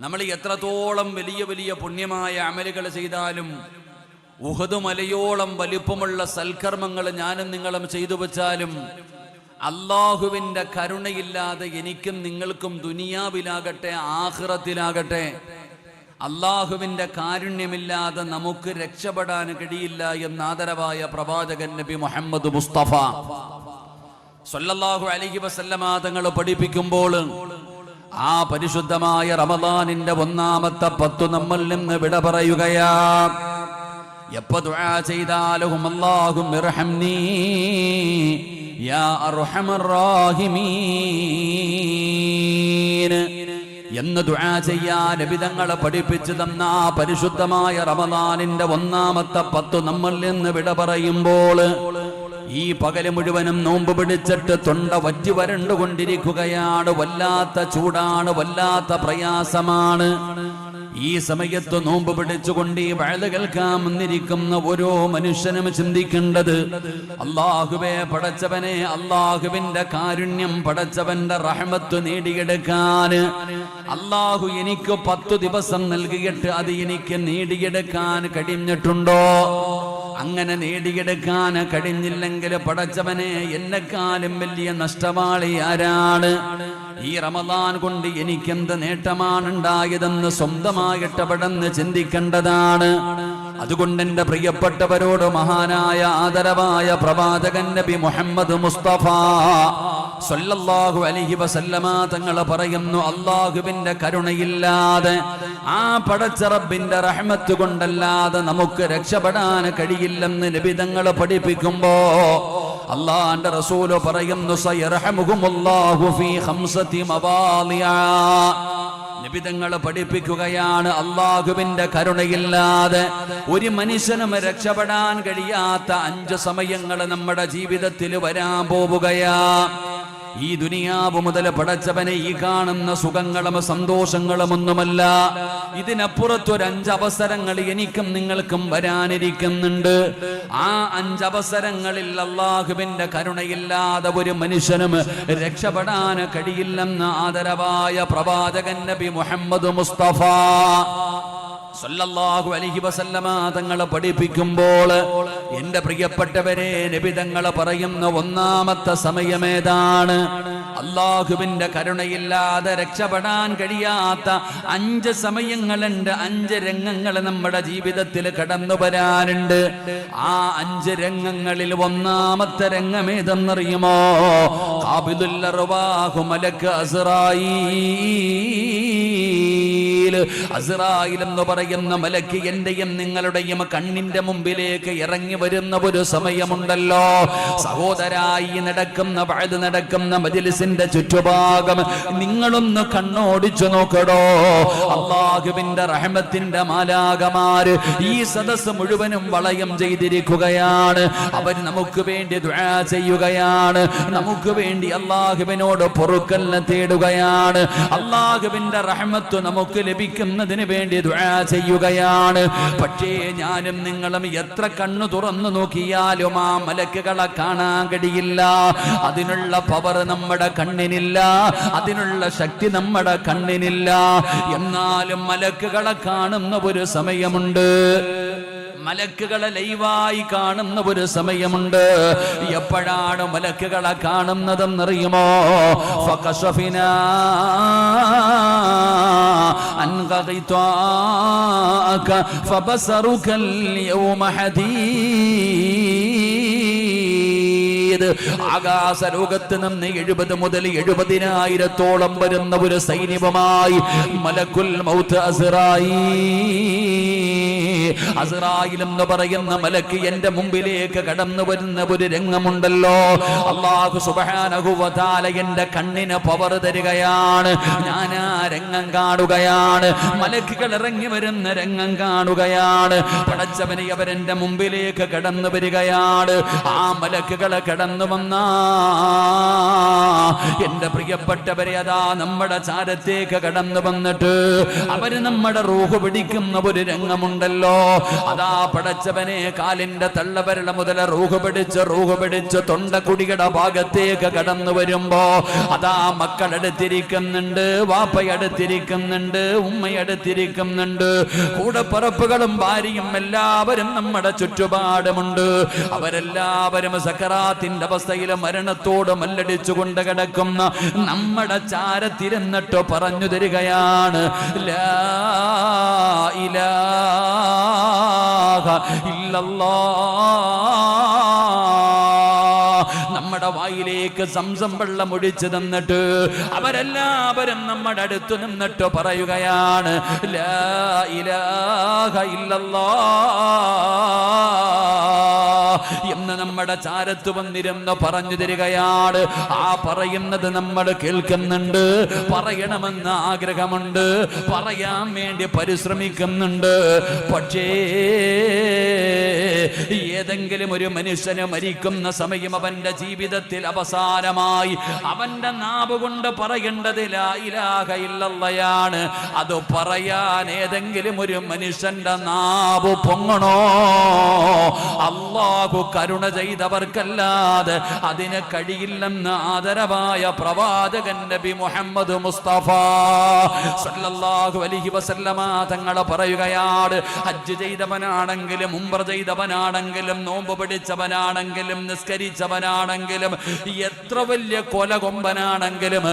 നമ്മൾ എത്രത്തോളം വലിയ വലിയ പുണ്യമായ അമലുകൾ ചെയ്താലും ഉഹദ് മലയോളം വലിപ്പമുള്ള സൽക്കർമ്മങ്ങൾ ഞാനും നിങ്ങളും ചെയ്തു വെച്ചാലും അള്ളാഹുവിൻ്റെ കരുണയില്ലാതെ എനിക്കും നിങ്ങൾക്കും ദുനിയാവിലാകട്ടെ ആഖിറത്തിലാകട്ടെ അള്ളാഹുവിൻ്റെ കാരുണ്യമില്ലാതെ നമുക്ക് രക്ഷപ്പെടാൻ കഴിയില്ല എന്ന് ആദരവായ പ്രവാചകൻ നബി മുഹമ്മദ് മുസ്തഫ സല്ലല്ലാഹു അലൈഹി വസല്ലമ തങ്ങൾ പഠിപ്പിക്കുമ്പോൾ ആ പരിശുദ്ധമായ റമദാനിന്റെ ഒന്നാമത്തെ 10 നമ്മിൽ നിന്ന് വിട പറയുകയാ. എപ്പോ ദുആ ചെയ്താലും അല്ലാഹും ഇർഹംനീ യാ അർഹമർ റഹീമീൻ എന്ന് ദുആ ചെയ്യാൻ നബി തങ്ങളെ പഠിപ്പിച്ചു തന്ന ആ പരിശുദ്ധമായ റമദാനിന്റെ ഒന്നാമത്തെ 10 നമ്മിൽ നിന്ന് വിട പറയുമ്പോൾ ഈ പകല് മുഴുവനും നോമ്പ് പിടിച്ചിട്ട് തൊണ്ട വറ്റി വരണ്ടുകൊണ്ടിരിക്കുകയാണ്. വല്ലാത്ത ചൂടാണ്, വല്ലാത്ത പ്രയാസമാണ്. ഈ സമയത്ത് നോമ്പ് പിടിച്ചുകൊണ്ട് ഈ വഅദ് കേൾക്കാൻ വന്നിരിക്കുന്ന ഓരോ മനുഷ്യനും ചിന്തിക്കേണ്ടത്, അല്ലാഹുവേ പടച്ചവനെ, അല്ലാഹുവിന്റെ കാരുണ്യം, പടച്ചവന്റെ റഹ്മത്ത് നേടിയെടുക്കാൻ അല്ലാഹു എനിക്ക് 10 ദിവസം നൽകിയിട്ട് അത് എനിക്ക് നേടിയെടുക്കാൻ കഴിഞ്ഞിട്ടുണ്ടോ? അങ്ങനെ നേടിയെടുക്കാൻ കഴിഞ്ഞില്ലെങ്കിൽ പടച്ചവനെ, എന്നെക്കാളും വലിയ നഷ്ടമാളി ആരാണ്? ഈ റമദാൻ കൊണ്ട് എനിക്കെന്ത് നേട്ടമാണ് ഉണ്ടായതെന്ന് സ്വന്തമായിട്ട് അവിടെന്ന് ചിന്തിക്കേണ്ടതാണ്. അതുകൊണ്ട് എൻ്റെ പ്രിയപ്പെട്ടവരോട് മഹാനായ ആദരവായ പ്രവാചകൻ നബി മുഹമ്മദ് മുസ്തഫ സല്ലല്ലാഹു അലൈഹി വസല്ലമ തങ്ങൾ പറയുന്നു, അല്ലാഹുവിന്റെ കരുണയില്ലാതെ, ആ പടച്ച റബ്ബിന്റെ റഹ്മത്ത് കൊണ്ടല്ലാതെ നമുക്ക് രക്ഷപ്പെടാൻ കഴിയില്ലെന്ന് നബി തങ്ങൾ പഠിപ്പിക്കുമ്പോ അല്ലാഹുവിന്റെ റസൂൽ പറയുന്നു, സയർഹമുഹുമുല്ലാഹു ഫീ ഖംസതി മവാളിഅ. നബി തങ്ങൾ പഠിപ്പിക്കുകയാണ്, അല്ലാഹുവിന്റെ കരുണയില്ലാതെ ഒരു മനുഷ്യനും രക്ഷപ്പെടാൻ കഴിയാത്ത 5 സമയങ്ങൾ നമ്മുടെ ജീവിതത്തിൽ വരാൻ പോവുകയാ. ഈ ദുനിയാവ് മുതൽ പടച്ചവനെ ഈ കാണുന്ന സുഖങ്ങളും സന്തോഷങ്ങളും ഒന്നുമല്ല, ഇതിനപ്പുറത്തൊരു 5 അവസരങ്ങൾ എനിക്കും നിങ്ങൾക്കും വരാനിരിക്കുന്നുണ്ട്. ആ 5 അവസരങ്ങളിൽ അല്ലാഹുവിന്റെ കരുണയില്ലാതെ ഒരു മനുഷ്യനും രക്ഷപ്പെടാൻ കഴിയില്ലെന്ന് ആദരവായ പ്രവാചകൻ നബി മുഹമ്മദ് മുസ്തഫ സല്ലല്ലാഹു അലൈഹി വസല്ലമ തങ്ങൾ പഠിപ്പിക്കുമ്പോൾ എന്റെ പ്രിയപ്പെട്ടവരെ, നബി തങ്ങൾ പറയുന്ന ഒന്നാമത്തെ സമയമേതാണ്? അല്ലാഹുവിന്റെ കരുണയില്ലാതെ രക്ഷപ്പെടാൻ കഴിയാത്ത 5 സമയങ്ങളുണ്ട്, 5 രംഗങ്ങൾ നമ്മുടെ ജീവിതത്തിൽ കടന്നു വരാനുണ്ട്. ആ 5 രംഗങ്ങളിൽ ഒന്നാമത്തെ രംഗം ഏതെന്നറിയുമോ? ഖാബിദുൽ അർവാഹ് മലക്ക് അസ്റായീൽ. അസ്റായീൽ എന്ന് പറയുന്ന മലക്ക് എന്റെയും നിങ്ങളുടെയും കണ്ണിന്റെ മുമ്പിലേക്ക് ഇറങ്ങി വരുന്ന ഒരു സമയമുണ്ടല്ലോ സഹോദരായി. നടക്കുന്ന വഅദ് നടക്കുന്ന മജ്ലിസിന്റെ ചുറ്റുഭാഗം നിങ്ങളൊന്ന് കണ്ണോടിച്ചു നോക്കടോ. അല്ലാഹുവിന്റെ റഹ്മത്തിന്റെ മാലാഖമാര് ഈ സദസ്സ് മുഴുവനും വളയം ചെയ്തിരിക്കുകയാണ്. അവർ നമുക്ക് വേണ്ടി ദുആ ചെയ്യുകയാണ്, നമുക്ക് വേണ്ടി അല്ലാഹുവിനോട് പൊറുക്കലിനെ തേടുകയാണ്, അല്ലാഹുവിന്റെ റഹ്മത്ത് നമുക്ക് ലഭിക്കുന്നതിന് വേണ്ടി ദുആ ചെയ്യുകയാണ്. പക്ഷേ ഞാനും നിങ്ങളും എത്ര കണ്ണു തുറന്നു നോക്കിയാലും ആ മലക്കുകളെ കാണാൻ കഴിയില്ല. അതിനുള്ള പവർ നമ്മുടെ കണ്ണിനില്ല, അതിനുള്ള ശക്തി നമ്മുടെ കണ്ണിനില്ല. എന്നാലും മലക്കുകളെ കാണുന്ന ഒരു സമയമുണ്ട്, മലക്കുകളെ ലൈവായി കാണുന്ന ഒരു സമയമുണ്ട്. എപ്പോഴാണ് മലക്കുകളെ കാണുന്നതെന്നറിയുമോ? ഫകശഫിനാ അൻ ഗിതാഅക ഫബസറുകൽ യൗമ ഹദീദ്. ആകാശലോകത്ത് നിന്ന് 70 മുതൽ 70,000-ഓളം വരുന്ന ഒരു സൈന്യവുമായി മലക്കുൽ മൗത്ത് അസ്റായീൽ എന്ന് പറയുന്ന മലക്ക് എന്റെ മുമ്പിലേക്ക് കടന്നു വരുന്ന ഒരു രംഗമുണ്ടല്ലോ. അല്ലാഹു സുബ്ഹാനഹു വ തആല എന്റെ കണ്ണിന് പവർ തരികയാണ്. ഞാൻ ആ രംഗം കാണുകയാണ്, മലക്കുകൾ ഇറങ്ങി വരുന്ന രംഗം കാണുകയാണ്. പടച്ചവനെ, അവരെന്റെ മുമ്പിലേക്ക് കടന്നു വരികയാണ്. ആ മലക്കുകളെ കടന്നു വന്ന എന്റെ പ്രിയപ്പെട്ടവരെ, അതാ നമ്മുടെ ചാരത്തേക്ക് കടന്നു വന്നിട്ട് അവര് നമ്മുടെ റൂഹ് പിടിക്കുന്ന ഒരു രംഗമുണ്ടല്ലോ. അതാ പടച്ചവനെ കാലിന്റെ തള്ളവരള മുതൽ റൂഹ് പിടിച്ച് തൊണ്ടക്കുടിയുടെ ഭാഗത്തേക്ക് കടന്നു വരുമ്പോ അതാ മക്കളടുത്തിരിക്കുന്നുണ്ട്, വാപ്പയടുത്തിരിക്കുന്നുണ്ട്, ഉമ്മയടുത്തിരിക്കുന്നുണ്ട്, കൂടെ പറപ്പുകളും ഭാര്യയും എല്ലാവരും നമ്മുടെ ചുറ്റുപാടുമുണ്ട്. അവരെല്ലാവരും സക്കറാത്തിന്റെ അവസ്ഥയിൽ മരണത്തോട് മല്ലടിച്ചുകൊണ്ട് കിടക്കുന്ന നമ്മുടെ ചാരത്തിരുന്നിട്ട് പറഞ്ഞു തരികയാണ്, ലാ ഇലാഹ ഇല്ലല്ലാഹ്. നമ്മുടെ വായിലേക്ക് സംസം വെള്ളം ഒഴിച്ചു തന്നിട്ട് അവരെല്ലാവരും നമ്മുടെ അടുത്ത് നിന്നിട്ട് പറയുകയാണ്, ലാ ഇലാഹ ഇല്ലല്ലാഹ് എന്ന് നമ്മുടെ ചാരത്ത് വന്നിരുന്ന് പറഞ്ഞു തരികയാണ്. ആ പറയുന്നത് നമ്മൾ കേൾക്കുന്നുണ്ട്, പറയണമെന്ന് ആഗ്രഹമുണ്ട്, പറയാൻ വേണ്ടി പരിശ്രമിക്കുന്നുണ്ട്. പക്ഷേ ഏതെങ്കിലും ഒരു മനുഷ്യന് മരിക്കുന്ന സമയം അവന്റെ ജീവിതത്തിൽ അവസാനമായി അവന്റെ നാവ് കൊണ്ട് പറയേണ്ടത് ലാ ഇലാഹ ഇല്ലല്ലാഹയാണ്. അത് പറയാൻ ഏതെങ്കിലും ഒരു മനുഷ്യന്റെ നാവ് പൊങ്ങണോ? അല്ലാഹു കരുണ ചെയ്തവർക്കല്ലാതെ അതിന് കഴിയില്ലെന്ന് ആദരവായ പ്രവാചകൻ നബി മുഹമ്മദ് മുസ്തഫ സല്ലല്ലാഹു അലൈഹി വസല്ലമ തങ്ങൾ പറയുകയാണ്, ഹജ്ജ് ചെയ്തവനാണെങ്കിലും ഉംറ ചെയ്തവനാണെങ്കിലും നോമ്പ് പിടിച്ചവനാണെങ്കിലും നിസ്കരിച്ചവനാണെങ്കിലും എത്ര വലിയ കൊലകൊമ്പനാണെങ്കിലും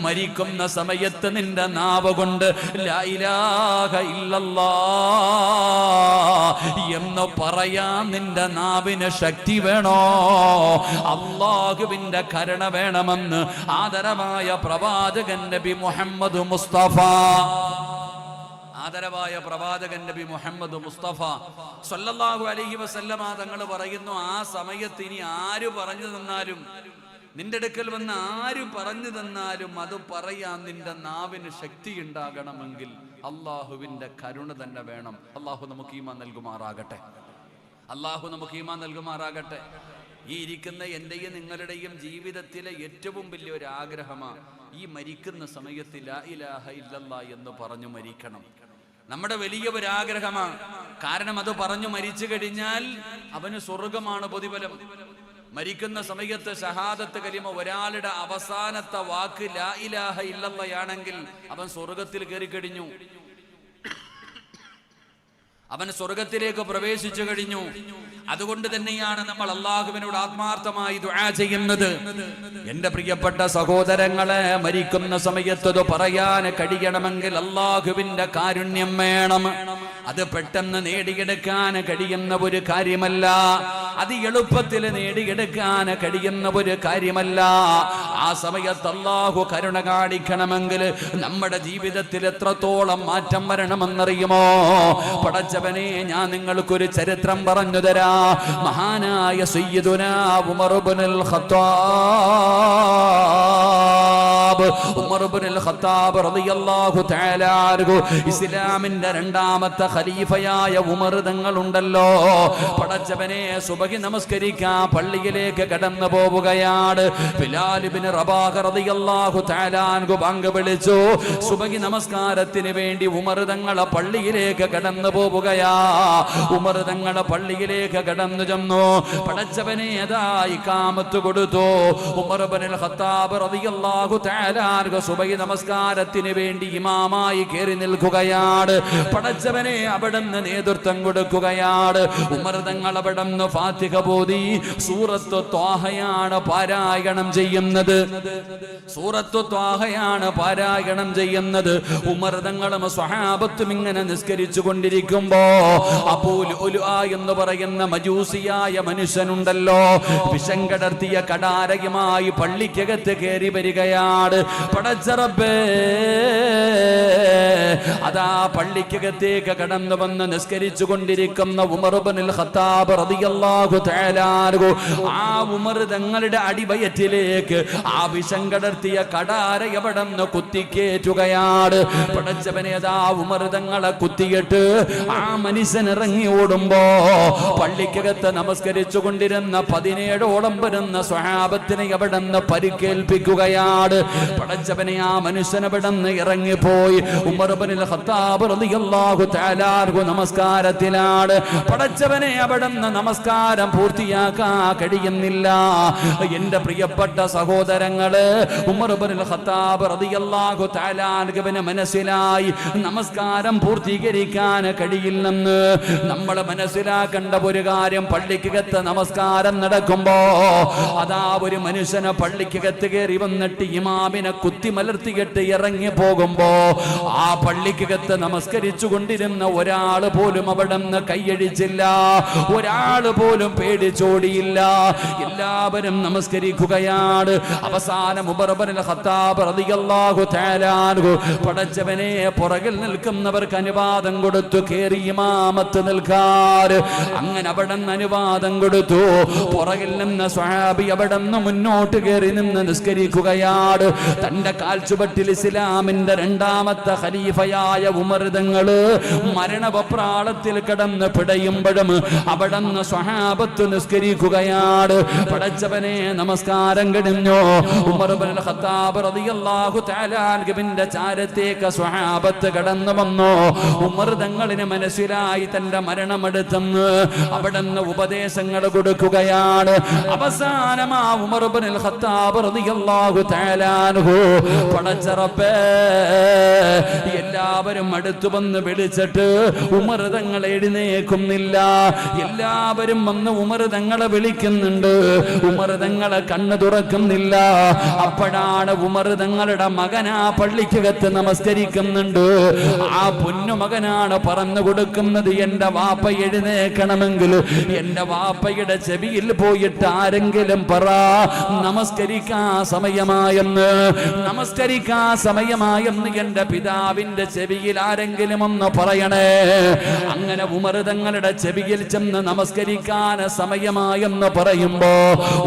മരിക്കുന്ന സമയത്ത് നിന്റെ നാവ് കൊണ്ട് ലാ ഇലാഹ ഇല്ലല്ലാഹ് എന്ന് പറയാൻ നിന്റെ നാവിന് ശക്തി വേണോ? അല്ലാഹുവിന്റെ കരുണ വേണമെന്ന് ആദരവായ പ്രവാചകൻ നബി മുഹമ്മദ് മുസ്തഫ ആദരവായ പ്രവാചകൻ നബി മുഹമ്മദ് മുസ്തഫ സല്ലല്ലാഹു അലൈഹി വസല്ലമ തങ്ങൾ പറയുന്നു, ആ സമയത്ത് ഇനി ആര് പറഞ്ഞു തന്നാലും, നിന്റെ അടുക്കൽ വന്ന് ആര് പറഞ്ഞു തന്നാലും അത് പറയാൻ നിന്റെ നാവിന് ശക്തി ഉണ്ടാകണമെങ്കിൽ അള്ളാഹുവിന്റെ കരുണ തന്നെ വേണം. അള്ളാഹു നമുക്ക് ഈമാൻ നൽകുമാറാകട്ടെ. അള്ളാഹു നമുക്ക് ഈമാൻ നൽകുമാറാകട്ടെ. ഈ ഇരിക്കുന്ന എന്റെയും നിങ്ങളുടെയും ജീവിതത്തിലെ ഏറ്റവും വലിയ ഒരു ആഗ്രഹമാണ് ഈ മരിക്കുന്ന സമയത്ത് ലാ ഇലാഹ ഇല്ലല്ലാഹ് എന്ന് പറഞ്ഞു മരിക്കണം. നമ്മുടെ വലിയ ഒരു ആഗ്രഹമാണ്. കാരണം അത് പറഞ്ഞു മരിച്ചു കഴിഞ്ഞാൽ അവന് സ്വർഗമാണ് പ്രതിഫലം. മരിക്കുന്ന സമയത്ത് ഷഹാദത്ത് കലിമ ഒരാളുടെ അവസാനത്തെ വാക്ക് ലാ ഇലാഹ ഇല്ലല്ലാഹ് ആണെങ്കിൽ അവൻ സ്വർഗത്തിൽ കയറി കഴിഞ്ഞു, അവൻ സ്വർഗത്തിലേക്ക് പ്രവേശിച്ചു കഴിഞ്ഞു. അതുകൊണ്ട് തന്നെയാണ് നമ്മൾ അള്ളാഹുവിനോട് ആത്മാർത്ഥമായി ദുആ ചെയ്യുന്നത്. എന്റെ പ്രിയപ്പെട്ട സഹോദരങ്ങളെ, മരിക്കുന്ന സമയത്ത് അത് പറയാൻ കഴിയണമെങ്കിൽ അള്ളാഹുവിന്റെ കാരുണ്യം വേണം. അത് പെട്ടെന്ന് നേടിയെടുക്കാൻ കഴിയുന്ന ഒരു കാര്യമല്ല, അത് എളുപ്പത്തിൽ നേടിയെടുക്കാൻ കഴിയുന്ന ഒരു കാര്യമല്ല. ആ സമയത്ത് അള്ളാഹു കരുണ കാണിക്കണമെങ്കിൽ നമ്മുടെ ജീവിതത്തിൽ എത്രത്തോളം മാറ്റം വരണമെന്നറിയുമോ? പടച്ചവനെ, ഞാൻ നിങ്ങൾക്കൊരു ചരിത്രം പറഞ്ഞു തരാം. മഹാനായ സയ്യിദുനാ ഉമർ ഇബ്നുൽ ഖത്താബ് റളിയല്ലാഹു തആല അൻഹു, ഇസ്ലാമിന്റെ രണ്ടാമത്തെ ഖലീഫയായ ഉമർ തങ്ങളുണ്ടല്ലോ, പടച്ചവനെ സുബഹി നമസ്കരിക്കാൻ പള്ളിയിലേക്ക് കടന്നു പോവുകയാണ്. ബിലാൽ ഇബ്നു റബാഹ് റളിയല്ലാഹു തആല അൻഹു ബാങ്ക് വിളിച്ചു. സുബഹി നമസ്കാരത്തിന് വേണ്ടി ഉമർ തങ്ങളെ പള്ളിയിലേക്ക് കടന്നു പോവുകയാ. ഉമർ തങ്ങളെ പള്ളിയിലേക്ക് കടന്നു ചെന്നു. പടച്ചവനെ അതാ ഇഖാമത്ത് കൊടുത്തു. ഉമർ ഇബ്നുൽ ഖത്താബ് റളിയല്ലാഹു തആല അൻഹു സുബഹി നമസ്കാരത്തിന് വേണ്ടി ഇമാമായി കയറി നിൽക്കുകയാണ്. പടച്ചവനെ അവിടുന്ന് നേതൃത്വം കൊടുക്കുകയാണ്. ഉമർ തങ്ങൾ അവിടുന്ന് ഫാത്തിഹ ഓതി സൂറത്ത് ത്വാഹയാണ് പാരായണം ചെയ്യുന്നത്. സൂറത്ത് ത്വാഹയാണ് പാരായണം ചെയ്യുന്നത്. ഉമർ തങ്ങളും സ്വഹാബത്തും ഇങ്ങനെ നിസ്കരിച്ചു കൊണ്ടിരിക്കുമ്പോ അബൂൽ ഉലുഅ എന്ന് പറയുന്ന മജൂസിയായ മനുഷ്യനുണ്ടല്ലോ, വിഷം കടർത്തിയ കടാരയുമായി പള്ളിക്കകത്ത് കയറി വരികയാണ്. പടച്ച റബ്ബേ, അതാ പള്ളിക്കകത്തേക്ക് കടന്നു വന്ന് നിസ്കരിച്ചു കൊണ്ടിരിക്കുന്ന ഉമർ ഇബ്നുൽ ഖത്താബ് റളിയല്ലാഹു തആല അൻഹു, ആ ഉമർ തങ്ങളുടെ അടിവയറ്റിലേക്ക് ആ വിഷം കടർത്തിയ കടാര എവിടെന്ന് കുത്തിക്കേറ്റുകയാണ്. പടച്ചവനെ, അതാ ഉമർ തങ്ങളെ കുത്തിയിട്ട് ആ മനുഷ്യൻ ഇറങ്ങി ഓടുമ്പോ പള്ളിക്കകത്ത് നമസ്കരിച്ചു കൊണ്ടിരുന്ന 17ഓളം വരുന്ന സ്വഹാബത്തിനെ എവിടെന്ന് പരിക്കേൽപ്പിക്കുകയാണ്. പടച്ചവനെ ആ മനുഷ്യനവിടന്ന് ഇറങ്ങിപ്പോയി. ഉമർ ഇബ്നുൽ ഖത്താബ് റളിയല്ലാഹു തആല അൻഹു നമസ്കാരത്തിലാണ്. പടച്ചവനെ അവിടന്ന് നമസ്കാരം പൂർത്തിയാക്കാൻ കഴിയുന്നില്ല. എന്റെ പ്രിയപ്പെട്ട സഹോദരങ്ങള്, ഉമർ ഇബ്നുൽ ഖത്താബ് റളിയല്ലാഹു തആല അൻഹുവിന് മനസ്സിലായി നമസ്കാരം പൂർത്തീകരിക്കാൻ കഴിയില്ലെന്ന്. നമ്മൾ മനസ്സിലാക്കേണ്ട ഒരു കാര്യം, പള്ളിക്കകത്ത് നമസ്കാരം നടക്കുമ്പോ അതാ ഒരു മനുഷ്യനെ പള്ളിക്കകത്ത് കയറി വന്നിട്ട് ഇമാമിനെ കുത്തിമലർത്തിയിട്ട് ഇറങ്ങി പോകുമ്പോ ആ പള്ളിക്കകത്ത് നമസ്കരിച്ചു കൊണ്ടിരുന്ന ഒരാള് പോലും അവിടെ നിന്ന് കൈയടിച്ചില്ല, ഒരാള് പോലും പേടിച്ചോടിയില്ല. എല്ലാവരും നമസ്കരിക്കുകയാണ്. അവസാനം ഉമർ ഇബ്നുൽ ഖത്താബ് റളിയല്ലാഹു തആല അൻഹു പടച്ചവനെ പുറകിൽ നിൽക്കുന്നവർക്ക് അനുവാദം കൊടുത്തു കേറി ഇമാമത്ത് നിൽക്കാൻ. അങ്ങനെ അവിടെ നിന്ന് അനുവാദം കൊടുത്തു. പുറകിൽ നിന്ന് സ്വഹാബി അവിടെ നിന്ന് മുന്നോട്ട് കയറി നിന്ന് നിസ്കരിക്കുകയാണ്. തന്റെ കാൽച്ചുവട്ടിൽ ഇസ്ലാമിന്റെ രണ്ടാമത്തെ ഖലീഫയായ ഉമർ തങ്ങള് മരണവപ്രാളത്തിൽ കിടന്ന് പിടയുമ്പോഴും അവിടെ നിന്ന് സ്വഹാബത്ത് നിസ്കരിക്കുകയാണ്. പടച്ചവനെ നമസ്കാരം കഴിഞ്ഞു. ഉമർ ഇബ്നുൽ ഖത്താബ് റളിയല്ലാഹു തആല അൻഹുവിന്റെ ചാരത്തേക്ക് സ്വഹാബത്ത് കടന്നു വന്നു. ഉമർ തങ്ങളിന് മനസ്സിലായി തന്റെ മരണമെടുത്തെന്ന്. അവിടെ നിന്ന് ഉപദേശങ്ങൾ കൊടുക്കുകയാണ്. അവസാനം ആ ഉമർ ഇബ്നുൽ ഖത്താബ് റളിയല്ലാഹു തആല അൻഹു പടച്ച റബ്ബേ, എല്ലാവരും അടുത്തു വന്ന് വിളിച്ചിട്ട് ഉമർ തങ്ങൾ എഴുന്നേൽക്കുന്നില്ല. എല്ലാവരും വന്ന് ഉമർ തങ്ങളെ വിളിക്കുന്നുണ്ട്, ഉമർ തങ്ങളെ കണ്ണ് തുറക്കുന്നില്ല. അപ്പോഴാണ് ഉമർ തങ്ങളുടെ മകൻ ആ പള്ളിക്കകത്ത് നമസ്കരിക്കുന്നുണ്ട്. ആ പൊന്നുമകനാണ് പറഞ്ഞു കൊടുക്കുന്നത്, എന്റെ വാപ്പ എഴുന്നേൽക്കണമെങ്കിൽ എന്റെ വാപ്പയുടെ ചെവിയിൽ പോയിട്ട് ആരെങ്കിലും പറ നമസ്കരിക്കാ സമയമായെന്ന്, നമസ്കരിക്കാ സമയമായെന്ന് എന്റെ പിതാവിന്റെ ചെവിയിൽ ആരെങ്കിലും ഒന്ന് പറയണേ. അങ്ങനെ ഉമർ തങ്ങളുടെ ചെവിയിൽ ചെന്ന് നമസ്കരിക്കാൻ സമയമായെന്ന് പറയുമ്പോ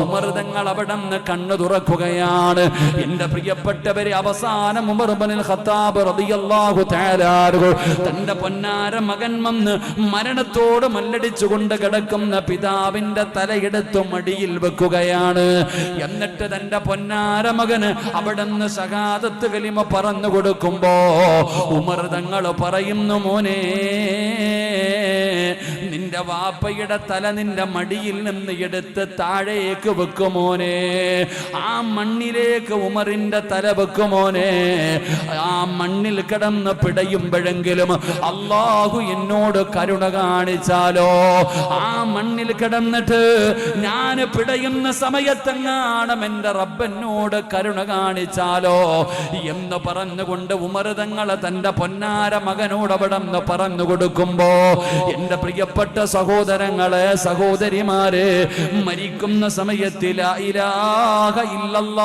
ഉമർ തങ്ങൾ അവിടെ നിന്ന് കണ്ണു തുറക്കുകയാണ്. എന്റെ പ്രിയപ്പെട്ടവരെ, അവസാനം ഉമർ ഇബ്നുൽ ഖത്താബ് റളിയല്ലാഹു തആല അൻഹു തന്റെ പൊന്നാര മകൻ വന്ന് മരണത്തോട് മല്ലടിച്ചുകൊണ്ട് കിടക്കുന്ന പിതാവിന്റെ തലയെടുത്ത് മടിയിൽ വെക്കുകയാണ്. എന്നിട്ട് തന്റെ പൊന്നാര മകന് അവിടെ നിന്ന് ശഹാദത്ത് കലിമ പറഞ്ഞു കൊടുക്കുമ്പോ ഉമർ തങ്ങൾ പറയുന്നു, മോനെ, നിന്റെ വാപ്പയുടെ തല നിന്റെ മടിയിൽ നിന്ന് എടുത്ത് താഴേക്ക് വെക്കുമോനെ, ആ മണ്ണിലേക്ക് ഉമറിന്റെ തല വെക്കുമോനെ. ആ മണ്ണിൽ കിടന്ന് പിടയുമ്പോഴെങ്കിലും അല്ലാഹു എന്നോട് കരുണ കാണിച്ചാലോ, ആ മണ്ണിൽ കിടന്നിട്ട് ഞാൻ പിടയുന്ന സമയത്തെങ്ങാണം എന്റെ റബ്ബനോട് കരുണ കാണിച്ചാലോ എന്ന് പറഞ്ഞുകൊണ്ട് ഉമർ തങ്ങളെ തന്റെ പൊന്നാര മകനോട് അവിടെ നിന്ന് പറഞ്ഞു കൊടുക്കുമ്പോ എന്റെ പ്രിയപ്പെട്ട സഹോദരങ്ങളെ, സഹോദരിമാരെ, മരിക്കുന്ന സമയത്ത് ലാ ഇലാഹ ഇല്ലല്ലാഹ്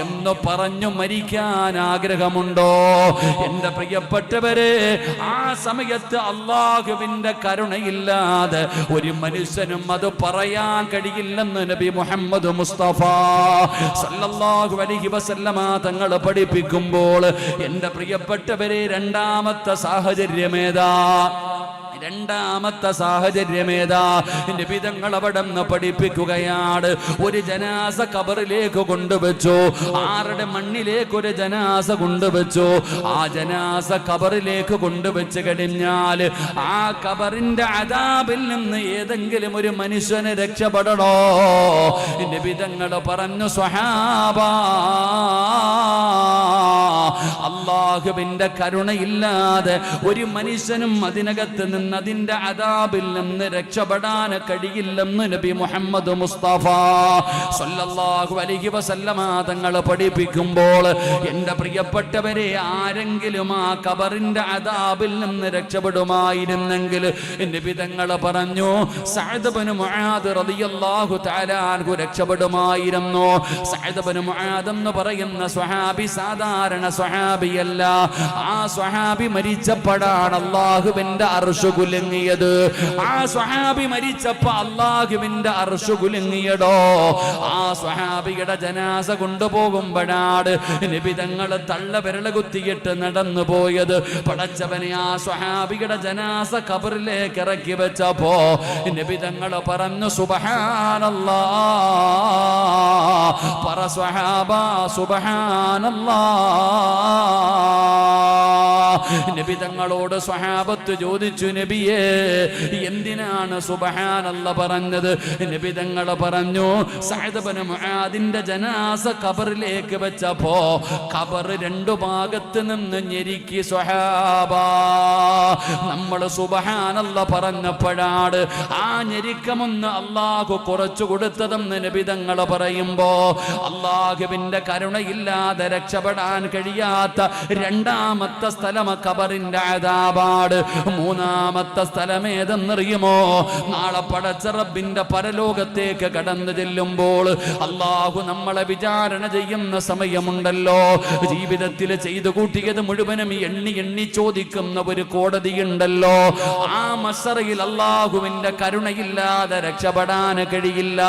എന്ന് പറഞ്ഞു മരിക്കാൻ ആഗ്രഹമുണ്ടോ? എന്റെ പ്രിയപ്പെട്ടവരെ, ആ സമയത്ത് അല്ലാഹുവിന്റെ കരുണയില്ലാതെ ഒരു മനുഷ്യനും അത് പറയാൻ കഴിയില്ലെന്ന് നബി മുഹമ്മദ് മുസ്തഫ സല്ലല്ലാഹു അലൈഹി വസല്ലമ തങ്ങൾ പഠിപ്പിക്കുമ്പോൾ എന്റെ പ്രിയപ്പെട്ടവരെ, രണ്ടാമത്തെ സാഹചര്യമേതാ? രണ്ടാമത്തെ സാഹചര്യമേതാ? നബി തങ്ങൾ അവിടെ നിന്ന് പഠിപ്പിക്കുകയാണ്. ഒരു ജനാസ ഖബറിലേക്ക് കൊണ്ടുവച്ചു. ആരുടെ മണ്ണിലേക്ക് ഒരു ജനാസ കൊണ്ടുവച്ചു. ആ ജനാസ ഖബറിലേക്ക് കൊണ്ടുവച്ച് കഴിഞ്ഞാൽ ആ ഖബറിന്റെ അദാബിൽ നിന്ന് ഏതെങ്കിലും ഒരു മനുഷ്യന് രക്ഷപ്പെടണോ? നബി തങ്ങൾ പറഞ്ഞു, സ്വഹാബാ, അല്ലാഹുവിന്റെ കരുണയില്ലാതെ ഒരു മനുഷ്യനും അതിനകത്ത് നിന്ന് അതിന്റെ അദാബിൽ നിന്ന് രക്ഷപ്പെടാൻ കഴിയില്ലെന്ന് നബി മുഹമ്മദ് മുസ്തഫ സല്ലല്ലാഹു അലൈഹി വസല്ലമ തങ്ങൾ പഠിപ്പിക്കുമ്പോൾ എന്റെ പ്രിയപ്പെട്ടവരെ, ആരെങ്കിലും ആ ഖബറിന്റെ അദാബിൽ നിന്ന് രക്ഷപ്പെടുമായിരുന്നെങ്കിൽ നബി തങ്ങൾ പറഞ്ഞു, സഅദ് ഇബ്നു മുആദ് റളിയല്ലാഹു തആല അൻഹു രക്ഷപ്പെടുമായിരുന്നു. സഅദ് ഇബ്നു മുആദ് എന്ന് പറയുന്ന സ്വഹാബി സാധാരണ സ്വഹാബി സ്വഹാബിയല്ല. ആ സ്വഹാബി മരിച്ചപ്പോഴാണ് അല്ലാഹുവിന്റെ അർശ് കുലുങ്ങിയത്. ആ സ്വഹാബി മരിച്ചപ്പോ അല്ലാഹുവിന്റെ അർശ് കുലുങ്ങിയടോ. ആ സ്വഹാബിയുടെ ജനാസ കൊണ്ടുപോകുമ്പോഴാണ് നബി തങ്ങൾ തള്ള വിരൽ കുത്തിയിട്ട് നടന്നു പോയത്. പടച്ചവനെ, ആ സ്വഹാബിയുടെ ജനാസ ഖബറിലേക്ക് ഇറക്കി വെച്ചപ്പോ നബി തങ്ങൾ പറഞ്ഞു സുബ്ഹാനല്ലാഹ്, പറ സ്വഹാബ സുബ്ഹാനല്ലാഹ്. നബി തങ്ങളോട് സ്വഹാബത്ത് ചോദിച്ചു, നബിയേ എന്തിനാണ് സുബ്ഹാനല്ലാഹ് പറഞ്ഞത്? നബി തങ്ങൾ പറഞ്ഞു, സഅദ് ഇബ്നു മുആദിന്റെ ജനാസ ഖബറിലേക്ക് വെച്ചപ്പോ ഖബർ രണ്ടു ഭാഗത്ത് നിന്ന് ഞെരുക്കി സ്വഹാബ. നമ്മൾ സുബ്ഹാനല്ലാഹ് പറഞ്ഞപ്പോഴാണ് ആ ഞെരുക്കമൊന്ന് അല്ലാഹു കുറച്ചു കൊടുത്തതെന്ന് നബി തങ്ങൾ പറയുമ്പോ, അല്ലാഹുവിന്റെ കരുണയില്ലാതെ രക്ഷപ്പെടാൻ കഴിയാത്ത രണ്ടാമത്തെ സ്ഥലം ഖബറിന്റെ അദാബാണ്. മൂന്നാമത്തെ സ്ഥലം ഏതെന്നറിയുമോ? നാളെ പടച്ച റബ്ബിന്റെ പരലോകത്തേക്ക് കടന്നു ചെല്ലുമ്പോൾ അല്ലാഹു നമ്മളെ വിചാരണ ചെയ്യുന്ന സമയമുണ്ടല്ലോ. ജീവിതത്തിൽ ചെയ്തു കൂട്ടിയത് മുഴുവനും എണ്ണി എണ്ണി ചോദിക്കുന്ന ഒരു കോടതിയുണ്ടല്ലോ. ആ മസ്സറയിൽ അല്ലാഹുവിന്റെ കരുണയില്ലാതെ രക്ഷപ്പെടാൻ കഴിയില്ല.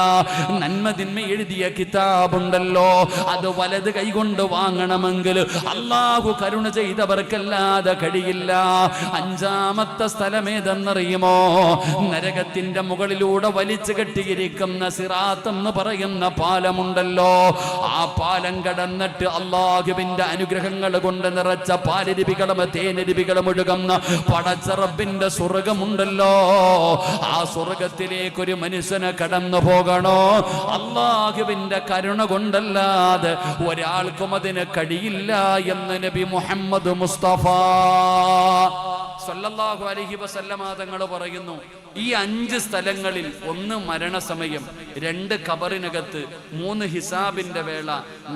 നന്മ തിന്മ എഴുതിയ കിതാബുണ്ടല്ലോ, അത് വലത് കൈകൊണ്ട് വാങ്ങണമെങ്കിൽ അല്ലാഹു കരുണ ചെയ്തവർക്കല്ലാതെ കഴിയില്ല. അഞ്ചാമത്തെ സ്ഥലം ഏതെന്നറിയുമോ? നരകത്തിന്റെ മുകളിലൂടെ വലിച്ചു കെട്ടിയിരിക്കുന്ന സിറാത്ത് എന്ന് പറയുന്ന പാലമുണ്ടല്ലോ. ആ പാലം കടന്നിട്ട് അല്ലാഹുവിന്റെ അനുഗ്രഹങ്ങൾ കൊണ്ട് നിറച്ച പാലരുവികളും തേനരുവികളും ഒഴുകുന്ന പടച്ച റബ്ബിന്റെ സ്വർഗമുണ്ടല്ലോ. ആ സ്വർഗത്തിലേക്ക് ഒരു മനുഷ്യന് കടന്നു പോകണോ? അല്ലാഹുവിന്റെ കരുണ കൊണ്ടല്ലാതെ ഒരാൾക്കും അതിന് കഴിയില്ല എന്ന് നബി മുഹമ്മദ് മുസ്തഫ സല്ലല്ലാഹു അലൈഹി വസല്ലമ തങ്ങൾ പറയുന്നു. ഈ 5 സ്ഥലങ്ങളിൽ, 1 മരണസമയം, 2 ഖബറിനകത്ത്, 3 ഹിസാബിന്റെ വേള,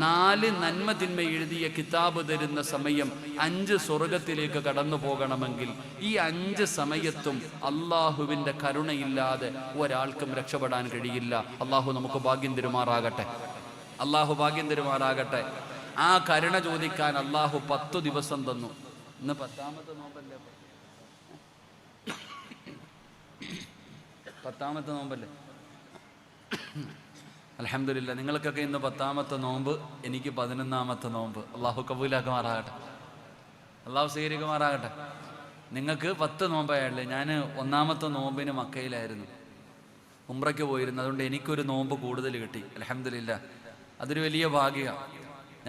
4 നന്മ തിന്മ എഴുതിയ കിതാബ് തരുന്ന സമയം, 5 സ്വർഗത്തിലേക്ക് കടന്നു പോകണമെങ്കിൽ ഈ 5 സമയത്തും അള്ളാഹുവിന്റെ കരുണയില്ലാതെ ഒരാൾക്കും രക്ഷപ്പെടാൻ കഴിയില്ല. അള്ളാഹു നമുക്ക് ഭാഗ്യം തരുമാറാകട്ടെ. അള്ളാഹു ഭാഗ്യം തരുമാറാകട്ടെ. ആ കരുണ ചോദിക്കാൻ അള്ളാഹു 10 ദിവസം തന്നു. ഇന്ന് 10ാമത്തെ നോമ്പല്ലേ? 10ാമത്തെ നോമ്പല്ലേ? അൽഹംദുലില്ലാ, നിങ്ങൾക്കൊക്കെ ഇന്ന് 10ാമത്തെ നോമ്പ്, എനിക്ക് 11ാമത്തെ നോമ്പ്. അള്ളാഹു കബൂലാക്കുമാറാകട്ടെ, അള്ളാഹു സ്വീകരിക്കുമാറാകട്ടെ. നിങ്ങൾക്ക് 10 നോമ്പായല്ലേ? ഞാൻ 1ാമത്തെ നോമ്പിന് മക്കയിലായിരുന്നു, ഉംറയ്ക്ക് പോയിരുന്നു. അതുകൊണ്ട് എനിക്കൊരു നോമ്പ് കൂടുതൽ കിട്ടി. അൽഹംദുലില്ലാ, അതൊരു വലിയ ഭാഗ്യമാണ്.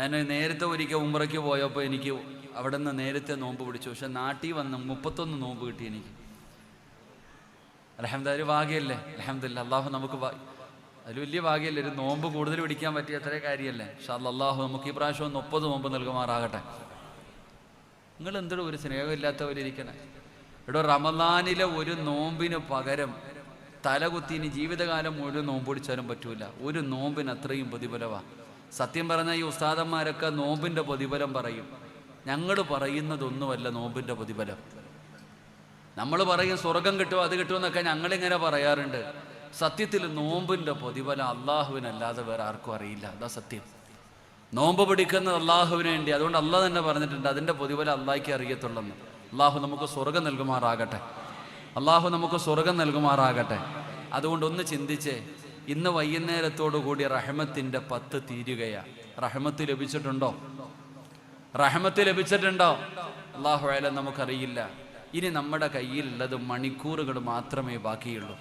ഞാൻ നേരത്തെ ഒരിക്കൽ ഉംറയ്ക്ക് പോയപ്പോൾ എനിക്ക് അവിടെ നിന്ന് നേരത്തെ നോമ്പ് പിടിച്ചു. പക്ഷെ നാട്ടിൽ വന്ന് 31 നോമ്പ് കിട്ടി എനിക്ക്. അൽഹംദുലില്ലാ, ഒരു ഭാഗ്യമല്ലേ? അൽഹംദുലില്ലാ, അള്ളാഹു നമുക്ക് അതിൽ വലിയ ഭാഗ്യമല്ലേ? ഒരു നോമ്പ് കൂടുതൽ പിടിക്കാൻ പറ്റിയ അത്രേ കാര്യമല്ലേ? ഇൻഷാ അല്ലാഹ് അള്ളാഹു നമുക്ക് ഈ പ്രാവശ്യം 30 നോമ്പ് നൽകുമാറാകട്ടെ. നിങ്ങൾ എന്തൊരു ഒരു സ്നേഹമില്ലാത്തവരിക്കണേ. ഇവിടെ റമദാനിലെ ഒരു നോമ്പിന് പകരം തലകുത്തി ഇനി ജീവിതകാലം മുഴുവൻ നോമ്പ് പിടിച്ചാലും പറ്റൂല. ഒരു നോമ്പിന് അത്രയും പ്രതിഫലമാണ്. സത്യം പറഞ്ഞാൽ ഈ ഉസ്താദന്മാരൊക്കെ നോമ്പിൻ്റെ പ്രതിഫലം പറയും. ഞങ്ങൾ പറയുന്നതൊന്നുമല്ല നോമ്പിൻ്റെ പ്രതിഫലം. നമ്മൾ പറയും സ്വർഗം കിട്ടുമോ അത് കിട്ടുമെന്നൊക്കെ ഞങ്ങളിങ്ങനെ പറയാറുണ്ട്. സത്യത്തിൽ നോമ്പിൻ്റെ പ്രതിഫലം അള്ളാഹുവിനല്ലാതെ വേറെ ആർക്കും അറിയില്ല. അതാ സത്യം. നോമ്പ് പിടിക്കുന്നത് അള്ളാഹുവിന് വേണ്ടി. അതുകൊണ്ട് അള്ളാഹ് തന്നെ പറഞ്ഞിട്ടുണ്ട് അതിൻ്റെ പ്രതിഫലം അള്ളാഹിക്ക് അറിയത്തുള്ളെന്ന്. അള്ളാഹു നമുക്ക് സ്വർഗം നൽകുമാറാകട്ടെ. അള്ളാഹു നമുക്ക് സ്വർഗം നൽകുമാറാകട്ടെ. അതുകൊണ്ട് ഒന്ന് ചിന്തിച്ചേ, ഇന്ന് വൈകുന്നേരത്തോടു കൂടി റഹ്മത്തിൻ്റെ 10 തീരുകയാണ്. റഹ്മത്ത് ലഭിച്ചിട്ടുണ്ടോ? റഹ്മത്ത് ലഭിച്ചിട്ടുണ്ടോ? അള്ളാഹു അലം നമുക്കറിയില്ല. ഇനി നമ്മുടെ കയ്യിലുള്ളത് മണിക്കൂറുകൾ മാത്രമേ ബാക്കിയുള്ളൂ.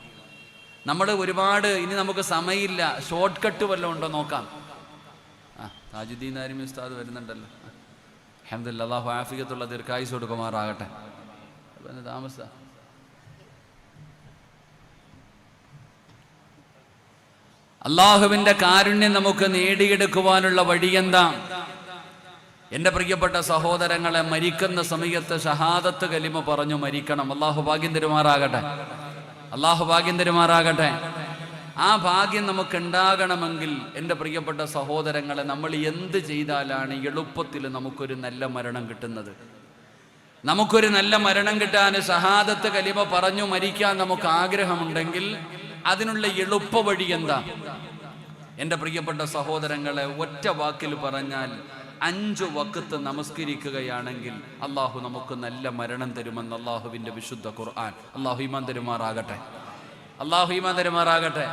നമ്മൾ ഒരുപാട് ഇനി നമുക്ക് സമയമില്ല. ഷോർട്ട് കട്ട് വല്ലതും ഉണ്ടോ നോക്കാം. താജുദ്ദീൻ ആരിമി ഉസ്താദ് വരുന്നുണ്ടല്ലോ. അൽഹംദുലില്ലാ, അല്ലാഹു ആഫിയത്തുള്ള ദീർഘായുസ്സ് കൊടുക്കുമാറാകട്ടെ. താമസ അള്ളാഹുവിന്റെ കാരുണ്യം നമുക്ക് നേടിയെടുക്കുവാനുള്ള വഴിയെന്താ? എൻ്റെ പ്രിയപ്പെട്ട സഹോദരങ്ങളെ, മരിക്കുന്ന സമയത്ത് ഷഹാദത്ത് കലിമ പറഞ്ഞു മരിക്കണം. അള്ളാഹു ഭാഗ്യം തരുമാറാകട്ടെ. അള്ളാഹു ഭാഗ്യം തരുമാറാകട്ടെ. ആ ഭാഗ്യം നമുക്ക് ഉണ്ടാകണമെങ്കിൽ എൻ്റെ പ്രിയപ്പെട്ട സഹോദരങ്ങളെ, നമ്മൾ എന്ത് ചെയ്താലാണ് എളുപ്പത്തിൽ നമുക്കൊരു നല്ല മരണം കിട്ടുന്നത്? നമുക്കൊരു നല്ല മരണം കിട്ടാൻ ഷഹാദത്ത് കലിമ പറഞ്ഞു മരിക്കാൻ നമുക്ക് ആഗ്രഹമുണ്ടെങ്കിൽ അതിനുള്ള എളുപ്പ വഴി എന്താ? എൻ്റെ പ്രിയപ്പെട്ട സഹോദരങ്ങളെ, ഒറ്റ വാക്കിൽ പറഞ്ഞാൽ 5 വഖത്ത് നമസ്കരിക്കുകയാണെങ്കിൽ അള്ളാഹു നമുക്ക് നല്ല മരണം തരുമെന്ന് അള്ളാഹുവിൻ്റെ വിശുദ്ധ ഖുർആൻ. അള്ളാഹു ഈമാൻ തരുമാറാകട്ടെ, അള്ളാഹു ഈമാൻ തരുമാറാകട്ടെ.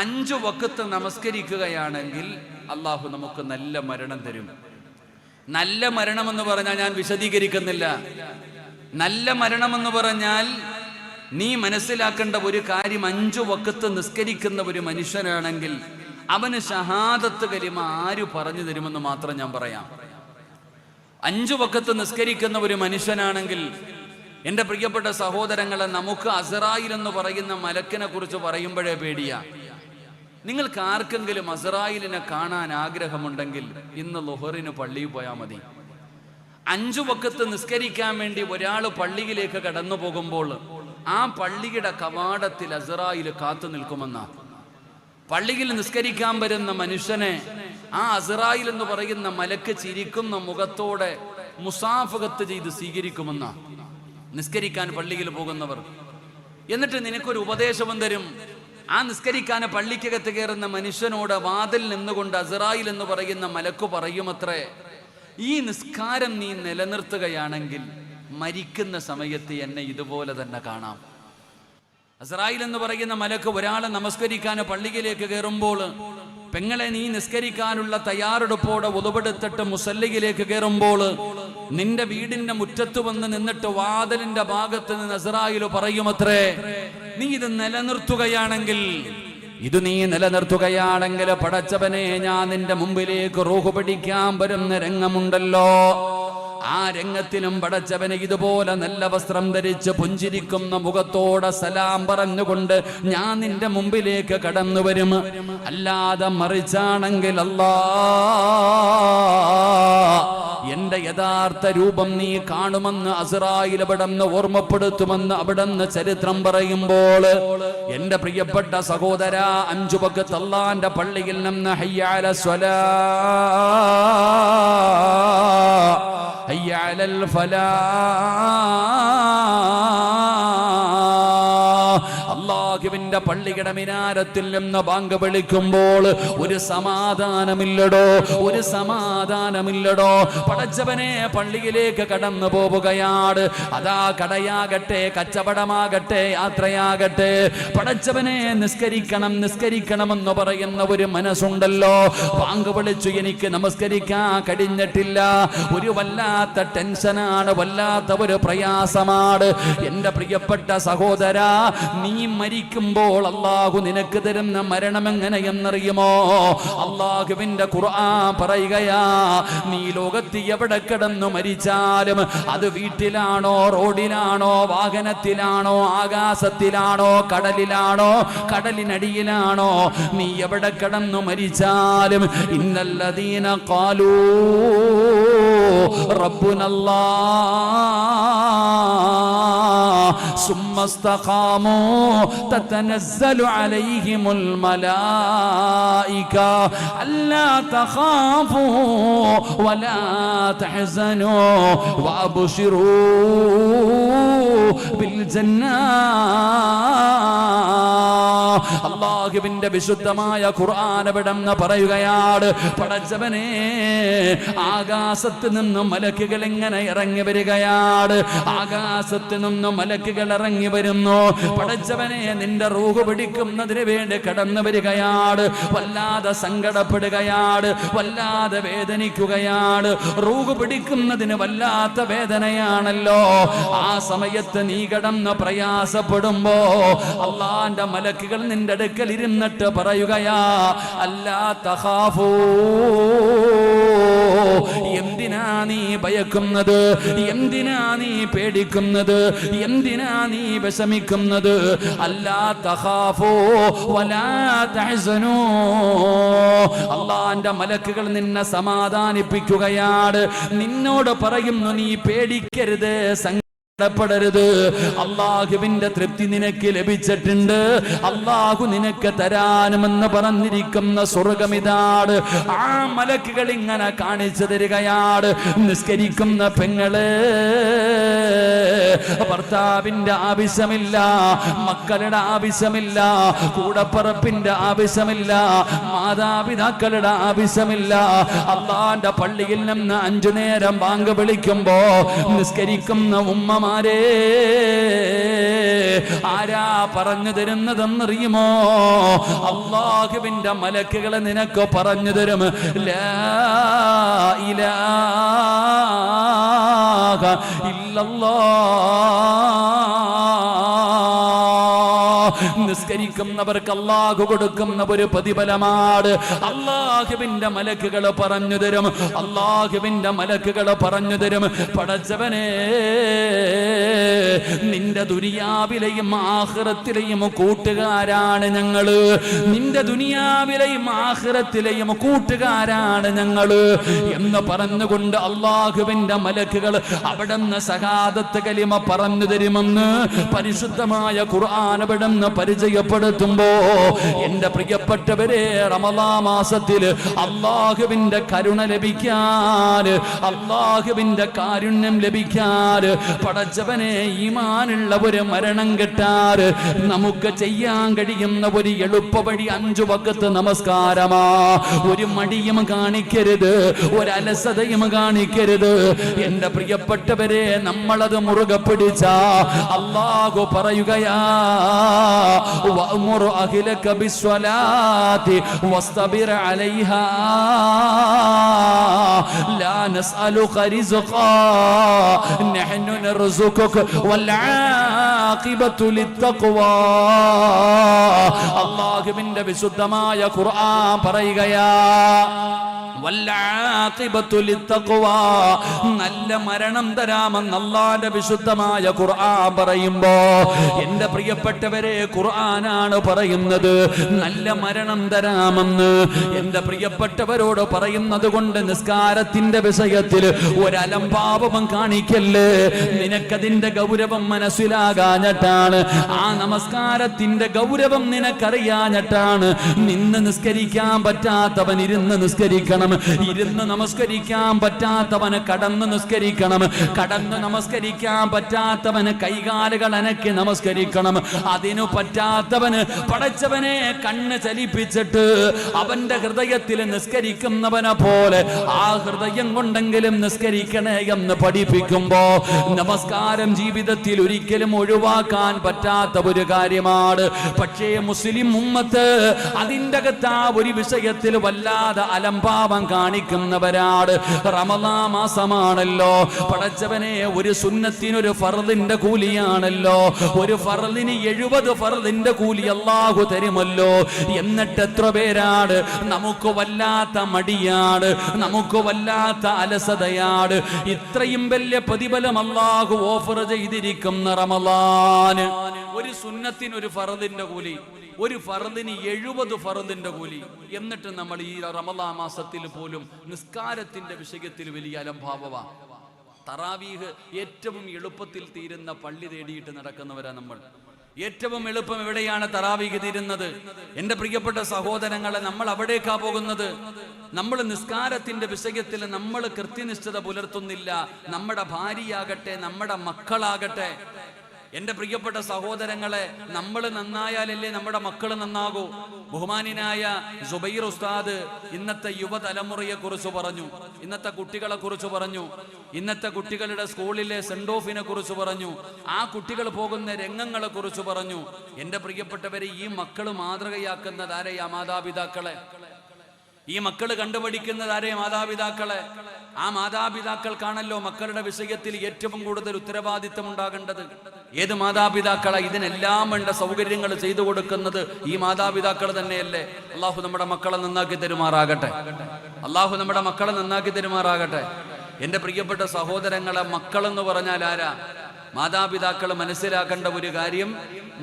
5 വഖത്ത് നമസ്കരിക്കുകയാണെങ്കിൽ അള്ളാഹു നമുക്ക് നല്ല മരണം തരും. നല്ല മരണമെന്ന് പറഞ്ഞാൽ ഞാൻ വിശദീകരിക്കുന്നില്ല. നല്ല മരണമെന്ന് പറഞ്ഞാൽ നീ മനസ്സിലാക്കേണ്ട ഒരു കാര്യം, 5 വഖത്ത് നിസ്കരിക്കുന്ന ഒരു മനുഷ്യനാണെങ്കിൽ അവന് ഷഹാദത്ത് കലിമ ആര് പറഞ്ഞു തരുമെന്ന് മാത്രം ഞാൻ പറയാം. 5 വഖത്ത് നിസ്കരിക്കുന്ന ഒരു മനുഷ്യനാണെങ്കിൽ, എൻ്റെ പ്രിയപ്പെട്ട സഹോദരങ്ങളെ, നമുക്ക് അസ്റായിൽ എന്ന് പറയുന്ന മലക്കിനെ കുറിച്ച് പറയുമ്പോഴേ പേടിയാ. നിങ്ങൾക്ക് ആർക്കെങ്കിലും അസ്റായിലിനെ കാണാൻ ആഗ്രഹമുണ്ടെങ്കിൽ ഇന്ന് ളുഹറിന് പള്ളിയിൽ പോയാൽ മതി. 5 വഖത്ത് നിസ്കരിക്കാൻ വേണ്ടി ഒരാൾ പള്ളിയിലേക്ക് കടന്നു പോകുമ്പോൾ ആ പള്ളിയുടെ കവാടത്തിൽ അസ്റായിൽ കാത്തു നിൽക്കുമെന്നാ. പള്ളിയിൽ നിസ്കരിക്കാൻ വരുന്ന മനുഷ്യനെ ആ അസ്റായിൽ എന്ന് പറയുന്ന മലക്ക് ചിരിക്കുന്ന മുഖത്തോടെ മുസാഫഹത്ത് ചെയ്ത് സ്വീകരിക്കുമെന്നാ നിസ്കരിക്കാൻ പള്ളിയിൽ പോകുന്നവർ. എന്നിട്ട് നിനക്കൊരു ഉപദേശവും തരും. ആ നിസ്കരിക്കാൻ പള്ളിക്കകത്ത് കയറുന്ന മനുഷ്യനോട് വാതിൽ നിന്നുകൊണ്ട് അസ്റായിൽ എന്ന് പറയുന്ന മലക്ക് പറയുമത്രേ, ഈ നിസ്കാരം നീ നിലനിർത്തുകയാണെങ്കിൽ മരിക്കുന്ന സമയത്ത് എന്നെ ഇതുപോലെ തന്നെ കാണാം. അസ്റായിൽ എന്ന് പറയുന്ന മലക്ക് ഒരാളെ നമസ്കരിക്കാൻ പള്ളിയിലേക്ക് കയറുമ്പോൾ, പെങ്ങളെ നീ നിസ്കരിക്കാനുള്ള തയ്യാറെടുപ്പോടെ ഉളുവെടുത്തിട്ട് മുസല്ലിയിലേക്ക് കയറുമ്പോൾ നിന്റെ വീടിന്റെ മുറ്റത്ത് വന്ന് നിന്നിട്ട് വാതിലിന്റെ ഭാഗത്ത് നിന്ന് അസ്റായിൽ പറയുമത്രേ, നീ ഇത് നിലനിർത്തുകയാണെങ്കിൽ പടച്ചവനെ, ഞാൻ നിന്റെ മുമ്പിലേക്ക് റൂഹ് പിടിക്കാൻ വരുന്ന രംഗമുണ്ടല്ലോ, ആ രംഗത്തിലും പടച്ചവനെ ഇതുപോലെ നല്ല വസ്ത്രം ധരിച്ച് പുഞ്ചിരിക്കുന്ന മുഖത്തോടെ സലാം പറഞ്ഞുകൊണ്ട് ഞാൻ നിന്റെ മുമ്പിലേക്ക് കടന്നു വരും. അല്ലാതെ മറിച്ചാണെങ്കിൽ അല്ലാ, എന്റെ യഥാർത്ഥ രൂപം നീ കാണുമെന്ന് അസ്റായിൽ അവിടുന്ന് ഓർമ്മപ്പെടുത്തുമെന്ന് അവിടുന്ന് ചരിത്രം പറയുമ്പോൾ, എന്റെ പ്രിയപ്പെട്ട സഹോദര, 5 വഖത്ത് അല്ലാഹുവിന്റെ പള്ളിയിൽ നിന്ന് ഹയ്യ അല സ്വലാ, ഹയ്യ അലൽ ഫലാ, അല്ലാഹുവിന്റെ പള്ളിയുടെ മിനാരത്തിൽ നിന്ന് ബാങ്ക് വിളിക്കുമ്പോൾ ഒരു സമാധാനമില്ലടോ, ഒരു സമാധാനമില്ലടോ. പടച്ചവനെ, പള്ളിയിലേക്ക് കടന്നു പോവുകയാണ്. അതാ കടയാകട്ടെ, കച്ചവടമാകട്ടെ, യാത്രയാകട്ടെ, പടച്ചവനെ നിസ്കരിക്കണമെന്ന് പറയുന്ന ഒരു മനസ്സുണ്ടല്ലോ. ബാങ്ക് വിളിച്ചു, എനിക്ക് നമസ്കരിക്കാൻ കഴിഞ്ഞിട്ടില്ല, ഒരു വല്ലാത്ത ടെൻഷനാണ്, വല്ലാത്ത ഒരു പ്രയാസമാണ്. എന്റെ പ്രിയപ്പെട്ട സഹോദര, നീ മരിക്കുമ്പോൾ അല്ലാഹു നിനക്ക് തരുന്ന മരണം എങ്ങനെയെന്നറിയുമോ? അല്ലാഹുവിന്റെ ഖുർആൻ പറയുകയാ, നീ ലോകത്ത് എവിടെ കിടന്നു മരിച്ചാലും, അത് വീട്ടിലാണോ, റോഡിലാണോ, വാഹനത്തിലാണോ, ആകാശത്തിലാണോ, കടലിലാണോ, കടലിനടിയിലാണോ, നീ എവിടെ കിടന്നു മരിച്ചാലും, ഇന്നല്ലദീന ഖാലൂ റബ്ബുനല്ലാഹ് സുമ്മ ഇസ്തഖാമൂ تتنزل عليهم الملائكة ألا تخافوا ولا تحزنوا وأبشروا بالجنة. അല്ലാഹുവിന്റെ വിശുദ്ധമായ ഖുർആൻ അവിടുന്ന് പറയുകയാണ്, പടച്ചവനെ, ആകാശത്ത് നിന്നും മലക്കുകൾ ഇങ്ങനെ ഇറങ്ങി വരികയാണ്, ആകാശത്ത് നിന്നും മലക്കുകൾ ഇറങ്ങി വരുന്നു. പടച്ചവനെ, നിന്റെ റൂഹ് പിടിക്കുന്നതിന് വേണ്ടി കടന്നു വരികയാണ്. വല്ലാതെ സങ്കടപ്പെടുകയാണ്, വല്ലാതെ വേദനിക്കുകയാണ്. റൂഹ് പിടിക്കുന്നതിന് വല്ലാത്ത വേദനയാണല്ലോ. ആ സമയത്ത് നീ കടന്ന് പ്രയാസപ്പെടുമ്പോ അള്ളാന്റെ മലക്കുകൾ നിന്റെ അടുക്കൽ ഇരുന്നിട്ട് പറയുകയാ, അല്ലാ തഖാഫൂ, എന്തിനാ നീ ഭയക്കുന്നത്, എന്തിനാ നീ പേടിക്കുന്നത്, എന്തിനാ നീ വിഷമിക്കുന്നത്? അല്ലാ തഖാഫൂ വലാ തഹ്സനൂ. അല്ലാഹുവിന്റെ മലക്കുകൾ നിന്നെ സമാധാനിപ്പിക്കുകയാണ്, നിന്നോട് പറയുന്നു, നീ പേടിക്കരുത്, പ്പെടരുത്. അള്ളാഹുവിന്റെ തൃപ്തി നിനക്ക് ലഭിച്ചിട്ടുണ്ട്. അള്ളാഹു നിനക്ക് തരാനുമെന്ന് പറഞ്ഞിരിക്കുന്ന സ്വർഗമിതാണ്. ആ മലക്കുകൾ ഇങ്ങനെ കാണിച്ചു തരികയാണ്. നിസ്കരിക്കുന്ന പെങ്ങളെ, ഭർത്താവിന്റെ ആവശ്യമില്ല, മക്കളുടെ ആവശ്യമില്ല, കൂടപ്പറപ്പിന്റെ ആവശ്യമില്ല, മാതാപിതാക്കളുടെ ആവശ്യമില്ല. അള്ളാന്റെ പള്ളിയിൽ നിന്ന് 5 നേരം ബാങ്ക് വിളിക്കുമ്പോ നിസ്കരിക്കുന്ന ഉമ്മ ആരാ പറഞ്ഞു തരുന്നതെന്നറിയുമോ? അല്ലാഹുവിന്റെ മലക്കുകളെ നിനക്ക് പറഞ്ഞു തരും. ലാ ഇലാഹ ഇല്ലല്ലാഹ്. നിസ്കരിക്കുന്നവർക്ക് അല്ലാഹു കൊടുക്കുന്ന ഒരു പ്രതിഫലമാണ്. അല്ലാഹുവിന്റെ മലക്കുകൾ പറഞ്ഞു തരും. അല്ലാഹുവിന്റെ മലക്കുകൾ പറഞ്ഞു തരും, പടച്ചവനെ, നിന്റെ ദുനിയാവിലെയും ആഖിറത്തിലെയും കൂട്ടുകാരാണ് ഞങ്ങള്. നിന്റെ ദുനിയാവിലെയും ആഖിറത്തിലെയും കൂട്ടുകാരാണ് ഞങ്ങള് എന്ന് പറഞ്ഞുകൊണ്ട് അല്ലാഹുവിന്റെ മലക്കുകൾ അവിടുന്ന് ശഹാദത്ത് കലിമ പറഞ്ഞു തരുമെന്ന് പരിശുദ്ധമായ ഖുർആൻ അവിടുന്ന് പരിചയപ്പെടുത്തുമ്പോ, എന്റെ പ്രിയപ്പെട്ടവരെ, റമളാൻ മാസത്തിൽ അല്ലാഹുവിന്റെ കരുണ ലഭിക്കാൻ, അല്ലാഹുവിന്റെ കാരുണ്യം ലഭിക്കാൻ, പടച്ചവനെ, ഈമാനുള്ള ഒരു മരണം കിട്ടാറ് നമുക്ക് ചെയ്യാൻ കഴിയുന്ന ഒരു എളുപ്പ വഴി 5 വഖത്ത് നമസ്കാരമാ. ഒരു മടിയും കാണിക്കരുത്, ഒരു അലസതയും കാണിക്കരുത്. എന്റെ പ്രിയപ്പെട്ടവരെ, നമ്മളത് മുറുകെ പിടിച്ച അല്ലാഹു പറയുകയാ, വഅ്മുർ അഹ്ലക ബിസ്സലാത്തി വസ്തബിർ അലൈഹാ ലാ നസ്അലുക റിസ്ഖാ നഹ്നു നർസുകുക വൽ ആഖിബത്തു ലിത്തഖ്വാ. അല്ലാഹുവിന്റെ വിശുദ്ധമായ ഖുർആൻ പറയുകയാ, നല്ല മരണം തരാമെന്ന് അല്ലാഹുവിന്റെ വിശുദ്ധമായ ഖുർആൻ പറയുമ്പോ, എന്റെ പ്രിയപ്പെട്ടവരെ, ഖുർആനാണ് പറയുന്നത് നല്ല മരണം തരാമെന്ന്. എന്റെ പ്രിയപ്പെട്ടവരോട് പറയുന്നത് കൊണ്ട് നിസ്കാരത്തിന്റെ വിഷയത്തിൽ ഒരലംഭാവം കാണിക്കല്ലേ. നിനക്കതിന്റെ ഗൗരവം മനസ്സിലാകാഞ്ഞിട്ടാണ്, ആ നമസ്കാരത്തിന്റെ ഗൗരവം നിനക്കറിയാഞ്ഞിട്ടാണ്. നിന്ന് നിസ്കരിക്കാൻ പറ്റാത്തവൻ ഇരുന്ന് നിസ്കരിക്കണം, ഇരുന്ന് നമസ്കരിക്കാൻ പറ്റാത്തവന് കടന്ന് നിസ്കരിക്കണം, കടന്ന് നമസ്കരിക്കാൻ പറ്റാത്തവന് കൈകാലുകൾ അനക്കി നമസ്കരിക്കണം. അതിനു പറ്റാത്തവന് പടച്ചവനെ കണ്ണ് ചലിപ്പിച്ചിട്ട് അവന്റെ ഹൃദയത്തിൽ നിസ്കരിക്കുന്നവനെ പോലെ ആ ഹൃദയം കൊണ്ടെങ്കിലും നിസ്കരിക്കണേ എന്ന് പഠിപ്പിക്കുമ്പോ, നമസ്കാരം ജീവിതത്തിൽ ഒരിക്കലും ഒഴിവാക്കാൻ പറ്റാത്ത ഒരു കാര്യമാണ്. പക്ഷേ മുസ്ലിം ഉമ്മത്ത് അതിൻ്റെ അകത്ത് ആ ഒരു വിഷയത്തിൽ വല്ലാതെ അലംഭാവം കാണിക്കുന്നവരാണ്. റമളാൻ മാസമാണല്ലോ, പടച്ചവനെ, ഒരു സുന്നത്തിനൊരു ഫർദിന്റെ കൂലിയാണല്ലോ. ഒരു ഫർദിന് 70 ഫർദിന്റെ കൂലി അല്ലാഹു തരുമല്ലോ. എന്നിട്ട് എത്ര പേരാണ് നമുക്ക് വല്ലാത്ത മടിയാണ്, നമുക്ക് വല്ലാത്ത അലസതയാണ്. ഇത്രയും വലിയ പ്രതിഫലം അല്ലാഹു ഓഫർ ചെയ്തിരിക്കുന്ന റമളാൻ, ഒരു സുന്നത്തിനൊരു ഫർദിന്റെ കൂലി, ഒരു ഫർദിന് 70 ഫർദിന്റെ കൂലി. എന്നിട്ട് നമ്മൾ ഈ റമളാൻ മാസത്തിൽ പോലും നിസ്കാരത്തിന്റെ വിഷയത്തിൽ വലിയ അലംഭാവമാണ്. തറാവീഹ് ഏറ്റവും എളുപ്പത്തിൽ തീരുന്ന പള്ളി തേടിയിട്ട് നടക്കുന്നവരാ നമ്മൾ. ഏറ്റവും എളുപ്പം എവിടെയാണ് തറാവീഹ് തീരുന്നത്? എന്റെ പ്രിയപ്പെട്ട സഹോദരങ്ങളെ, നമ്മൾ അവിടേക്കാ പോകുന്നത്. നമ്മൾ നിസ്കാരത്തിന്റെ വിഷയത്തിൽ നമ്മൾ കൃത്യനിഷ്ഠത പുലർത്തുന്നില്ല. നമ്മുടെ ഭാര്യയാകട്ടെ, നമ്മുടെ മക്കളാകട്ടെ, എന്റെ പ്രിയപ്പെട്ട സഹോദരങ്ങളെ, നമ്മൾ നന്നായാലല്ലേ നമ്മുടെ മക്കൾ നന്നാകൂ. ബഹുമാനായ സുബൈർ ഉസ്താദ് ഇന്നത്തെ യുവതലമുറയെ കുറിച്ച് പറഞ്ഞു, ഇന്നത്തെ കുട്ടികളെ കുറിച്ച് പറഞ്ഞു, ഇന്നത്തെ കുട്ടികളുടെ സ്കൂളിലെ സെൻഡ് ഓഫിനെ കുറിച്ച് പറഞ്ഞു, ആ കുട്ടികൾ പോകുന്ന രംഗങ്ങളെ കുറിച്ച് പറഞ്ഞു. എന്റെ പ്രിയപ്പെട്ടവരെ, ഈ മക്കൾ മാതൃകയാക്കുന്നത് ആരെയാ? മാതാപിതാക്കളെ. ഈ മക്കൾ കണ്ടുപഠിക്കുന്നത് ആരെ? മാതാപിതാക്കളെ. ആ മാതാപിതാക്കൾക്കാണല്ലോ മക്കളുടെ വിഷയത്തിൽ ഏറ്റവും കൂടുതൽ ഉത്തരവാദിത്തം ഉണ്ടാകേണ്ടത്. ഏത് മാതാപിതാക്കളെ? ഇതിനെല്ലാം വേണ്ട സൗകര്യങ്ങൾ ചെയ്തു കൊടുക്കുന്നത് ഈ മാതാപിതാക്കൾ തന്നെയല്ലേ. അള്ളാഹു നമ്മുടെ മക്കളെ നന്നാക്കി തരുമാറാകട്ടെ. അള്ളാഹു നമ്മുടെ മക്കളെ നന്നാക്കി തരുമാറാകട്ടെ. എന്റെ പ്രിയപ്പെട്ട സഹോദരങ്ങളെ, മക്കളെന്ന് പറഞ്ഞാൽ ആരാ? മാതാപിതാക്കൾ മനസ്സിലാക്കേണ്ട ഒരു കാര്യം,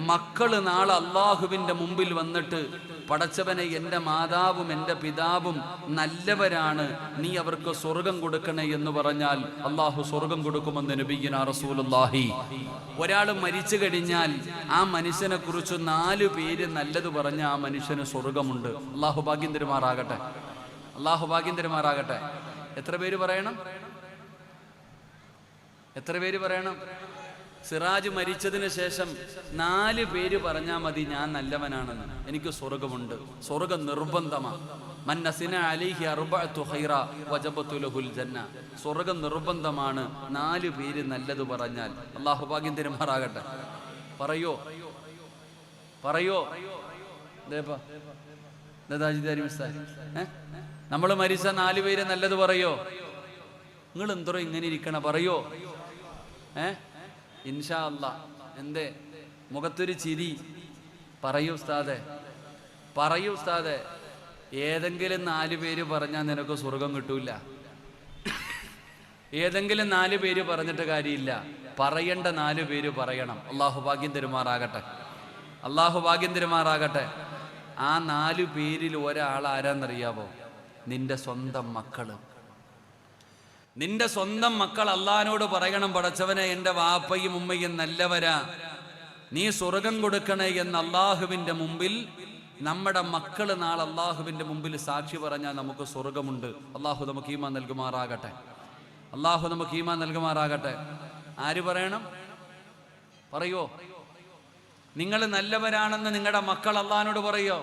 മക്കള് നാളെ അള്ളാഹുവിന്റെ മുമ്പിൽ വന്നിട്ട് പടച്ചവനെ എൻ്റെ മാതാവും എൻ്റെ പിതാവും നല്ലവരാണ്, നീ അവർക്ക് സ്വർഗം കൊടുക്കണേ എന്ന് പറഞ്ഞാൽ അള്ളാഹു സ്വർഗം കൊടുക്കുമെന്ന് നബിയുനാ റസൂലുള്ളാഹി. ഒരാൾ മരിച്ചു കഴിഞ്ഞാൽ ആ മനുഷ്യനെ കുറിച്ച് 4 പേര് നല്ലത് പറഞ്ഞ ആ മനുഷ്യന് സ്വർഗമുണ്ട്. അള്ളാഹു ഭാഗ്യം തരുമാറാകട്ടെ, അള്ളാഹു ഭാഗ്യം തരുമാറാകട്ടെ. എത്ര പേര് പറയണം? എത്ര പേര് പറയണം? സിറാജ് മരിച്ചതിന് ശേഷം 4 പേര് പറഞ്ഞാൽ മതി, ഞാൻ നല്ലവനാണെന്ന്, എനിക്ക് സ്വർഗമുണ്ട്. സ്വർഗം നിർബന്ധമാണ്. മന്നസിന അലൈഹി അർബഅതു ഖൈറ വജബതു ലഹുൽ ജന്ന. സ്വർഗം നിർബന്ധമാണ് 4 പേര് നല്ലത് പറഞ്ഞാൽ. അല്ലാഹു ഭാഗ്യം തരുമാറാകട്ടെ. പറയോ പറയോ നമ്മൾ മരിച്ച 4 പേര് നല്ലത് പറയോ? നിങ്ങൾ എന്തോ ഇങ്ങനെ ഇരിക്കണ, പറയോ? ഇൻഷാ അല്ലാഹ്. എന്തേ മുഖത്തൊരു ചിരി? പറയൂ ഉസ്താദെ, പറയൂ ഉസ്താദെ. ഏതെങ്കിലും 4 പേര് പറഞ്ഞാൽ നിനക്ക് സ്വർഗം കിട്ടൂല. ഏതെങ്കിലും 4 പേര് പറഞ്ഞിട്ട് കാര്യമില്ല, പറയേണ്ട 4 പേര് പറയണം. അള്ളാഹു ഭാഗ്യം തരുമാറാകട്ടെ, അള്ളാഹു ഭാഗ്യം തരുമാറാകട്ടെ. ആ 4 പേരിൽ ഒരാൾ ആരാന്നറിയാവോ? നിന്റെ സ്വന്തം മക്കള്. നിന്റെ സ്വന്തം മക്കൾ അള്ളാഹിനോട് പറയണം, പടച്ചവനെ എൻ്റെ വാപ്പയും ഉമ്മയും നല്ലവരാ, നീ സ്വർഗം കൊടുക്കണേ എന്ന് അള്ളാഹുവിൻ്റെ മുമ്പിൽ. നമ്മുടെ മക്കള് നാളെ അള്ളാഹുവിൻ്റെ മുമ്പിൽ സാക്ഷി പറഞ്ഞാൽ നമുക്ക് സ്വർഗമുണ്ട്. അള്ളാഹു നമുക്ക് ഈമാൻ നൽകുമാറാകട്ടെ, അള്ളാഹു നമുക്ക് ഈമാൻ നൽകുമാറാകട്ടെ. ആര് പറയണം? പറയോ? നിങ്ങൾ നല്ലവരാണെന്ന് നിങ്ങളുടെ മക്കൾ അള്ളാഹിനോട് പറയോ?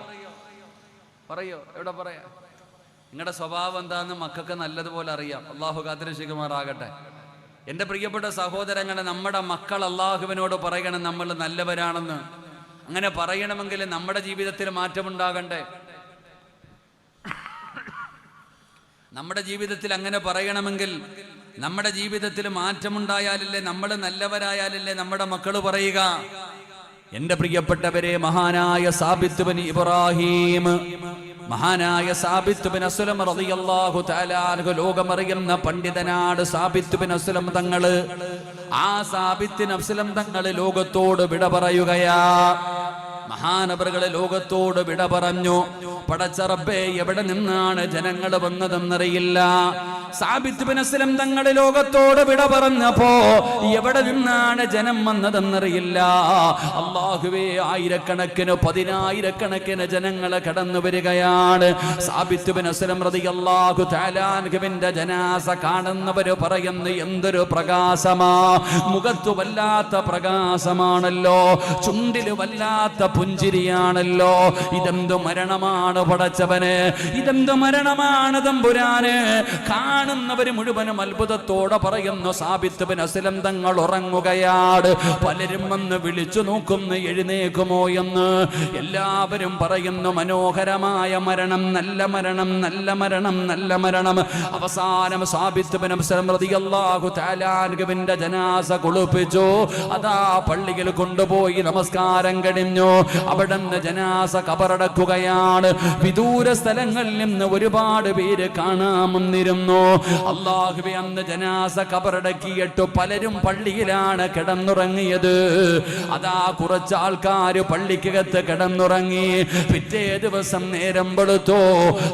പറയോ? എവിടെ പറയാ? നിങ്ങളുടെ സ്വഭാവം എന്താണെന്ന് മക്കൾക്ക് നല്ലതുപോലെ അറിയാം. അള്ളാഹു കാത്തിരക്ഷിക്കുമാറാകട്ടെ. എൻ്റെ പ്രിയപ്പെട്ട സഹോദരങ്ങളെ, നമ്മുടെ മക്കൾ അള്ളാഹുവിനോട് പറയണം നമ്മൾ നല്ലവരാണെന്ന്. അങ്ങനെ പറയണമെങ്കിൽ നമ്മുടെ ജീവിതത്തിൽ മാറ്റമുണ്ടാകണ്ടേ? നമ്മുടെ ജീവിതത്തിൽ അങ്ങനെ പറയണമെങ്കിൽ നമ്മുടെ ജീവിതത്തിൽ മാറ്റമുണ്ടായാലല്ലേ, നമ്മൾ നല്ലവരായാലല്ലേ നമ്മുടെ മക്കൾ പറയുക. എൻ്റെ പ്രിയപ്പെട്ടവരെ, മഹാനായ സാബിത്ത് ബിൻ ഇബ്രാഹിം, മഹാനായ സാബിത്ത് ബിൻ അസ്ലം റളിയല്ലാഹു തആല അൻഹു, ലോകമറിയുന്ന പണ്ഡിതനാണ് സാബിത്ത് ബിൻ അസ്ലം തങ്ങള്. ആ സാബിത്ത് ബിൻ അസ്ലം തങ്ങള് ലോകത്തോട് വിട പറയുകയാ. മഹാനവറുകളെ ലോകത്തോട് വിട പറഞ്ഞു. പടച്ച റബ്ബേ, എവിടെ നിന്നാണ് ജനങ്ങൾ വന്നതെന്നറിയില്ല. സാബിത്ത് ബിൻ അസ്ലം തങ്ങൾ ലോകത്തോട് വിട പറഞ്ഞപ്പോ എവിടെ നിന്നാണ് ജനം വന്നതെന്നറിയില്ല. അല്ലാഹുവേ, ആയിരക്കണക്കിന് 10,000കണക്കിന് ജനങ്ങൾ കടന്നു വരികയാണ്. സാബിത്ത് ബിൻ അസ്ലം റളിയല്ലാഹു തആല അൻഹുവിന്റെ ജനാസ കാണുന്നവര് പറയുന്നു, എന്തൊരു പ്രകാശമാ, മുഖത്ത് വല്ലാത്ത പ്രകാശമാണല്ലോ, ചുണ്ടില് വല്ലാത്ത പുഞ്ചിരിയാണല്ലോ. ഇതെന്തു മരണമാണ് പടച്ചവന്, ഇതെന്തു മരണമാണ് തമ്പുരാന്. കാണുന്നവര് മുഴുവനും അത്ഭുതത്തോടെ പറയുന്നു, സാബിത്ത് ബിൻ അസ്ലം തങ്ങൾ ഉറങ്ങുകയാണ്. പലരും വന്ന് വിളിച്ചു നോക്കുന്നു, എഴുന്നേക്കുമോ എന്ന്. എല്ലാവരും പറയുന്നു, മനോഹരമായ മരണം, നല്ല മരണം, നല്ല മരണം, നല്ല മരണം. അവസാനം സാബിത്ത് ബിൻ അസ്ലം റളിയല്ലാഹു തആല അൻഹുവിന്റെ ജനാസ കുളിപ്പിച്ചു. അതാ പള്ളിയിൽ കൊണ്ടുപോയി നമസ്കാരം കഴിഞ്ഞു. അവിടെ നിന്ന് ജനാസ കബറടക്കുകയാണ്. വിദൂര സ്ഥലങ്ങളിൽ നിന്ന് ഒരുപാട് പേര് കാണാൻ വന്നിരുന്നു. അല്ലാഹുവേ, അന്ന് ജനാസ കബറടക്കിയിട്ട് പലരും പള്ളിയിലാണ് കിടന്നുറങ്ങിയത്. അതാ കുറച്ച് ആൾക്കാര് പള്ളിക്കകത്ത് കിടന്നുറങ്ങി. പിറ്റേ ദിവസം നേരം വെളുത്തു.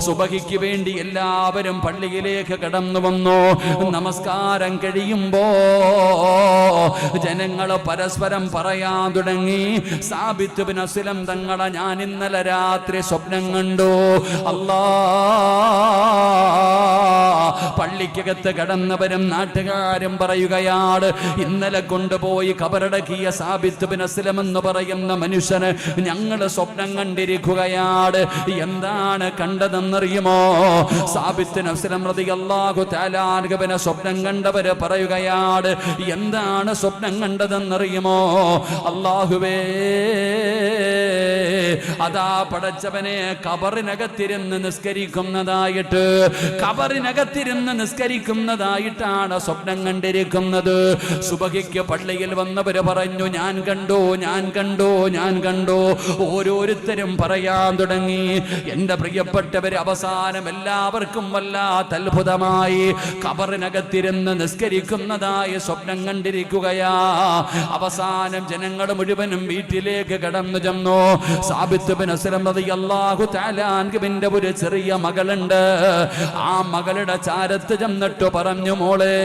സുബഹിക്ക് വേണ്ടി എല്ലാവരും പള്ളിയിലേക്ക് കടന്നു വന്നു. നമസ്കാരം കഴിയുമ്പോ ജനങ്ങൾ പരസ്പരം പറയാൻ തുടങ്ങി, സാബിത്ത് ബിൻ അസ്ലം തങ്ങളെ ഞാൻ ഇന്നലെ രാത്രി സ്വപ്നം കണ്ടു. അല്ലാ, പള്ളിക്കകത്ത് കടന്നവരും നാട്ടുകാരും പറയുകയാണ്, ഇന്നലെ കൊണ്ടുപോയി കബറടക്കിയ സാബിത്ത് ബിൻ അസ്ലം എന്ന് പറയുന്ന മനുഷ്യന് ഞങ്ങൾ സ്വപ്നം കണ്ടിരിക്കുകയാണ്. എന്താണ് കണ്ടതെന്നറിയുമോ? സാബിത്ത് ബിൻ അസ്ലം റളിയല്ലാഹു തആല അൻഹുവിനെ സ്വപ്നം കണ്ടവര് പറയുകയാണ്, എന്താണ് സ്വപ്നം കണ്ടതെന്നറിയുമോ? അല്ലാഹുവേ, അതാ പടച്ചവനെ കബറിനകത്തിരുന്ന് നിസ്കരിക്കുന്നതായിട്ട്, കബറിനകത്തിരുന്ന് ഭാഗത്തിരുന്ന് നിസ്കരിക്കുന്നതായിട്ടാണ് സ്വപ്നം കണ്ടിരിക്കുന്നത്. സുബഹിക്ക് പള്ളിയിൽ വന്നവര് പറഞ്ഞു, ഞാൻ കണ്ടു, ഞാൻ കണ്ടു, ഞാൻ കണ്ടു. ഓരോരുത്തരും പറയാൻ തുടങ്ങി. എന്റെ പ്രിയപ്പെട്ടവര്, അവസാനം എല്ലാവർക്കും വല്ലാത്ത അത്ഭുതമായി. ഖബറിനകത്തിരുന്ന് നിസ്കരിക്കുന്നതായ സ്വപ്നം കണ്ടിരിക്കുകയാ. അവസാനം ജനങ്ങൾ മുഴുവനും വീട്ടിലേക്ക് കടന്നു ചെന്നു. സാബിത്ത് ബിൻ അസ്ലം റളിയല്ലാഹു തആല അൻഹുവിന്റെ ഒരു ചെറിയ മകളുണ്ട്. ആ മകളുടെ ചാരത്ത് ചെന്നിട്ട് പറഞ്ഞു, മോളെ,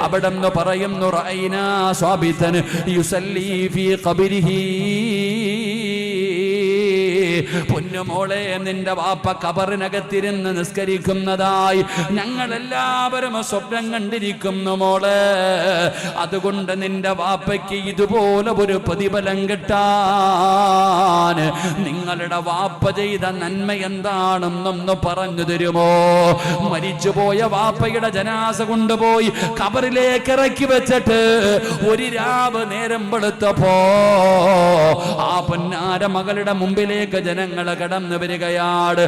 അവിടെന്ന് പറയുന്നു, റഅയ്നാ സാബിതൻ യുസല്ലി ഫീ ഖബരിഹി. പൊന്നുമോളെ, നിന്റെ വാപ്പ ഖബറിനകത്തിരുന്ന് നിസ്കരിക്കുന്നതായി ഞങ്ങളെല്ലാവരും സ്വപ്നം കണ്ടിരിക്കുന്നു മോളെ. അതുകൊണ്ട് നിന്റെ വാപ്പയ്ക്ക് ഇതുപോലെ ഒരു പ്രതിഫലം കിട്ടാൻ നിങ്ങളുടെ വാപ്പ ചെയ്ത നന്മ എന്താണെന്നൊന്ന് പറഞ്ഞു തരുമോ? മരിച്ചുപോയ വാപ്പയുടെ ജനാസ കൊണ്ടുപോയി ഖബറിലേക്ക് ഇറക്കി വെച്ചിട്ട് ഒരു രാവ് നേരം വെളുത്തപ്പോ ആ പൊന്നാര മകളുടെ മുമ്പിലേക്ക് ജനങ്ങളെ കടന്നു വരികയാണ്.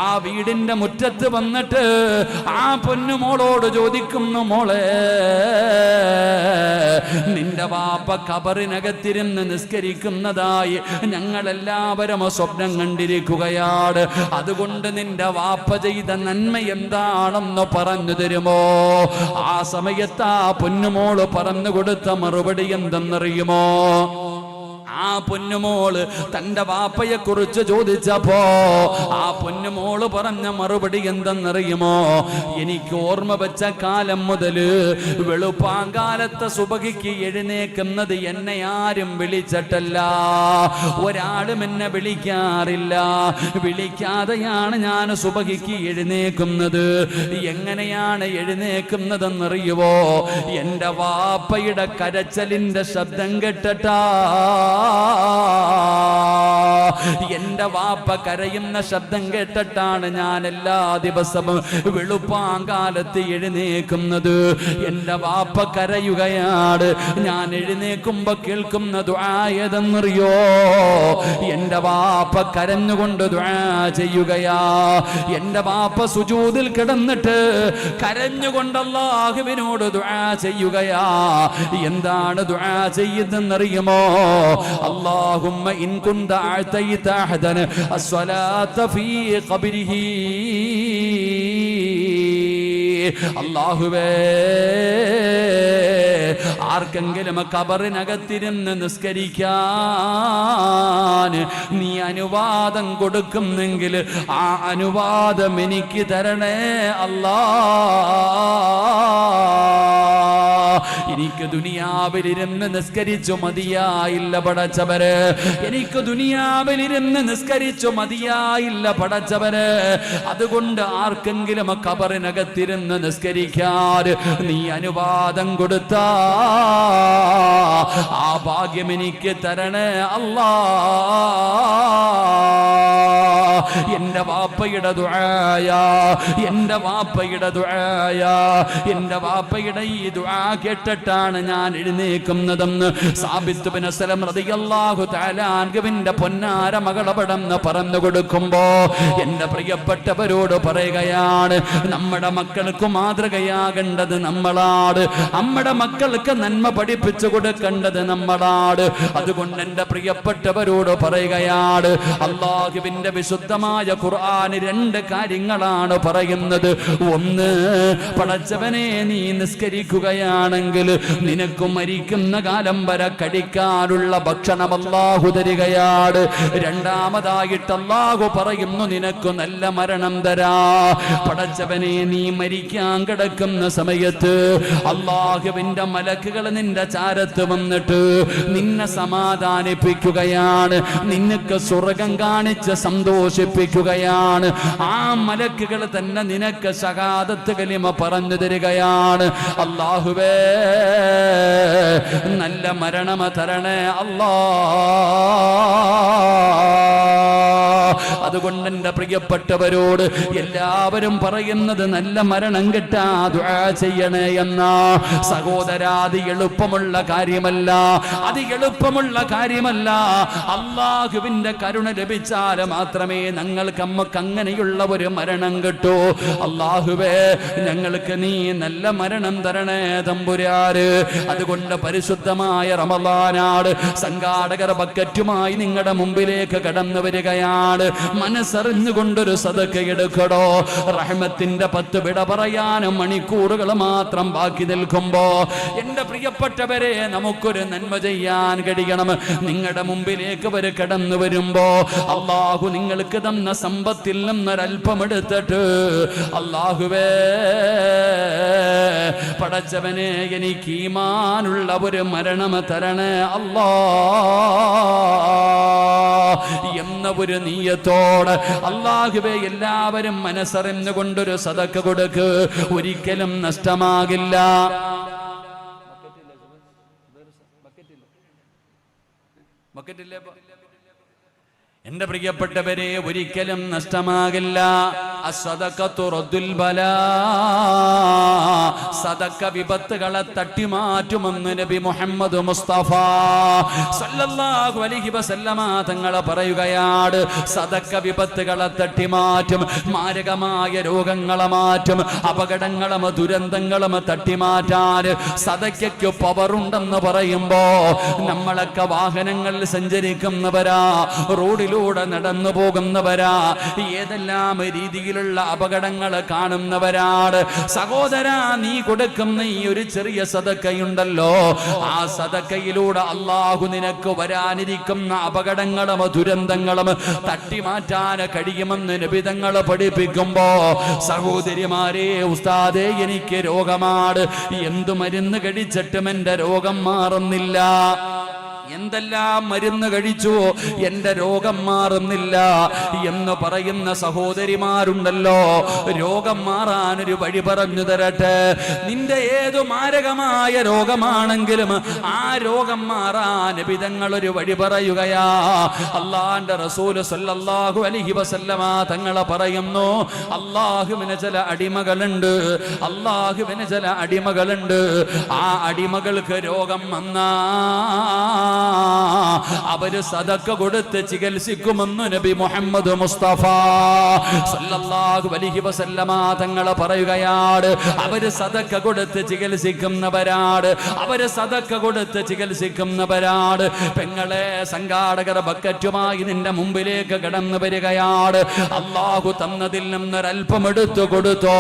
ആ വീടിന്റെ മുറ്റത്ത് വന്നിട്ട് ആ പൊന്നുമോളോട് ചോദിക്കുന്നു, മോളെ, നിന്റെ വാപ്പ ഖബറിനകത്തിരുന്ന് നിസ്കരിക്കുന്നതായി ഞങ്ങളെല്ലാവരും സ്വപ്നം കണ്ടിരിക്കുകയാണ്. അതുകൊണ്ട് നിന്റെ വാപ്പ ചെയ്ത നന്മ എന്താണെന്ന് പറഞ്ഞു തരുമോ? ആ സമയത്ത് ആ പൊന്നുമോള് പറഞ്ഞു കൊടുത്ത മറുപടി എന്തെന്നറിയുമോ? ആ പൊന്നുമോള് തന്റെ വാപ്പയെ കുറിച്ച് ചോദിച്ചപ്പോ ആ പൊന്നുമോള് പറഞ്ഞ മറുപടി എന്തെന്നറിയുമോ? എനിക്ക് ഓർമ്മ വെച്ച കാലം മുതല് വെളുപ്പാങ്കാലത്തെ സുബഹിക്ക് എഴുന്നേക്കുന്നത് എന്നെ ആരും വിളിച്ചിട്ടല്ല. ഒരാളും എന്നെ വിളിക്കാറില്ല. വിളിക്കാതെയാണ് ഞാൻ സുബഹിക്ക് എഴുന്നേക്കുന്നത്. എങ്ങനെയാണ് എഴുന്നേക്കുന്നതെന്നറിയുവോ? എന്റെ വാപ്പയുടെ കരച്ചലിന്റെ ശബ്ദം കേട്ടിട്ടാ. എന്റെ വാപ്പ കരയുന്ന ശബ്ദം കേട്ടിട്ടാണ് ഞാൻ എല്ലാ ദിവസവും വെളുപ്പാങ്കാലത്ത് എഴുന്നേക്കുന്നത്. എന്റെ വാപ്പ കരയുകയാണ്. ഞാൻ എഴുന്നേക്കുമ്പോ കേൾക്കുന്ന ദുആ ഏതെന്നറിയോ? എന്റെ വാപ്പ കരഞ്ഞുകൊണ്ട് ദുആ ചെയ്യുകയാ. എന്റെ വാപ്പ സുജൂദിൽ കിടന്നിട്ട് കരഞ്ഞുകൊണ്ട് അല്ലാഹുവിനോട് ദുആ ചെയ്യുകയാ. എന്താണ് ദുആ ചെയ്യുന്നതെന്നറിയുമോ? اللهم إن كنت أعطيت أحدا الصلاة في قبره. അല്ലാഹുവേ, ആർക്കെങ്കിലും ഖബറിനകത്തിരുന്ന് നിസ്കരിക്കാൻ നീ അനുവാദം കൊടുക്കുന്നെങ്കിൽ ആ അനുവാദം എനിക്ക് തരണേ അല്ലാ. എനിക്ക് ദുനിയാവിലിരുന്ന് നിസ്കരിച്ചു മതിയായില്ല പടച്ചവര്. എനിക്ക് ദുനിയാവിലിരുന്ന് നിസ്കരിച്ചു മതിയായില്ല പടച്ചവര്. അതുകൊണ്ട് ആർക്കെങ്കിലും ഖബറിനകത്തിരുന്ന് നിസ്കരിക്കാൻ നീ അനുവാദം കൊടുത്താ ആ ഭാഗ്യം എനിക്ക് തരണേ അല്ലാ. എന്റെ വാപ്പയുടെ ദുആയാ, എന്റെ വാപ്പയുടെ ദുആയാ. എന്റെ വാപ്പയുടെ ഈ ദുആ കേട്ടിട്ടാണ് ഞാൻ എഴുന്നേക്കുന്നതെന്ന് സാബിത്ത് ബിൻ അസ്ലം റളിയല്ലാഹു തആല അൻഹുവിന്റെ പൊന്നാര മകളപടന്ന് പറഞ്ഞു കൊടുക്കുമ്പോ എന്റെ പ്രിയപ്പെട്ടവരോട് പറയുകയാണ്, നമ്മുടെ മക്കൾക്ക് മാതൃകയാകേണ്ടത് നമ്മളാണ്. നമ്മുടെ മക്കൾക്ക് നന്മ പഠിപ്പിച്ചു കൊടുക്കേണ്ടത് നമ്മളാണ്. അതുകൊണ്ട് എന്റെ പ്രിയപ്പെട്ടവരോട് പറയുകയാണ്, അല്ലാഹുവിന്റെ വിശുദ്ധമായ ഖുർആൻ രണ്ട് കാര്യങ്ങളാണ് പറയുന്നത്. ഒന്ന്, പടച്ചവനെ, നീ നിസ്കരിക്കുകയാണെങ്കിൽ നിനക്ക് മരിക്കുന്ന കാലം വരെ കഴിക്കാനുള്ള ഭക്ഷണം അല്ലാഹു തരികയാണ്. രണ്ടാമതായിട്ട് അല്ലാഹു പറയുന്നു, നിനക്ക് നല്ല മരണം തരാ. പടച്ചവനെ, നീ മരിക്കാൻ കിടക്കുന്ന സമയത്ത് അല്ലാഹുവിന്റെ മലക്കുകൾ നിന്റെ ചാരത്ത് വന്നിട്ട് നിന്നെ സമാധാനിപ്പിക്കുകയാണ്, നിനക്ക് സ്വർഗം കാണിച്ച് സന്തോഷിപ്പിക്കുകയാണ്. ആ മലക്കുകൾ തന്നെ നിനക്ക് ശഹാദത്ത് കലിമ പറഞ്ഞു തരികയാണ്. അല്ലാഹുവേ, നല്ല മരണം തരണേ അല്ലാ. അതുകൊണ്ട് എന്റെ പ്രിയപ്പെട്ടവരോട് എല്ലാവരും പറയുന്നത് നല്ല മരണം കിട്ടാ ദുആ ചെയ്യണേ എന്നാ. സഹോദരാ, അത് എളുപ്പമുള്ള കാര്യമല്ല, അത് എളുപ്പമുള്ള കാര്യമല്ല. അല്ലാഹുവിന്റെ കരുണ ലഭിച്ചാൽ മാത്രമേ നമുക്ക് അങ്ങനെയുള്ള ഒരു മരണം കിട്ടൂ. അല്ലാഹുവേ, ഞങ്ങൾക്ക് നീ നല്ല മരണം തരണേ തമ്പുരാര്. അതുകൊണ്ട് പരിശുദ്ധമായ റമളാനാണ്, സംഘാടകർ ബക്കറ്റുമായി നിങ്ങളുടെ മുമ്പിലേക്ക് കടന്നു വരികയാണ്. മനസ്സറിഞ്ഞുകൊണ്ടൊരു സദഖ എടുക്കടോ. റഹ്മത്തിന്റെ 10 വിട പറയാനും മണിക്കൂറുകൾ മാത്രം ബാക്കി നിൽക്കുമ്പോ എന്റെ പ്രിയപ്പെട്ടവരെ, നമുക്കൊരു നന്മ ചെയ്യാൻ കഴിയണം. നിങ്ങളുടെ മുമ്പിലേക്ക് അവർ കടന്നു വരുമ്പോ അല്ലാഹു നിങ്ങൾക്ക് തന്ന സമ്പത്തിൽ നിന്നൊരൽപ്പം എടുത്തിട്ട്, അല്ലാഹുവേ പടച്ചവനെ, എനിക്ക് ഈമാനുള്ള ഒരു മരണം തരണേ അല്ലാ എന്ന ഒരു നീയത്തോടെ അല്ലാഹുവേ എല്ലാവരും മനസ്സറിഞ്ഞുകൊണ്ടൊരു സദഖ കൊടുക്ക്. ഒരിക്കലും നഷ്ടമാകില്ല. എന്റെ പ്രിയപ്പെട്ടവരെ, ഒരിക്കലും നഷ്ടമാകില്ല. അസ്സദഖത്തു റദ്ദുൽ ബലാ, സദഖ വിപത്തുകളെ തട്ടിമാറ്റുമെന്ന് നബി മുഹമ്മദ് മുസ്തഫ സല്ലല്ലാഹു അലൈഹി വസല്ലമ തങ്ങൾ പറയുകയാണ്. സദഖ വിപത്തുകളെ തട്ടിമാറ്റും, മാരകമായ രോഗങ്ങളെ മാറ്റും, അപകടങ്ങളും ദുരന്തങ്ങളും തട്ടിമാറ്റാൻ സദഖയ്ക്ക് പവറുണ്ടെന്ന് പറയുമ്പോ നമ്മളൊക്കെ വാഹനങ്ങളിൽ സഞ്ചരിക്കുന്നവരാ, റോഡിലൂടെ നടന്നു പോകുന്നവരാ, ഏതെല്ലാം രീതിയിലുള്ള അപകടങ്ങൾ കാണുന്നവരാണ്. സഹോദരാ, നീ കൊടുക്കുന്ന ഈ ഒരു ചെറിയ സദഖയുണ്ടല്ലോ, ആ സദഖയിലൂടെ അല്ലാഹു നിനക്ക് വരാനിരിക്കുന്ന അപകടങ്ങളും ദുരന്തങ്ങളും തട്ടിമാറ്റാൻ കഴിയുമെന്ന് നബി തങ്ങൾ പഠിപ്പിക്കുമ്പോ, സഹോദരിമാരെ, ഉസ്താദേ എനിക്ക് രോഗമാണ്, എന്തു മരുന്ന് കഴിച്ചിട്ടും എന്റെ രോഗം മാറുന്നില്ല, എന്തെല്ലാം മരുന്ന് കഴിച്ചു എന്റെ രോഗം മാറുന്നില്ല എന്ന് പറയുന്ന സഹോദരിമാരുണ്ടല്ലോ, രോഗം മാറാൻ ഒരു വഴി പറഞ്ഞു തരട്ടെ. നിന്റെ ഏതു മാരകമായ രോഗമാണെങ്കിലും ആ രോഗം മാറാൻ നബി തങ്ങൾ ഒരു വഴി പറയുകയാ. അല്ലാഹുവിന്റെ റസൂൽ സല്ലല്ലാഹു അലൈഹി വസല്ലമ തങ്ങൾ പറയുന്നു, അല്ലാഹുവിന് ചില അടിമകളുണ്ട്, അല്ലാഹുവിന് ചില അടിമകളുണ്ട്. ആ അടിമകൾക്ക് രോഗം വന്നാ അവര് സദഖ കൊടുത്ത് ചികിത്സിക്കുമെന്ന് നബി മുഹമ്മദ് മുസ്തഫ സല്ലല്ലാഹു അലൈഹി വസല്ലമ തങ്ങൾ പറയുകയാണ്. അവര് സദഖ കൊടുത്ത് ചികിത്സിക്കുന്നവരാണ്, അവര് സദഖ കൊടുത്ത് ചികിത്സിക്കുന്നവരാണ്. പെങ്ങളെ, സംഘാടകർ ബക്കറ്റുമായി നിന്റെ മുമ്പിലേക്ക് കടന്നു വരികയാണ്. അല്ലാഹു തന്നതിൽ നിന്നൊരൽപ്പം എടുത്തു കൊടുത്തോ,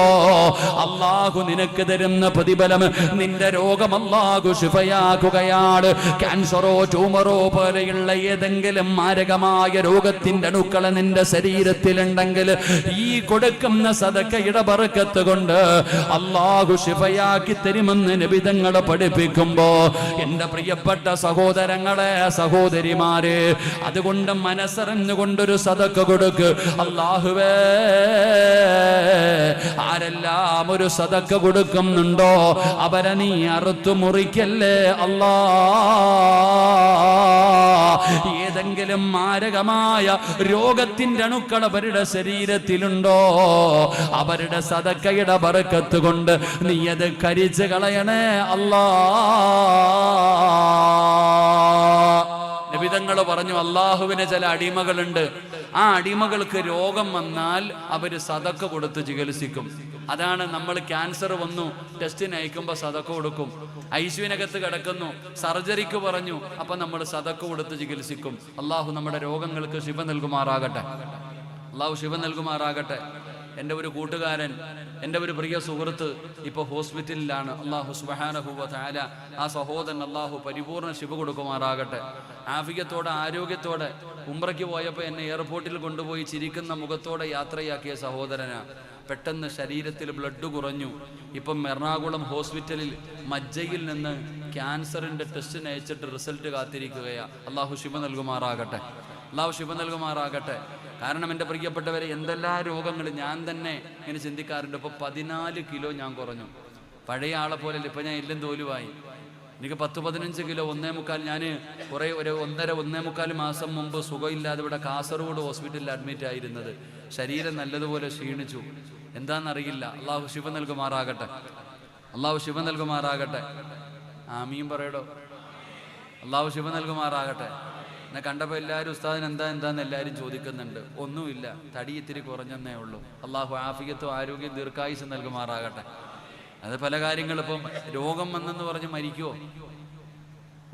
അല്ലാഹു നിനക്ക് തരുന്ന പ്രതിഫലം നിന്റെ രോഗം അല്ലാഹു ശിഫയാക്കുകയാണ്. ക്യാൻസറോ ട്യൂമറോ പോലെയുള്ള ഏതെങ്കിലും മാരകമായ രോഗത്തിന്റെ അണുക്കൾ നിന്റെ ശരീരത്തിലുണ്ടെങ്കിൽ ഈ കൊടുക്കുന്ന സദഖയുടെ ബർക്കത്ത് കൊണ്ട് അല്ലാഹു ശിഫയാക്കി തരുമെന്ന് നബി തങ്ങൾ പഠിപ്പിക്കുമ്പോ, എന്റെ പ്രിയപ്പെട്ട സഹോദരങ്ങളെ, സഹോദരിമാരെ, അതുകൊണ്ട് മനസ്സറിഞ്ഞുകൊണ്ടൊരു സദഖ കൊടുക്ക്. അല്ലാഹുവേ, ആരെല്ലാം ഒരു സദഖ കൊടുക്കുന്നുണ്ടോ അവരെ നീ അറുത്തു മുറിക്കല്ലേ അല്ലാ. ഏതെങ്കിലും മാരകമായ രോഗത്തിന്റെ അണുക്കൾ അവരുടെ ശരീരത്തിലുണ്ടോ, അവരുടെ സദഖയുടെ ബർക്കത്ത് കൊണ്ട് നീ അത് കരിച്ചു കളയണേ അല്ലാ. നബി തങ്ങൾ പറഞ്ഞു, അല്ലാഹുവിന് ചില അടിമകളുണ്ട്, ആ അടിമകൾക്ക് രോഗം വന്നാൽ അവര് സദഖ കൊടുത്ത് ചികിത്സിക്കും. അതാണ് നമ്മൾ ക്യാൻസർ വന്നു ടെസ്റ്റിന് അയക്കുമ്പോൾ സദഖ കൊടുക്കും. ഐസിയുവിനകത്ത് കിടക്കുന്നു, സർജറിക്ക് പറഞ്ഞു, അപ്പൊ നമ്മൾ സദഖ കൊടുത്ത് ചികിത്സിക്കും. അല്ലാഹു നമ്മുടെ രോഗങ്ങൾക്ക് ശിഫ നൽകുമാറാകട്ടെ, അല്ലാഹു ശിഫ നൽകുമാറാകട്ടെ. എൻ്റെ ഒരു കൂട്ടുകാരൻ, എൻ്റെ ഒരു പ്രിയ സുഹൃത്ത് ഇപ്പോൾ ഹോസ്പിറ്റലിലാണ്. അല്ലാഹു സുബ്ഹാനഹു വ തആല ആ സഹോദരൻ അല്ലാഹു പരിപൂർണ്ണ ശിഫ കൊടുക്കുമാറാകട്ടെ. ആഫിയത്തോടെ ആരോഗ്യത്തോടെ ഉംറയ്ക്ക് പോയപ്പോൾ എന്നെ എയർപോർട്ടിൽ കൊണ്ടുപോയി ചിരിക്കുന്ന മുഖത്തോടെ യാത്രയാക്കിയ സഹോദരനാണ്. പെട്ടെന്ന് ശരീരത്തിൽ ബ്ലഡ് കുറഞ്ഞു. ഇപ്പം എറണാകുളം ഹോസ്പിറ്റലിൽ മജ്ജയിൽ നിന്ന് ക്യാൻസറിൻ്റെ ടെസ്റ്റിന് അയച്ചിട്ട് റിസൾട്ട് കാത്തിരിക്കുകയാണ്. അല്ലാഹു ശിഫ നൽകുമാറാകട്ടെ, അല്ലാഹു ശിഫ നൽകുമാറാകട്ടെ. കാരണം എൻ്റെ പ്രിയപ്പെട്ടവരെ, എന്തെല്ലാം രോഗങ്ങൾ ഞാൻ തന്നെ ഇങ്ങനെ ചിന്തിക്കാറുണ്ട്. ഇപ്പോൾ 14 കിലോ ഞാൻ കുറഞ്ഞു. പഴയ ആളെ പോലെയല്ല, ഇപ്പം ഞാൻ എല്ലാം തോലുവായി. എനിക്ക് 10-15 കിലോ 1.25 ഞാൻ കുറേ ഒരു 1.5 മാസം മുമ്പ് സുഖമില്ലാതെ ഇവിടെ കാസർഗോഡ് ഹോസ്പിറ്റലിൽ അഡ്മിറ്റ് ആയിരുന്നത്. ശരീരം നല്ലതുപോലെ ക്ഷീണിച്ചു. എന്താണെന്നറിയില്ല. അള്ളാഹു ശിവ നൽകുമാറാകട്ടെ, അള്ളാഹു ശിവ നൽകുമാറാകട്ടെ. ആമീൻ പറയടോ. അള്ളാഹു ശിവ നൽകുമാറാകട്ടെ. എന്നെ കണ്ടപ്പോൾ എല്ലാവരും ഉസ്താദിന് എന്താന്ന് എല്ലാവരും ചോദിക്കുന്നുണ്ട്. ഒന്നുമില്ല, തടി ഇത്തിരി കുറഞ്ഞെന്നേ ഉള്ളൂ. അള്ളാഹു ആഫിയത്തും ആരോഗ്യം ദീർഘായുസ് നൽകുമാറാകട്ടെ. അത് പല കാര്യങ്ങളും. ഇപ്പം രോഗം വന്നെന്ന് പറഞ്ഞ് മരിക്കുമോ?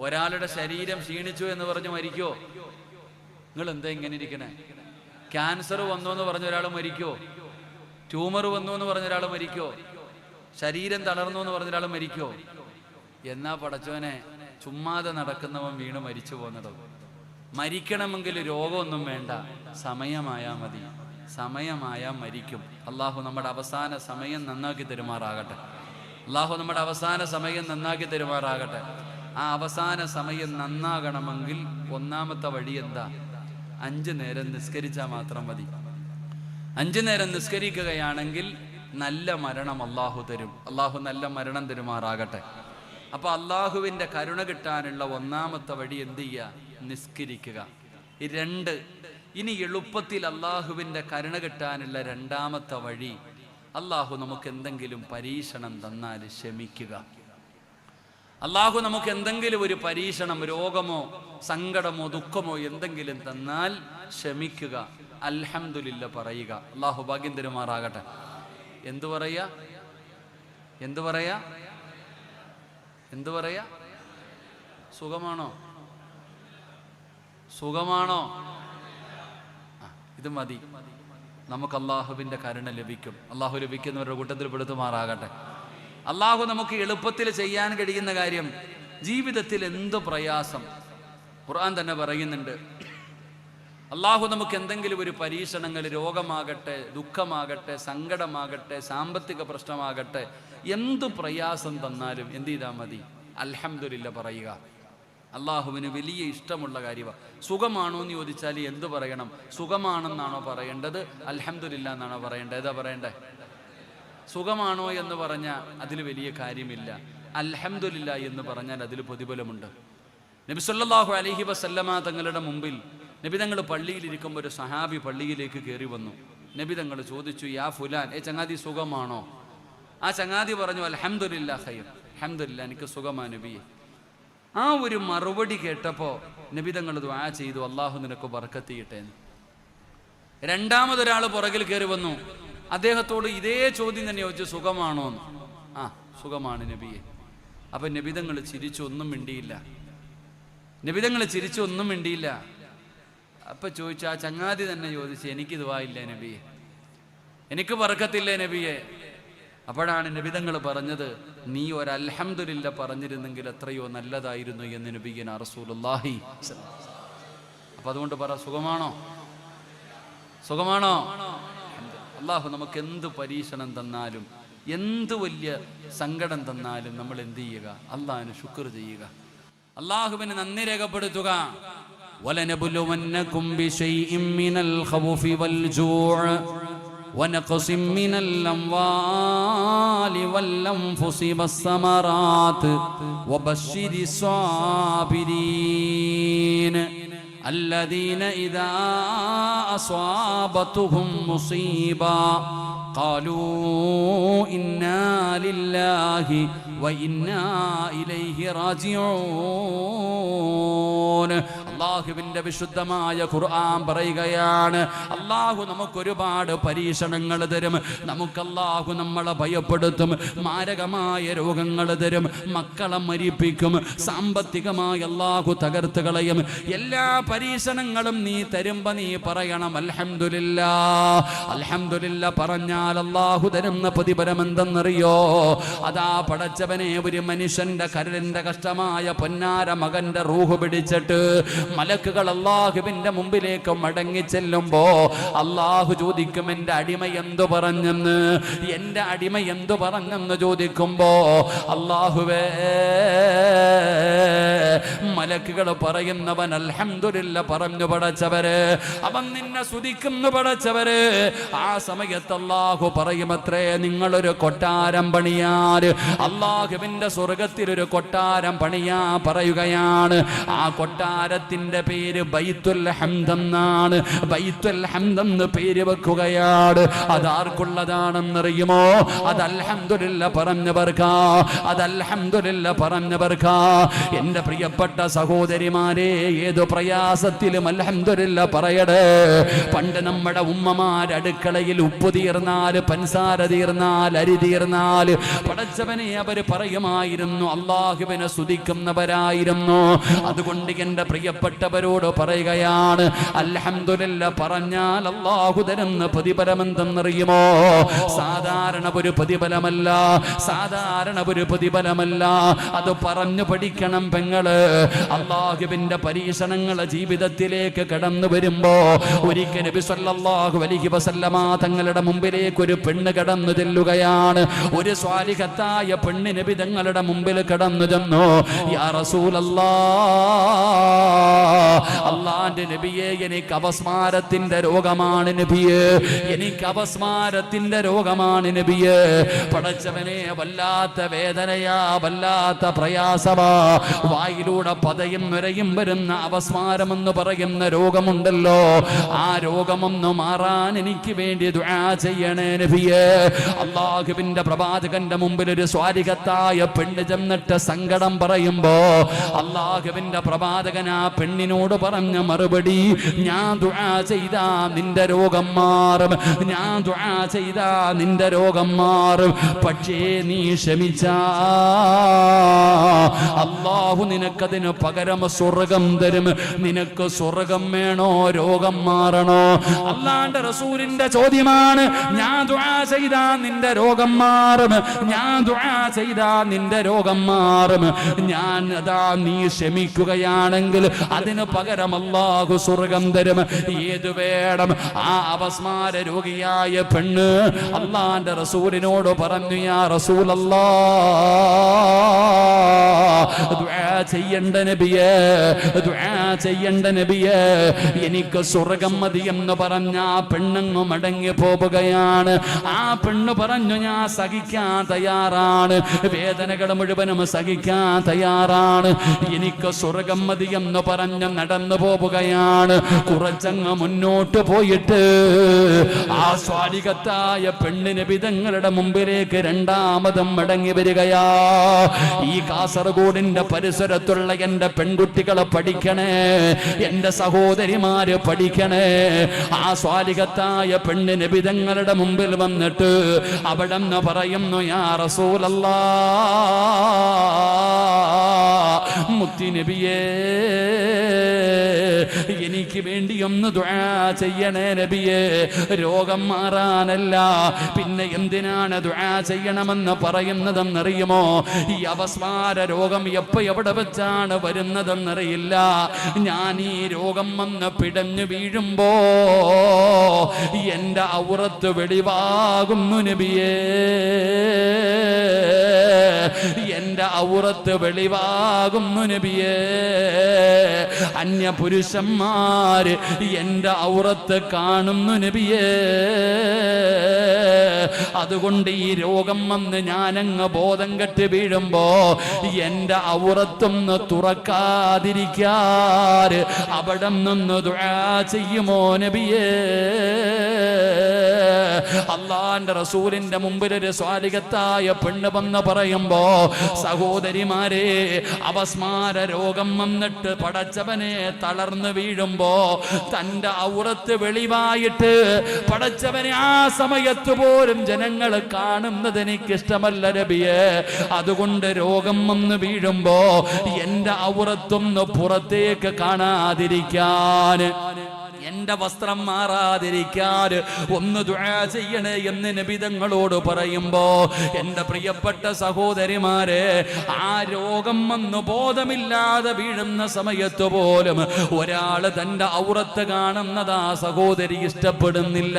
ഒരാളുടെ ശരീരം ക്ഷീണിച്ചു എന്ന് പറഞ്ഞ് മരിക്കുമോ? നിങ്ങൾ എന്താ ഇങ്ങനെ ഇരിക്കണേ? ക്യാൻസർ വന്നു എന്ന് പറഞ്ഞ ഒരാൾ മരിക്കുമോ? ട്യൂമർ വന്നു എന്ന് പറഞ്ഞ ഒരാൾ മരിക്കുമോ? ശരീരം തളർന്നു എന്ന് പറഞ്ഞ ഒരാൾ മരിക്കുമോ? എന്നാ പടച്ചവനെ, ചുമ്മാതെ നടക്കുന്നവൻ വീണ് മരിച്ചു പോകുന്നത്. മരിക്കണമെങ്കിൽ രോഗമൊന്നും വേണ്ട, സമയമായാൽ മതി. സമയമായാൽ മരിക്കും. അള്ളാഹു നമ്മുടെ അവസാന സമയം നന്നാക്കി തരുമാറാകട്ടെ. അള്ളാഹു നമ്മുടെ അവസാന സമയം നന്നാക്കി തരുമാറാകട്ടെ. ആ അവസാന സമയം നന്നാകണമെങ്കിൽ ഒന്നാമത്തെ വഴി എന്താ? 5 നേരം നിസ്കരിച്ചാൽ മാത്രം മതി. 5 നേരം നിസ്കരിക്കുകയാണെങ്കിൽ നല്ല മരണം അള്ളാഹു തരും. അള്ളാഹു നല്ല മരണം തരുമാറാകട്ടെ. അപ്പൊ അള്ളാഹുവിന്റെ കരുണ കിട്ടാനുള്ള ഒന്നാമത്തെ വഴി എന്ത് ചെയ്യുക? നിസ്കരിക്കുക. 2, ഇനി എളുപ്പത്തിൽ അള്ളാഹുവിന്റെ കരുണ കിട്ടാനുള്ള രണ്ടാമത്തെ വഴി, അള്ളാഹു നമുക്ക് എന്തെങ്കിലും പരീക്ഷണം തന്നാൽ ക്ഷമിക്കുക. അള്ളാഹു നമുക്ക് എന്തെങ്കിലും ഒരു പരീക്ഷണം, രോഗമോ സങ്കടമോ ദുഃഖമോ എന്തെങ്കിലും തന്നാൽ ക്ഷമിക്കുക, അൽഹംദുലില്ലാ പറയുക. അള്ളാഹു ഭാഗ്യം തരുമാറാകട്ടെ. എന്തു പറയാ? എന്തു പറയാ? എന്തു പറയാ? സുഖമാണോ? സുഖമാണോ? ഇത് മതി. നമുക്ക് അള്ളാഹുവിന്റെ കരുണ ലഭിക്കും. അള്ളാഹു ലഭിക്കുന്നവരുടെ കൂട്ടത്തിൽ പെടുത്തുമാറാകട്ടെ. അള്ളാഹു നമുക്ക് എളുപ്പത്തിൽ ചെയ്യാൻ കഴിയുന്ന കാര്യം, ജീവിതത്തിൽ എന്ത് പ്രയാസം, ഖുർആൻ തന്നെ പറയുന്നുണ്ട്, അള്ളാഹു നമുക്ക് എന്തെങ്കിലും ഒരു പരീക്ഷണങ്ങൾ, രോഗമാകട്ടെ, ദുഃഖമാകട്ടെ, സങ്കടമാകട്ടെ, സാമ്പത്തിക പ്രശ്നമാകട്ടെ, എന്തു പ്രയാസം തന്നാലും എന്ത് ചെയ്താൽ മതി? അൽഹംദുലില്ലാ പറയുക. അള്ളാഹുവിന് വലിയ ഇഷ്ടമുള്ള കാര്യമാണ്. സുഖമാണോ എന്ന് ചോദിച്ചാൽ എന്തു പറയണം? സുഖമാണെന്നാണോ പറയേണ്ടത്? അൽഹംദുലില്ലാ എന്നാണോ പറയേണ്ടത്? ഏതാ പറയണ്ടേ? സുഖമാണോ എന്ന് പറഞ്ഞാൽ അതിൽ വലിയ കാര്യമില്ല. അൽഹംദുലില്ലാ എന്ന് പറഞ്ഞാൽ അതിൽ പ്രതിഫലമുണ്ട്. നബി സല്ലല്ലാഹു അലൈഹി വസല്ലമ തങ്ങളുടെ മുമ്പിൽ നബി തങ്ങൾ പള്ളിയിലിരിക്കുമ്പോൾ ഒരു സഹാബി പള്ളിയിലേക്ക് കയറി വന്നു. നബി തങ്ങൾ ചോദിച്ചു, യാ ഫുലാൻ, ചങ്ങാതി സുഖമാണോ? ആ ചങ്ങാതി പറഞ്ഞു, അൽഹംദുലില്ലാ ഖൈർ, അൽഹംദുലില്ലാ എനിക്ക് സുഖമാ നബിയെ. ആ ഒരു മറുപടി കേട്ടപ്പോൾ നബി തങ്ങൾ ദുആ ചെയ്തു, അള്ളാഹു നിനക്ക് ബർക്കത്ത് ചെയ്യട്ടെ. രണ്ടാമതൊരാൾ പുറകിൽ കയറി വന്നു. അദ്ദേഹത്തോട് ഇതേ ചോദ്യം തന്നെ ചോദിച്ചു, സുഖമാണോ എന്ന്. ആ സുഖമാണ് നബിയെ. അപ്പൊ നബി തങ്ങൾ ചിരിച്ചു, ഒന്നും മിണ്ടിയില്ല. നബി തങ്ങൾ ചിരിച്ചു, ഒന്നും മിണ്ടിയില്ല. അപ്പൊ ചോദിച്ചു, ആ ചങ്ങാതി തന്നെ ചോദിച്ചു, എനിക്ക് ദുആ ഇല്ല നബിയെ, എനിക്ക് ബർക്കത്തില്ലേ നബിയെ. അപ്പോഴാണ് നബി തങ്ങൾ പറഞ്ഞത്, നീ ഒരു അൽഹംദുലില്ലാ പറഞ്ഞിരുന്നെങ്കിൽ എത്രയോ നല്ലതായിരുന്നു എന്ന് നബിയനാ റസൂലുള്ളാഹി. അപ്പൊ അതുകൊണ്ട് പറ, സുഖമാണോ? സുഖമാണോ? അള്ളാഹു നമുക്ക് എന്ത് പരീക്ഷണം തന്നാലും, എന്ത് വലിയ സങ്കടം തന്നാലും നമ്മൾ എന്ത് ചെയ്യുക? അള്ളാഹുവിന് ശുക്ർ ചെയ്യുക, അള്ളാഹുവിന് നന്ദി രേഖപ്പെടുത്തുക. വലനബുലുവന്നകും ബിശൈഇൻ മിനൽ ഖൗഫി വൽ ജൂഅ് ونقص من الأموال والأنفس والثمرات وبشر الصابرين الذين إذا أصابتهم مصيبة قالوا إنا لله وإنا إليه راجعون. അള്ളാഹുവിന്റെ വിശുദ്ധമായ ഖുർആൻ പറയുകയാണ്, അള്ളാഹു നമുക്കൊരുപാട് പരീക്ഷണങ്ങൾ തരും. നമുക്ക് അള്ളാഹു നമ്മളെ ഭയപ്പെടുത്തും, മാരകമായ രോഗങ്ങൾ തരും, മക്കളെ മരിപ്പിക്കും, സാമ്പത്തികമായി അള്ളാഹു തകർത്ത് കളയും. എല്ലാ പരീക്ഷണങ്ങളും നീ തരുമ്പോ നീ പറയണം അൽഹംദുലില്ലാ. അൽഹംദുലില്ലാ പറഞ്ഞാൽ അള്ളാഹു തരുന്ന പ്രതിഫലം എന്തെന്നറിയോ? അതാ പടച്ചവനെ, ഒരു മനുഷ്യന്റെ കരളിന്റെ കഷ്ടമായ പൊന്നാര മകന്റെ റൂഹ് പിടിച്ചിട്ട് മലക്കുകൾ അല്ലാഹുവിന്റെ മുമ്പിലേക്ക് മടങ്ങി ചെല്ലുമ്പോ അല്ലാഹു ചോദിക്കും, എന്റെ അടിമ എന്തു പറഞ്ഞെന്ന്, എന്റെ അടിമ എന്തു പറഞ്ഞെന്ന് ചോദിക്കുമ്പോ അല്ലാഹുവേ, മലക്കുകൾ പറയുന്നവൻ അൽഹംദുലില്ലാ പറഞ്ഞു പടച്ചവര്, അവൻ നിന്നെ സ്തുതിക്കുന്നു പടച്ചവര്. ആ സമയത്ത് അല്ലാഹു പറയുമത്രേ, നിങ്ങളൊരു കൊട്ടാരം പണിയാൻ, അല്ലാഹുവിന്റെ സ്വർഗത്തിൽ ഒരു കൊട്ടാരം പണിയാ പറയുകയാണ്. ആ കൊട്ടാരത്തിന്റെ പേര് ബൈത്തുൽ ഹംദ് എന്നാണ്. ബൈത്തുൽ ഹംദ് എന്ന് പേര് വെക്കുകയാണ്. അതാർക്കുള്ളതാണെന്നറിയുമോ? അത് അൽഹംദുലില്ലാ പറഞ്ഞവർക്കാ, അത് അൽഹംദുലില്ലാ പറഞ്ഞവർക്കാ. എന്റെ പ്രിയപ്പെട്ട സഹോദരിമാരെ, ഏതു പ്രയാസത്തിലും അൽഹംദുലില്ലാ പറയടേ. പണ്ട് നമ്മുടെ ഉമ്മമാർ അടുക്കളയിൽ ഉപ്പ് തീർന്നാൽ, പൻസാര തീർന്നാൽ, അരി തീർന്നാൽ പടച്ചവനെ അവര് പറയുമായിരുന്നു, അല്ലാഹുവിനെ സ്തുതിക്കുന്നവരായിരുന്നു. അതുകൊണ്ട് എന്റെ പ്രിയപ്പെട്ടവരോട് പറയുകയാണ്, അൽഹംദുലില്ലാ പറഞ്ഞാൽ അല്ലാഹു തരുന്ന പ്രതിഫലമെന്തെന്നറിയുമോ? സാധാരണ ഒരു പ്രതിഫലമല്ല, സാധാരണ ഒരു പ്രതിഫലമല്ല. അത് പറഞ്ഞു പഠിക്കണം പെങ്ങള്. അല്ലാഹുവിന്റെ പരീക്ഷണങ്ങൾ ജീവിതത്തിലേക്ക് കടന്നു വരുമ്പോ ഒരിക്കൽ നബി സല്ലല്ലാഹു അലൈഹി വസല്ലമ തങ്ങളുടെ മുമ്പിലേക്ക് ഒരു പെണ്ണ് കടന്നു ചെല്ലുകയാണ്. ഒരു സ്വാലിഹത്തായ പെണ്ണ് നബി തങ്ങളുടെ മുമ്പിൽ കടന്നു ചെന്നു. യാ റസൂലല്ലാഹ്, അല്ലാഹുവിന്റെ നബിയെ, എനിക്ക് അപസ്മാരത്തിന്റെ രോഗമാണ് നബിയെ, എനിക്ക് അപസ്മാരത്തിന്റെ രോഗമാണ് നബിയെ. പടച്ചവനെ, വല്ലാത്ത വേദനയാ, വല്ലാത്ത പ്രയാസമാ. വായിലൂടെ പതയും നുരയും വരുന്ന അപസ്മാരമെന്ന് പറയുന്ന രോഗമുണ്ടല്ലോ, ആ രോഗമൊന്ന് മാറാൻ എനിക്ക് വേണ്ടി ദുആ ചെയ്യണേ നബിയെ. അല്ലാഹുവിന്റെ പ്രവാചകന്റെ മുമ്പിൽ ഒരു സ്വാലിഹത്തായ പെണ്ണ് ചെന്നിട്ട് സങ്കടം പറയുമ്പോ അല്ലാഹുവിന്റെ പ്രവാചകൻ ആ പെണ്ണിനോട് പറഞ്ഞ മറുപടി, ഞാൻ ദുആ ചെയ്താ നിന്റെ രോഗം മാറും, ഞാൻ ദുആ ചെയ്താ നിന്റെ രോഗം മാറും. പക്ഷേ നീ ക്ഷമിച്ചാ അല്ലാഹു നിനക്കതിന് പകരം സ്വർഗം തരും. നിനക്ക് സ്വർഗം വേണോ, രോഗം മാറണോ? അല്ലാഹുവിന്റെ റസൂലിന്റെ ചോദ്യമാണ്. ഞാൻ ദുആ ചെയ്താ നിന്റെ രോഗം മാറും, ഞാൻ ദുആ ചെയ്താ നിന്റെ രോഗം മാറും. ഞാൻ അതാ, നീ ക്ഷമിക്കുകയാണെങ്കിൽ അതിന് പകരം അല്ലാഹു സ്വർഗം തരും. ഏതു വേണം? ആ അപസ്മാര രോഗിയായ പെണ്ണ് അല്ലാഹുവിന്റെ റസൂലിനോട് പറഞ്ഞു, യാ റസൂലല്ലാഹ്, ദുആ ചെയ്യണ്ട നബിയേ, ദുആ ചെയ്യണ്ട നബിയേ, എനിക്ക് സ്വർഗം മതി എന്ന് പറഞ്ഞ ആ പെണ്ണങ്ങ് മടങ്ങി പോവുകയാണ്. ആ പെണ്ണ് പറഞ്ഞു, ഞാൻ സഹിക്കാൻ തയ്യാറാണ്, വേദനകൾ മുഴുവനും സഹിക്കാൻ തയ്യാറാണ്, എനിക്ക് സ്വർഗം മതി എന്ന് പറഞ്ഞ് നടന്നു പോവുകയാണ്. കുറച്ചങ്ങ് മുന്നോട്ട് പോയിട്ട് ആ സ്വാലിഹത്തായ പെണ്ണിന് വിധങ്ങളുടെ മുമ്പിലേക്ക് രണ്ടാമതും മടങ്ങി വരികയാ. ഈ കാസർഗോഡിന്റെ പരിസരത്തുള്ള എന്റെ പെൺകുട്ടികളെ പഠിക്കണേ, എന്റെ സഹോദരിമാര് പഠിക്കണേ. ആ സ്വാലിഹത്തായ പെണ്ണിന് വിധങ്ങളുടെ മുമ്പിൽ വന്നിട്ട് അവിടെ നിന്ന് പറയുന്നു, യാ റസൂലല്ലാഹ്, മുത്തി നബിയേ, എനിക്ക് വേണ്ടി ഒന്ന് ദുആ ചെയ്യണേ നബിയേ. രോഗം മാറാനല്ല, പിന്നെ എന്തിനാണ് ദുആ ചെയ്യണമെന്ന് പറയുന്നതെന്നറിയുമോ? ഈ അപസ്മാര രോഗം എപ്പോ എവിടെ വെച്ചാണ് വരുന്നതെന്നറിയില്ല. ഞാൻ ഈ രോഗം വന്ന് പിടഞ്ഞു വീഴുമ്പോ എന്റെ ഔറത്ത് വെളിവാകുന്നു നബിയേ, എന്റെ ഔറത്ത് വെളിവാകുന്നു നബിയേ. അന്യ പുരുഷന്മാര് എന്റെ ഔറത്ത് കാണുന്നു നബിയേ. അതുകൊണ്ട് ഈ രോഗം വന്ന് ഞാനങ്ങ് ബോധം കെട്ട് വീഴുമ്പോ എന്റെ ഔറത്തൊന്ന് തുറക്കാതിരിക്കാൻ അവിടെ നിന്ന് ദുആ ചെയ്യുമോ നബിയേ? അല്ലാഹുവിന്റെ റസൂലിന്റെ മുമ്പിൽ ഒരു സ്വാലിഹത്തായ പെണ്ണ് വന്ന് പറയുമ്പോ, സഹോദരിമാരെ, അപസ്മാര രോഗം വന്നിട്ട് പടച്ചവനെ തളർന്നു വീഴുമ്പോ തന്റെ ഔറത്ത് വെളിവായിട്ട് പടച്ചവനെ ആ സമയത്ത് പോലും ജനങ്ങൾ കാണുന്നത് എനിക്ക് ഇഷ്ടമല്ല നബിയേ. അതുകൊണ്ട് രോഗം വന്ന് വീഴുമ്പോ എന്റെ ഔറത്തൊന്ന് പുറത്തേക്ക് കാണാതിരിക്കാൻ, എന്റെ നിന്റെ വസ്ത്രം മാറാതിരിക്കാൻ ഒന്ന് ദുആ ചെയ്യണേ എന്ന് നബി തങ്ങളോട് പറയുമ്പോ എന്റെ പ്രിയപ്പെട്ട സഹോദരിമാരെ, ആ രോഗം വന്ന് ബോധമില്ലാതെ വീഴുന്ന സമയത്ത് പോലും ഒരാള് തന്റെ ഔറത്ത് കാണുന്നത് ആ സഹോദരി ഇഷ്ടപ്പെടുന്നില്ല.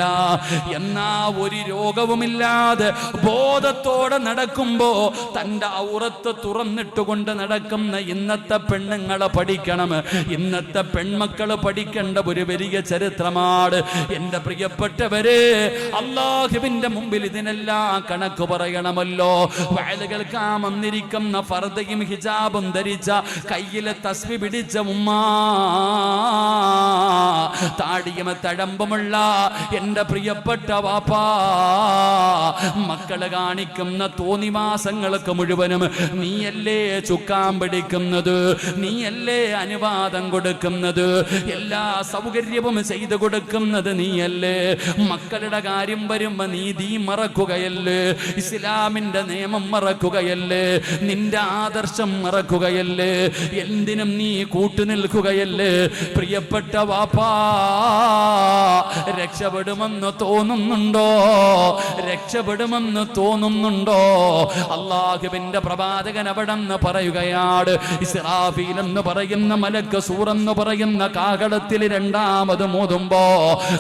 എന്നാ ഒരു രോഗവുമില്ലാതെ ബോധത്തോടെ നടക്കുമ്പോ തന്റെ ഔറത്ത് തുറന്നിട്ടുകൊണ്ട് നടക്കുന്ന ഇന്നത്തെ പെണ്ണുങ്ങളെ പഠിക്കണം. ഇന്നത്തെ പെൺമക്കള് പഠിക്കേണ്ട ഒരു വലിയ ചരിത്രമാണ്. എന്റെ പ്രിയപ്പെട്ടവരെ, അല്ലാഹുവിന്റെ മുമ്പിൽ ഇതിനെല്ലാം കണക്ക് പറയണമല്ലോ. വഅദ് കേൾക്കാൻ വന്നിരിക്കുന്ന ഫർദയും ഹിജാബും ധരിച്ച കയ്യിലെ തസ്ബീഹ് പിടിച്ച ഉമ്മ, താടിയും തഴമ്പുമുള്ള എന്റെ പ്രിയപ്പെട്ട വാപ്പാ, മക്കള് കാണിക്കുന്ന തോന്നിവാസങ്ങൾക്ക് മുഴുവനും നീയല്ലേ ചുക്കാൻ പിടിക്കുന്നത്, നീയല്ലേ അനുവാദം കൊടുക്കുന്നത്, എല്ലാ സൗകര്യവും ചെയ്തു കൊടുക്കുന്നത് നീയല്ലേ. മക്കളുടെ കാര്യം വരുമ്പോ നീതി മറക്കുകയല്ലേ, ഇസ്ലാമിന്റെ നിയമം മറക്കുകയല്ലേ, നിന്റെ ആദർശം മറക്കുകയല്ലേ, എന്തിനും നീ കൂട്ടുനിൽക്കുകയല്ലേ. പ്രിയപ്പെട്ട വാപ്പാ, രക്ഷപ്പെടുമെന്ന് തോന്നുന്നുണ്ടോ? രക്ഷപ്പെടുമെന്ന് തോന്നുന്നുണ്ടോ? അല്ലാഹുവിന്റെ പ്രവാചകൻ അവിടെന്ന് പറയുകയാണ്, ഇസ്രാഫീൽ എന്ന് പറയുന്ന മലക്ക് സൂറെന്ന് പറയുന്ന കാഹളത്തിൽ രണ്ടാമത് മോതുമ്പോ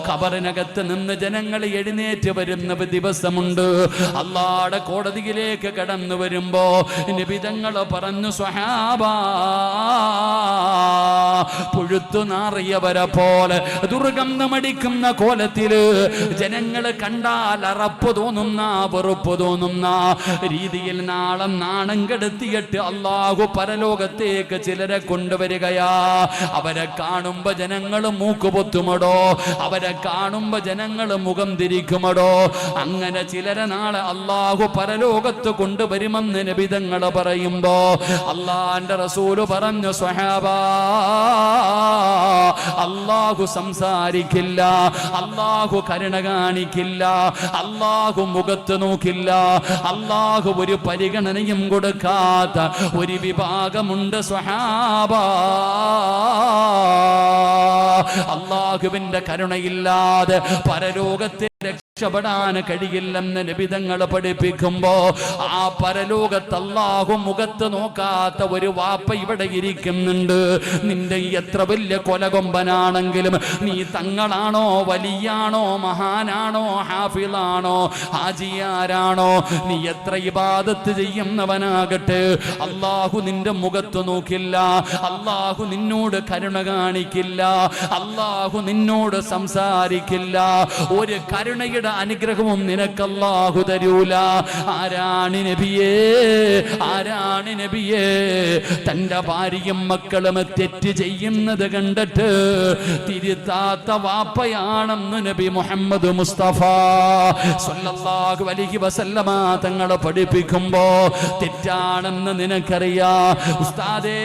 ഖബറിനകത്ത് നിന്ന് ജനങ്ങൾ എഴുന്നേറ്റ് വരുന്ന ദിവസമുണ്ട്. അല്ലാഹുവിന്റെ കോടതിയിലേക്ക് കടന്നു വരുമ്പോ നിബിതങ്ങൾ പറഞ്ഞു, സ്വഹാബാ, പുഴുത്തു നാറിയവരെ പോലെ ദുർഗന്ധമടിക്കുന്ന കോലത്തില് ജനങ്ങള് കണ്ടാൽ അറപ്പ് തോന്നുന്ന, വെറുപ്പ് തോന്നുന്ന രീതിയിൽ നാളെ നാണം കെടുത്തിയിട്ട് അല്ലാഹു പരലോകത്തേക്ക് ചിലരെ കൊണ്ടുവരികയാ. അവരെ കാണുമ്പോ ജനങ്ങൾ മൂക്കുപൊത്തുമടോ, അവരെ കാണുമ്പോ ജനങ്ങൾ മുഖം തിരിക്കുമടോ. അങ്ങനെ ചിലരെ നാളെ അല്ലാഹു പരലോകത്ത് കൊണ്ടുവരുമെന്ന് നബിതങ്ങൾ പറയുമ്പോ അല്ലാഹുവിന്റെ റസൂല് പറഞ്ഞു, സ്വഹാബാ, അല്ലാഹു സംസാരിക്കില്ല, അല്ലാഹു കരുണ കാണിക്കില്ല, അല്ലാഹു മുഖത്ത് നോക്കില്ല, അല്ലാഹു ഒരു പരിഗണനയും കൊടുക്കാത്ത ഒരു വിഭാഗമുണ്ട് സ്വഹാബാ. അല്ലാഹുവിന്റെ കരുണയില്ലാതെ പരലോകത്തെ രക്ഷപ്പെടാൻ കഴിയില്ലെന്ന് നബിതങ്ങൾ പഠിപ്പിക്കുമ്പോ ആ പരലോകത്ത് അല്ലാഹു മുഖത്ത് നോക്കാത്ത ഒരു വാപ്പ ഇവിടെ ഇരിക്കുന്നുണ്ട്. നിന്റെ എത്ര വലിയ കൊലകൊമ്പനാണെങ്കിലും, നീ തങ്ങളാണോ, വലിയാണോ, മഹാനാണോ, ഹാഫിളാണോ, ഹാജിയാരാണോ, നീ എത്ര ഇബാദത്ത് ചെയ്യുന്നവനാകട്ടെ, അല്ലാഹു നിന്റെ മുഖത്ത് നോക്കില്ല, അല്ലാഹു നിന്നോട് കരുണ കാണിക്കില്ല, അല്ലാഹു നിന്നോട് സംസാരിക്കില്ല. ഒരു കരുണയുടെ അനുഗ്രഹവും നിനക്ക് അല്ലാഹു തരൂല. ആരാണ് നബിയേ, ആരാണ് നബിയേ? തന്റെ ഭാര്യയും മക്കളും തെറ്റ് ചെയ്യുന്നത് കണ്ടിട്ട് തിരുത്താത്ത വാപ്പയാണെന്ന് നബി മുഹമ്മദ് മുസ്തഫ സ്വല്ലല്ലാഹു അലൈഹി വസല്ലമ തങ്ങളെ പഠിപ്പിക്കുമ്പോ തെറ്റാണെന്ന് നിനക്കറിയാ. ഉസ്താദേ,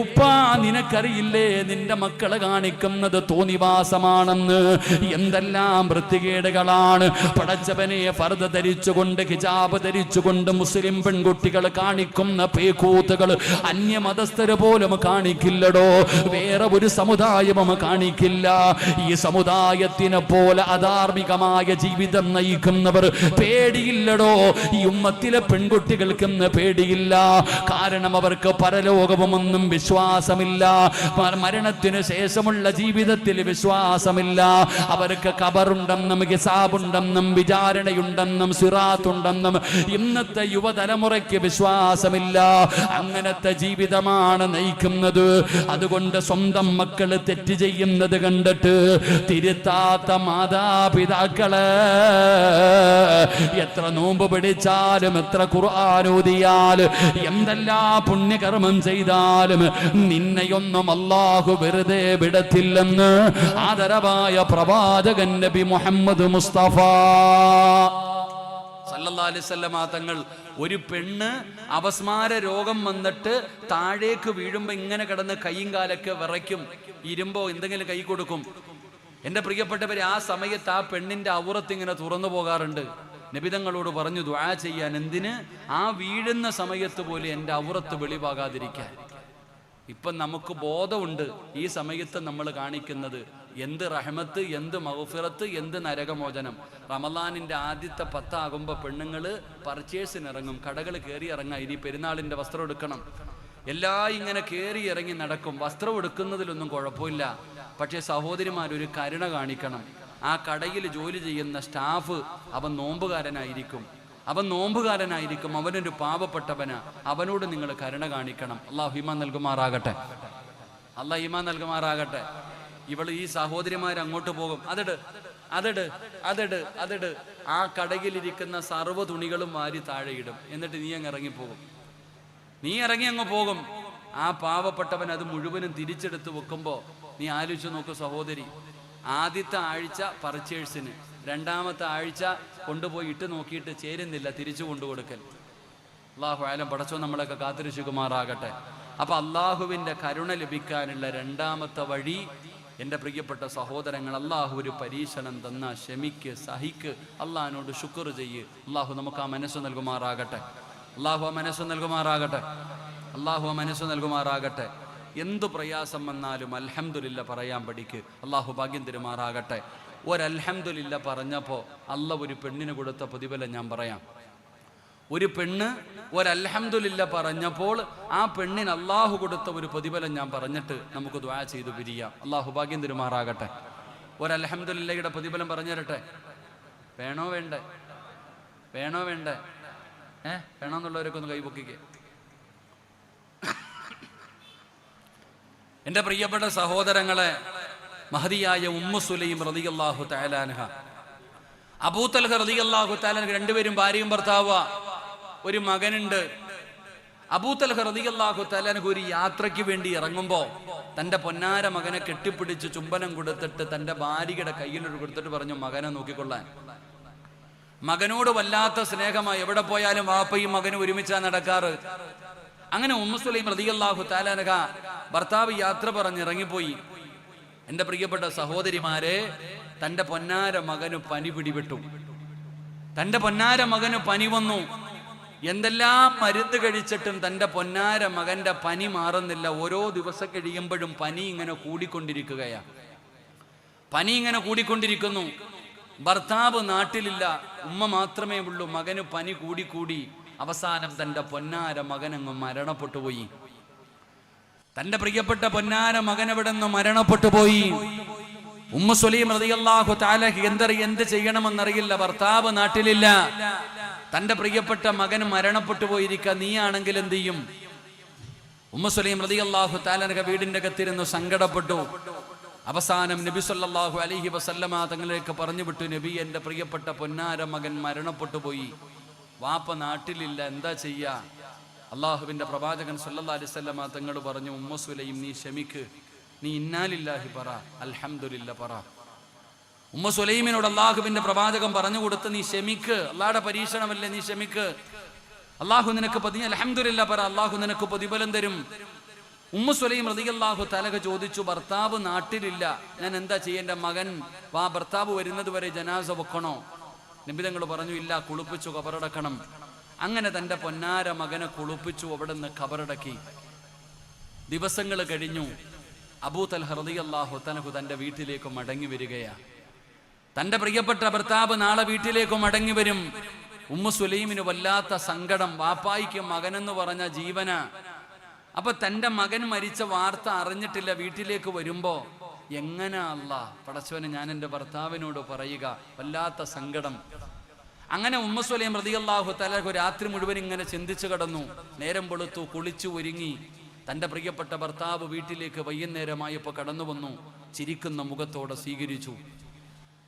ഉപ്പാ, നിനക്കറിയില്ലേ നിന്റെ മക്കളെ കാണിക്കുന്നത് തോന്നിവാസമാണെന്ന്? എന്തെല്ലാം വൃത്തികേടുകളാണ്. പടച്ചവനെ, ഫർദ ധരിച്ചുകൊണ്ട്, ഹിജാബ് ധരിച്ചുകൊണ്ട് മുസ്ലിം പെൺകുട്ടികൾ കാണിക്കുന്ന പേക്കൂത്തുകൾ അന്യമതസ്ഥര് പോലും കാണിക്കില്ലടോ. വേറെ ഒരു സമുദായവും കാണിക്കില്ല. ഈ സമുദായത്തിനെ പോലെ അധാർമികമായ ജീവിതം നയിക്കുന്നവർ പേടിയില്ലടോ. ഈ ഉമ്മത്തിലെ പെൺകുട്ടികൾക്കെന്ന് പേടിയില്ല. കാരണം അവർക്ക് പരലോകവുമൊന്നും വിശ്വാസമില്ല, മരണത്തിന് ശേഷമുള്ള ജീവിതത്തിൽ വിശ്വാസമില്ല. അവർക്ക് ഖബറുണ്ടെന്നും ഹിസാബുണ്ടെന്നും വിചാരണയുണ്ടെന്നും സിറാത്തുണ്ടെന്നും ഇന്നത്തെ യുവതലമുറയ്ക്ക് വിശ്വാസമില്ല. അങ്ങനത്തെ ജീവിതമാണ് നയിക്കുന്നത്. അതുകൊണ്ട് സ്വന്തം മക്കള് തെറ്റ് ചെയ്യുന്നത് കണ്ടിട്ട് തിരുത്താത്ത മാതാപിതാക്കള് എത്ര നോമ്പ് പിടിച്ചാലും, എത്ര ഖുർആൻ ഓതിയാലും, എന്തെല്ലാം പുണ്യകർമ്മം ചെയ്താലും നിന്നെയൊന്നും അല്ലാഹു വെറുതെ വിടത്തില്ലെന്ന് ആദരവായ പ്രവാചകൻ നബി മുഹമ്മദ് മുസ്തഫ സല്ലല്ലാഹു അലൈഹി വസല്ലമ തങ്ങൾ, ഒരു പെണ്ണ് അപസ്മാര രോഗം വന്നിട്ട് താഴേക്ക് വീഴുമ്പോ ഇങ്ങനെ കിടന്ന് കൈയും കാലൊക്കെ വിറയ്ക്കും, ഇരുമ്പോ എന്തെങ്കിലും കൈ കൊടുക്കും. എൻ്റെ പ്രിയപ്പെട്ടവരെ, ആ സമയത്ത് ആ പെണ്ണിന്റെ ഔറത്ത് ഇങ്ങനെ തുറന്നു പോകാറുണ്ട്. നബിതങ്ങളോട് പറഞ്ഞു ദുആ ചെയ്യാൻ. എന്തിന്? ആ വീഴുന്ന സമയത്ത് പോലെ എൻ്റെ ഔറത്ത് വെളിവാകാതിരിക്കാൻ. ഇപ്പം നമുക്ക് ബോധമുണ്ട് ഈ സമയത്ത് നമ്മൾ കാണിക്കുന്നത് എന്ത് റഹ്മത്ത്, എന്ത് മഗ്ഫിറത്ത്, എന്ത് നരകമോചനം. റമളാനിന്റെ ആദ്യത്തെ 10 ആകുമ്പോൾ പെണ്ണുങ്ങൾ പർച്ചേസിനിറങ്ങും, കടകൾ കയറി ഇറങ്ങാം. ഇനി പെരുന്നാളിന്റെ വസ്ത്രം എടുക്കണം, ഇങ്ങനെ കയറി ഇറങ്ങി നടക്കും. വസ്ത്രം എടുക്കുന്നതിലൊന്നും കുഴപ്പമില്ല. പക്ഷേ സഹോദരിമാരൊരു കരുണ കാണിക്കണം. ആ കടയിൽ ജോലി ചെയ്യുന്ന സ്റ്റാഫ് അവൻ നോമ്പുകാരനായിരിക്കും, അവനൊരു പാവപ്പെട്ടവനാ. അവനോട് നിങ്ങൾ കരുണ കാണിക്കണം. അള്ളാഹു ഈമാൻ നൽകുമാറാകട്ടെ. ഇവള് ഈ സഹോദരിമാർ അങ്ങോട്ട് പോകും. അതിട് ആ കടയിലിരിക്കുന്ന സർവ്വ തുണികളും വാരി താഴെയിടും. എന്നിട്ട് നീ ഇറങ്ങി അങ്ങ് പോകും. ആ പാവപ്പെട്ടവൻ അത് മുഴുവനും തിരിച്ചെടുത്ത് വെക്കുമ്പോ നീ ആലോചിച്ച് നോക്ക് സഹോദരി, ആദ്യത്തെ ആഴ്ച പർച്ചേഴ്സിന്, രണ്ടാമത്തെ ആഴ്ച കൊണ്ടുപോയി ഇട്ട് നോക്കിയിട്ട് ചേരുന്നില്ല, തിരിച്ചു കൊണ്ടുകൊടുക്കൽ. അള്ളാഹു ആലം പടച്ചോ നമ്മളൊക്കെ കാത്തിരക്ഷിക്കുമാറാകട്ടെ. അപ്പൊ അള്ളാഹുവിന്റെ കരുണ ലഭിക്കാനുള്ള രണ്ടാമത്തെ വഴി, എൻ്റെ പ്രിയപ്പെട്ട സഹോദരങ്ങൾ, അള്ളാഹു ഒരു പരീക്ഷണം തന്ന ക്ഷമിക്ക്, സഹിക്ക്, അള്ളാഹിനോട് ശുക്ർ ചെയ്യ്. അള്ളാഹു നമുക്ക് ആ മനസ്സ് നൽകുമാറാകട്ടെ. അള്ളാഹു ആ മനസ്സ് നൽകുമാറാകട്ടെ. എന്തു പ്രയാസം വന്നാലും അൽഹംദുലില്ലാ പറയാൻ പഠിക്ക്. അള്ളാഹു ഭാഗ്യം തരുമാറാകട്ടെ. ഒരൽഹംദുലില്ലാ പറഞ്ഞപ്പോൾ ഒരു പെണ്ണിന് കൊടുത്ത പ്രതിഫലം ഞാൻ പറയാം. ഒരു പെണ്ണ് ഒരൽഹംദുലില്ലാ പറഞ്ഞപ്പോൾ ആ പെണ്ണിന് അള്ളാഹു കൊടുത്ത ഒരു പ്രതിഫലം ഞാൻ പറഞ്ഞിട്ട് നമുക്ക് ദുആ ചെയ്തു പിരിയാം. അള്ളാഹു ഭാഗ്യം തരുമാറാകട്ടെ. ഒരൽഹംദുലില്ലയുടെ പ്രതിഫലം പറഞ്ഞു തരട്ടെ? വേണോ വേണ്ടേ? വേണമെന്നുള്ളവരൊക്കെ ഒന്ന് കൈപൊക്കിക്കേ. എൻ്റെ പ്രിയപ്പെട്ട സഹോദരങ്ങളെ, മഹദിയായ ഉമ്മു സുലൈം റളിയല്ലാഹു തആല അൻഹ, അബൂ തൽഹ റളിയല്ലാഹു തആല അൻഹു, രണ്ടുപേരും ഭാര്യയും ഭർത്താവാ. ഒരു മകനുണ്ട്. അബൂ തൽഹ റളിയല്ലാഹു തആല അൻഹു ഒരു യാത്രയ്ക്ക് വേണ്ടി ഇറങ്ങുമ്പോൾ തൻ്റെ പൊന്നാര മകനെ കെട്ടിപ്പിടിച്ച് ചുംബനം കൊടുത്തിട്ട് തൻ്റെ ഭാര്യയുടെ കയ്യിലൊരു കൊടുത്തിട്ട് പറഞ്ഞു, മകനെ നോക്കിക്കൊള്ളാൻ. മകനോട് വല്ലാത്ത സ്നേഹമായി, എവിടെ പോയാലും വാപ്പയും മകനും ഒരുമിച്ചാ നടക്കാറ്. അങ്ങനെ ഉമ്മു സുലൈം റളിയല്ലാഹു തആല അൻഹ ഭർത്താവ് യാത്ര പറഞ്ഞിറങ്ങിപ്പോയി. എൻ്റെ പ്രിയപ്പെട്ട സഹോദരിമാരെ, തൻ്റെ പൊന്നാര മകന് പനി പിടിപെട്ടു. തൻ്റെ പൊന്നാര മകന് പനി വന്നു. എന്തെല്ലാം മരുന്ന് കഴിച്ചിട്ടും തൻ്റെ പൊന്നാര മകന്റെ പനി മാറുന്നില്ല. ഓരോ ദിവസം കഴിയുമ്പോഴും പനി ഇങ്ങനെ കൂടിക്കൊണ്ടിരിക്കുന്നു. ഭർത്താവ് നാട്ടിലില്ല, ഉമ്മ മാത്രമേ ഉള്ളൂ. മകന് പനി കൂടി അവസാനം തൻ്റെ പൊന്നാര മകനങ്ങ് മരണപ്പെട്ടു പോയി. തൻ്റെ പ്രിയപ്പെട്ട പൊന്നാര മകൻ അവിടെ നിന്ന് മരണപ്പെട്ടു പോയി. ഉമ്മു സുലൈം റളിയല്ലാഹു തആല എന്ത് ചെയ്യണമെന്നറിയില്ല. ഭർത്താവ് നാട്ടിലില്ല, തൻ്റെ പ്രിയപ്പെട്ട മകൻ മരണപ്പെട്ടു പോയിരിക്കുക. നീയാണെങ്കിൽ എന്ത് ചെയ്യും? ഉമ്മു സുലൈം റളിയല്ലാഹു തആല വീടിന്റെ അകത്തിരുന്ന് സങ്കടപ്പെട്ടു. അവസാനം നബി സല്ലല്ലാഹു അലൈഹി വസല്ലമ തങ്ങളിലേക്ക് പറഞ്ഞു വിട്ടു, നബി, എൻ്റെ പ്രിയപ്പെട്ട പൊന്നാര മകൻ മരണപ്പെട്ടു പോയി, വാപ്പ നാട്ടിലില്ല, എന്താ ചെയ്യാ? അള്ളാഹുവിന്റെ പ്രവാചകൻ സല്ലല്ലാഹു അലൈഹി വസല്ലമ തങ്ങൾ പറഞ്ഞു, ഉമ്മു സുലൈം, നീ ക്ഷമിക്ക്, നീ ഇന്നാലില്ലാഹി പറ, അൽഹംദുലില്ലാ പറ. ഉമ്മു സുലൈമിനോട് അള്ളാഹുവിന്റെ പ്രവാചകൻ പറഞ്ഞു കൊടുത്ത്, നീ ക്ഷമിക്ക്, അള്ളാഹുടെ പരീക്ഷണമല്ലേ, നീ ക്ഷമിക്ക്, അള്ളാഹു നിനക്ക് അൽഹംദുലില്ലാ പറ, അള്ളാഹു നിനക്ക് പ്രതിഫലം തരും. ഉമ്മു സുലൈം റളിയല്ലാഹു തആല ചോദിച്ചു, ഭർത്താവ് നാട്ടിലില്ല, ഞാൻ എന്താ ചെയ്യേണ്ട? മകൻ ഭർത്താവ് വരുന്നത് വരെ ജനാസ വെക്കണോ? നബി തങ്ങൾ പറഞ്ഞു, ഇല്ല, കുളിപ്പിച്ചു ഖബറടക്കണം. അങ്ങനെ തൻ്റെ പൊന്നാര മകനെ കുളിപ്പിച്ചു, അവിടെ നിന്ന് ഖബറടക്കി. ദിവസങ്ങൾ കഴിഞ്ഞു. അബൂ തൽഹ റളിയല്ലാഹു തആല തൻ്റെ വീട്ടിലേക്ക് മടങ്ങി വരികയാണ്. തൻ്റെ പ്രിയപ്പെട്ട ഭർത്താവ് നാളെ വീട്ടിലേക്ക് മടങ്ങി വരും. ഉമ്മു സുലൈമിന് വല്ലാത്ത സങ്കടം. വാപ്പായിക്ക് മകനെന്ന് പറഞ്ഞ ജീവന. അപ്പൊ തൻ്റെ മകൻ മരിച്ച വാർത്ത അറിഞ്ഞിട്ടില്ല. വീട്ടിലേക്ക് വരുമ്പോ എങ്ങനെ അല്ലാ പടച്ചവനെ ഞാൻ എൻ്റെ ഭർത്താവിനോട് പറയുക? വല്ലാത്ത സങ്കടം. അങ്ങനെ ഉമ്മു സുലൈം റളിയല്ലാഹു തആല രാത്രി മുഴുവൻ ഇങ്ങനെ ചിന്തിച്ചു കിടന്നു. നേരം വെളുത്തു, കുളിച്ചു ഒരുങ്ങി. തൻ്റെ പ്രിയപ്പെട്ട ഭർത്താവ് വീട്ടിലേക്ക് വൈകുന്നേരമായപ്പോൾ കടന്നു വന്നു. ചിരിക്കുന്ന മുഖത്തോടെ സ്വീകരിച്ചു.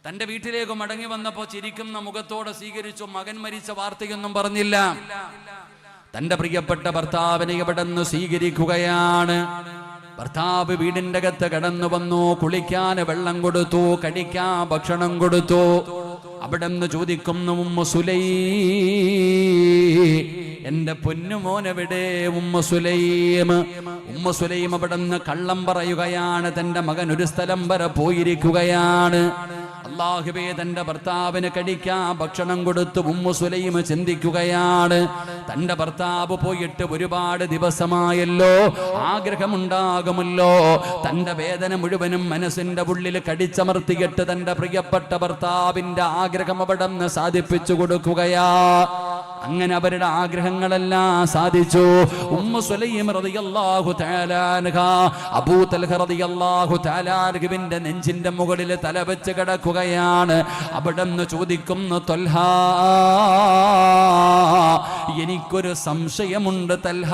തൻ്റെ വീട്ടിലേക്ക് മടങ്ങി വന്നപ്പോൾ ചിരിക്കുന്ന മുഖത്തോടെ സ്വീകരിച്ചു. മകൻ മരിച്ച വാർത്തയൊന്നും പറഞ്ഞില്ല. തൻ്റെ പ്രിയപ്പെട്ട ഭർത്താവിനെ ഇവിടെ നിന്ന് സ്വീകരിക്കുകയാണ്. ഭർത്താവ് വീടിൻ്റെ അകത്ത് കടന്നു വന്നു. കുളിക്കാൻ വെള്ളം കൊടുത്തു, കഴിക്കാൻ ഭക്ഷണം കൊടുത്തു. അവിടെ നിന്ന് ചോദിക്കുന്നു, ഉമ്മു സുലൈം, എന്റെ പൊന്നുമോനെവിടെ? ഉമ്മു സുലൈം അവിടെ നിന്ന് കള്ളം പറയുകയാണ്. തന്റെ മകൻ ഒരു സ്ഥലം വരെ പോയിരിക്കുകയാണ്. അല്ലാഹുവേ തന്റെ ഭർത്താവിന് കഴിക്കാൻ ഭക്ഷണം കൊടുത്ത് ഉമ്മു സുലൈം ചിന്തിക്കുകയാണ്, തന്റെ ഭർത്താവ് പോയിട്ട് ഒരുപാട് ദിവസമായല്ലോ, ആഗ്രഹമുണ്ടാകുമല്ലോ. തന്റെ വേദന മുഴുവനും മനസ്സിന്റെ ഉള്ളിൽ കടിച്ചമർത്തിയിട്ട് തന്റെ പ്രിയപ്പെട്ട ഭർത്താവിന്റെ ആഗ്രഹം അവിടെ നിന്ന് സാധിപ്പിച്ചു കൊടുക്കുകയാ. അങ്ങനെ അവരുടെ ആഗ്രഹങ്ങളെല്ലാം സാധിച്ചു. ഉമ്മു സുലൈം റളിയല്ലാഹു തആല അൻഹാ അബൂ തൽഹ റളിയല്ലാഹു തആല അൻഹുവിന്റെ നെഞ്ചിന്റെ മുകളിൽ തല വെച്ച് കിടക്കുകയാണ്. അവിടെന്ന് ചോദിക്കുന്നു, തൽഹ, എനിക്കൊരു സംശയമുണ്ട് തൽഹ,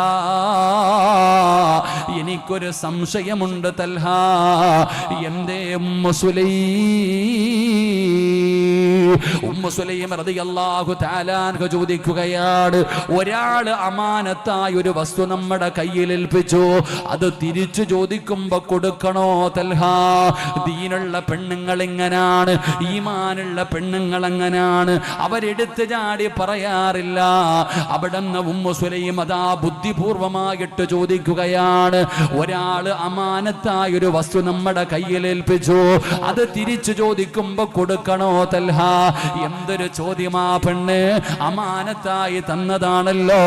എനിക്കൊരു സംശയമുണ്ട് തൽഹ. എന്തേ ഉമ്മു സുലൈം റളിയല്ലാഹു തആല അൻഹു ചോദിക്കുകയാണ്, ഒരാൾ അമാനത്തായ ഒരു വസ്തു നമ്മുടെ കയ്യിൽ ഏൽപ്പിച്ചു, അത് തിരിച്ചു ചോദിക്കുമ്പോ കൊടുക്കണോ തൽഹ? ദീനുള്ള പെണ്ണുങ്ങൾ എങ്ങനാണ്, ഈമാനുള്ള പെണ്ണുങ്ങൾ എങ്ങനാണ്, അവരെടുത്ത് ചാടി പറയാറില്ല. അവിടെന്ന് ഉമ്മു സുലൈം അതാ ബുദ്ധിപൂർവമായിട്ട് ചോദിക്കുകയാണ്, ഒരാള് അമാനത്തായ ഒരു വസ്തു നമ്മുടെ കയ്യിൽ ഏൽപ്പിച്ചു, അത് തിരിച്ചു ചോദിക്കുമ്പോ കൊടുക്കണോ തൽഹ? എന്തൊരു ചോദ്യമാ പെണ്ണ്, അമാനത്തായി തന്നതാണല്ലോ,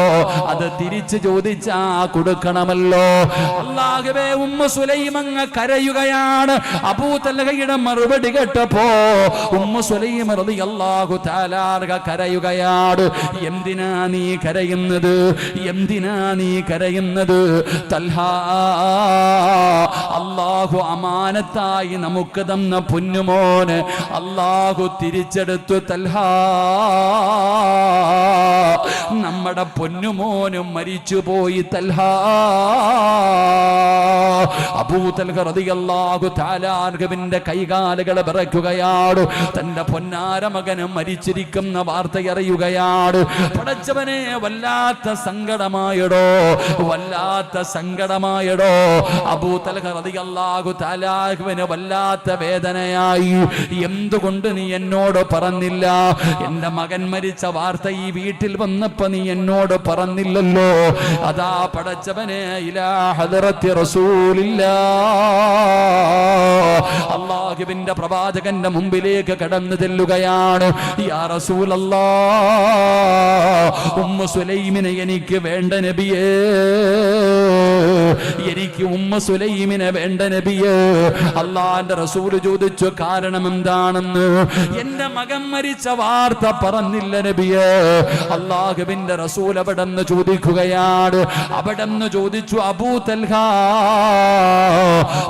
അത് തിരിച്ചു ചോദിച്ചാ കൊടുക്കണമല്ലോ. അല്ലാഹുവേ, ഉമ്മു സുലൈം അങ്ങ് കരയുകയാണ്. അബൂ തൽഹയുടെ മറുപടി കേട്ടപ്പോ ഉമ്മു സുലൈം റളിയല്ലാഹു തആല അൻഹ കരയുകയാണ്. എന്തിനാ നീ കരയുന്നത്, എന്തിനാ നീ കരയുന്നത് തൽഹ? അല്ലാഹു അമാനത്തായി നമുക്ക് തന്ന പൊന്നുമോന് അല്ലാഹു തിരിച്ചെടുത്തു തൽഹ. നമ്മുടെ പൊന്നുമോനും മരിച്ചുപോയി തൽഹ. അബൂ തൽഹ റളിയല്ലാഹു തആല അൻഹുവിന്റെ കൈകാലുകൾ വിറയ്ക്കുകയാണ്. തന്റെ പൊന്നാര മകനും മരിച്ചിരിക്കുന്ന വാർത്ത അറിയുകയാണ്. പടച്ചവനെ, വല്ലാത്ത സങ്കടമായടോ, വല്ലാത്ത സങ്കടമായടോ. അബൂ തൽഹ റളിയല്ലാഹു തആല അൻഹുവിന് വല്ലാത്ത വേദനയായി. എന്തുകൊണ്ട് നീ എന്നോട് പറഞ്ഞില്ല? എന്റെ മകൻ മരിച്ച വാർത്ത ഈ വീട്ടിൽ വന്നപ്പോ നീ എന്നോട് പറഞ്ഞില്ലല്ലോ. അതാ പടച്ചവനെ, ഇലാ ഹദറത്തി റസൂലില്ലാഹ്, അല്ലാഹുവിന്റെ പ്രവാചകന്റെ മുമ്പിലേക്ക് കടന്നു ചെല്ലുകയാണ്. യാ റസൂലല്ലാഹ്, ഉമ്മു സുലൈമിനെ എനിക്ക് വേണ്ട നബിയേ, എനിക്ക് ഉമ്മു സുലൈമിനെ വേണ്ട നബിയേ. അല്ലാഹുവിന്റെ റസൂൽ ചോദിച്ചു, കാരണം എന്താണെന്ന്? എന്റെ മകൻ മരിച്ച വാർത്ത പറഞ്ഞില്ല നബിയേ. അല്ലാഹുവിന്റെ റസൂൽ അവിടെന്ന് ചോദിക്കുകയാണ്. അവിടെന്ന് ചോദിച്ചു, അബൂ തൽഹ,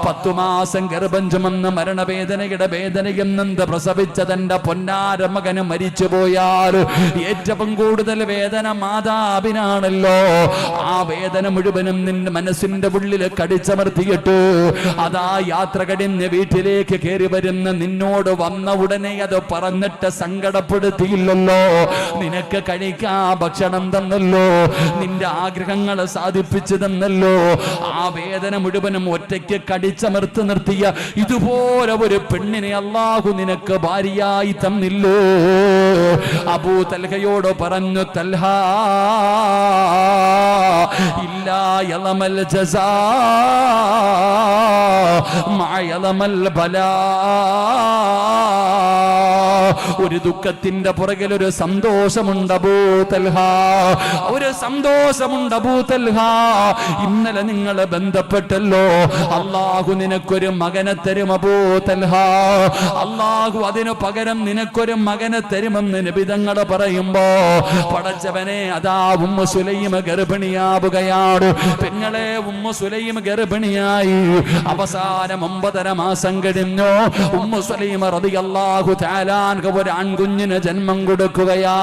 10 മാസം ഗർഭം ചുമന്ന് മരണവേദനയുടെ വേദനയും നിന്ന് പ്രസവിച്ച തന്റെ പൊന്നാര മകന് മരിച്ചു പോയാൽ ഏറ്റവും കൂടുതൽ വേദന മാതാവിനാണല്ലോ. ആ വേദന മുഴുവനും നിന്റെ മനസ്സിന്റെ ഉള്ളിൽ കടിച്ചമർത്തിയിട്ട് അതാ യാത്ര കഴിഞ്ഞ് വീട്ടിലേക്ക് കയറി വരുന്ന നിന്നോട് വന്ന ഉടനെ അത് പറഞ്ഞിട്ട് സങ്കടപ്പെടുത്തിയില്ലല്ലോ. നിനക്ക് കഴിക്കാൻ ഭക്ഷണം തന്നല്ലോ, നിന്റെ ആഗ്രഹങ്ങൾ സാധിപ്പിച്ചു തന്നല്ലോ. ആ വേദന മുഴുവനും ഒറ്റയ്ക്ക് കടിച്ചമർത്തി നിർത്തിയ ഇതുപോലെ ഒരു പെണ്ണിനെ അല്ലാഹു നിനക്ക് ഭാര്യയായി തന്നില്ലേ? അബൂ തൽഹയോട് പറഞ്ഞു, തൽഹ, ഇല്ലാ യളമൽ ജസാ മഅ യളമൽ ബലാ. ഒരു ദുഃഖത്തിന്റെ പുറകിൽ ഒരു സന്തോഷമുണ്ട് അബൂ തൽഹ, ഒരു സന്തോഷമുണ്ട് അബൂ തൽഹ. ഇന്നലെ നിങ്ങൾ ബന്ധപ്പെട്ടല്ലോ, അല്ലാഹു നിനക്കൊരു മകനെ തരും അബൂ തൽഹ. അല്ലാഹു അതിനു പകരം നിനക്കൊരു മകനെ തരുമെന്ന് നബി തങ്ങൾ പറയുമ്പോ പടച്ചവനെ, അതാ ഉമ്മു സുലൈം ഗർഭിണിയാവുകയാണ്. പെങ്ങളെ, ഉമ്മു സുലൈം ഗർഭിണിയായി. അവസാനം 9.5 മാസം കഴിഞ്ഞു. ഉമ്മു സുലൈം റളിയല്ലാഹു തആല അൻഹ ഒരു ആൺകുഞ്ഞിന് ജന്മം കൊടുക്കുകയാ.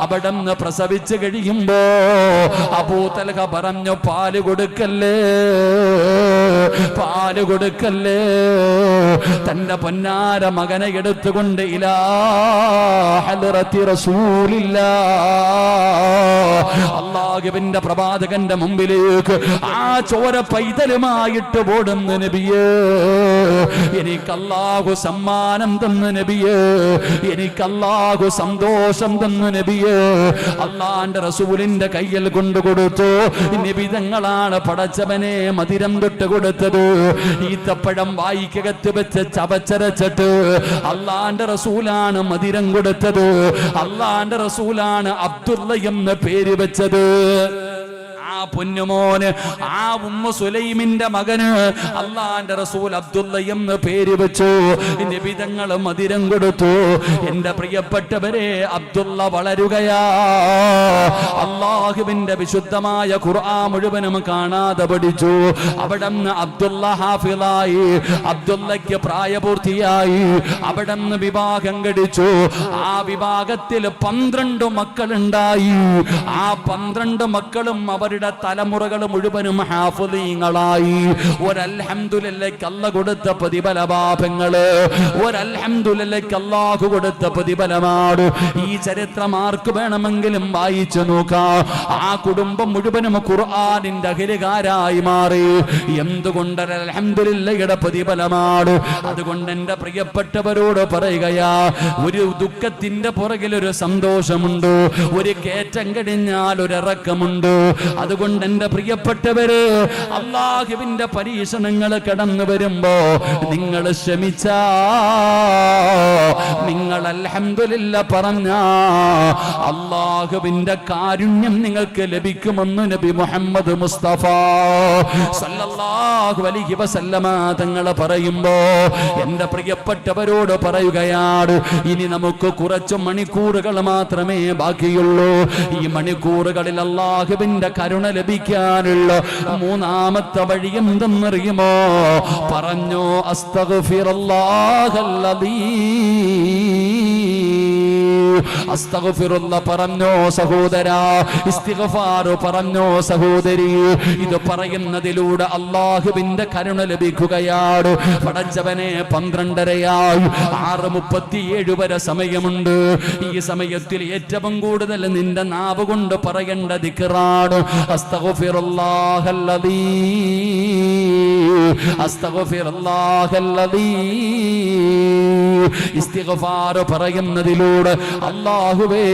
അവിടെ നിന്ന് പ്രസവിച്ചു കഴിയുമ്പോ അബൂ തൽഹ പറഞ്ഞു, പാല് കൊടുക്കല്ലേ, പാല് കൊടുക്കല്ലേ. തന്റെ പൊന്നാര മകനെ എടുത്തുകൊണ്ട് ഇലാ ഹദ്റത്തി റസൂലില്ലാഹ്, അല്ലാഹുവിന്റെ പ്രവാചകന്റെ മുമ്പിലേക്ക് ആ ചോര പൈതലുമായിട്ട് ഓടുന്ന നബിയേ, എനിക്ക് അല്ലാഹു സമ്മാനം തന്ന നബിയേ, എനിക്ക് അല്ലാഹു സന്തോഷം തന്നു നബിയേ. അള്ളാന്റെ റസൂലിന്റെ കയ്യിൽ കൊണ്ടുകൊടുത്തു. നബി തങ്ങളാണ് പടച്ചവനെ മധുരം തൊട്ട് കൊടുത്തത്. ഈത്തപ്പഴം വായിക്കകത്ത് വെച്ച് ചവച്ചരച്ചിട്ട് അള്ളാന്റെ റസൂലാണ് മധുരം കൊടുത്തത്. അള്ളാന്റെ റസൂലാണ് അബ്ദുള്ള എന്ന് പേര് വെച്ചത്. ആ പൊന്നുമോന്, ആ ഉമ്മു സുലൈമിന്റെ മകന് അള്ളാന്റെ റസൂൽ അബ്ദുള്ള എന്ന് പേര് വെച്ചു. നബി തങ്ങൾ മധുരം കൊടുത്തു. എന്റെ പ്രിയപ്പെട്ടവരെ, അബ്ദുള്ള വളരുകയാ. അള്ളാഹുവിന്റെ വിശുദ്ധമായ ഖുർആൻ മുഴുവനും കാണാതെ പഠിച്ചു. അവിടന്ന് അബ്ദുള്ള ഹാഫിളായി. അബ്ദുള്ളയ്ക്ക് പ്രായപൂർത്തിയായി. അവിടന്ന് വിവാഹം കഴിച്ചു. ആ വിവാഹത്തിൽ 12 മക്കളുണ്ടായി. ആ 12 മക്കളും അവരുടെ തലമുറകൾ മുഴുവനും ഹാഫിളീങ്ങളായി. ഒരൽഹംദുലില്ലാഹ് അല്ലാഹു കൊടുത്ത പ്രതിഫലഭാവങ്ങള്, ഒരൽഹംദുലില്ലാഹ് അല്ലാഹു കൊടുത്ത പ്രതിഫലമാണ്. ഈ ചരിത്രം ആർക്ക് വേണമെങ്കിലും വായിച്ചു നോക്കാം. ആ കുടുംബം മുഴുവനും ഖുർആനിന്റെ അഖിലുകാരായി മാറി. എന്തുകൊണ്ട്? അൽഹംദുലില്ലാഹയുടെ പ്രതിഫലമാണ്. അതുകൊണ്ട് എന്റെ പ്രിയപ്പെട്ടവരോട് പറയുകയാ, ഒരു ദുഃഖത്തിന്റെ പുറകിൽ ഒരു സന്തോഷമുണ്ട്. ഒരു കയറ്റം കഴിഞ്ഞാൽ ഒരു ഇറക്കമുണ്ട്. അതുകൊണ്ട് എന്റെ പ്രിയപ്പെട്ടവര്, അല്ലാഹുവിന്റെ പരീക്ഷണങ്ങൾ കടന്നു വരുമ്പോ നിങ്ങൾ ക്ഷമിച്ചാ, നിങ്ങൾ അൽഹംദുലില്ലാഹ് പറഞ്ഞാ അല്ലാഹുവിന്റെ കാരുണ്യം നിങ്ങൾക്ക് ലഭിക്കുമെന്ന് നബി മുഹമ്മദ് മുസ്തഫ സല്ലല്ലാഹു അലൈഹി വസല്ലമ തങ്ങൾ പറയുമ്പോ എന്റെ പ്രിയപ്പെട്ടവരോട് പറയുകയാണ്, ഇനി നമുക്ക് കുറച്ച് മണിക്കൂറുകൾ മാത്രമേ ബാക്കിയുള്ളൂ. ഈ മണിക്കൂറുകളിൽ അല്ലാഹുവിന്റെ കരുണ ലഭിക്കാനുള്ള 3ാമത്തെ വഴി എന്തെന്നറിയുമോ? പറഞ്ഞോ, അസ്തഗ്ഫിറുല്ലാഹ് പറഞ്ഞോ സഹോദരാ, ഇസ്തിഗ്ഫാർ പറഞ്ഞോ സഹോദരി. ഇത് പറയുന്നതിലൂടെ അല്ലാഹുവിന്റെ കരുണ ലഭിക്കുകയാണ്. പടച്ചവനെ, 12:30 6:37 വരെ സമയമുണ്ട്. ഈ സമയത്തിൽ ഏറ്റവും കൂടുതൽ നിന്റെ നാവ് കൊണ്ട് പറയേണ്ട ദിക്റാണ് അസ്തഗ്ഫിറുല്ലാഹല്ലദീ, അസ്തഗ്ഫിറുല്ലാഹല്ലദീ. ഇസ്തിഗ്ഫാർ പറയുന്നതിലൂടെ അല്ലാഹുവേ,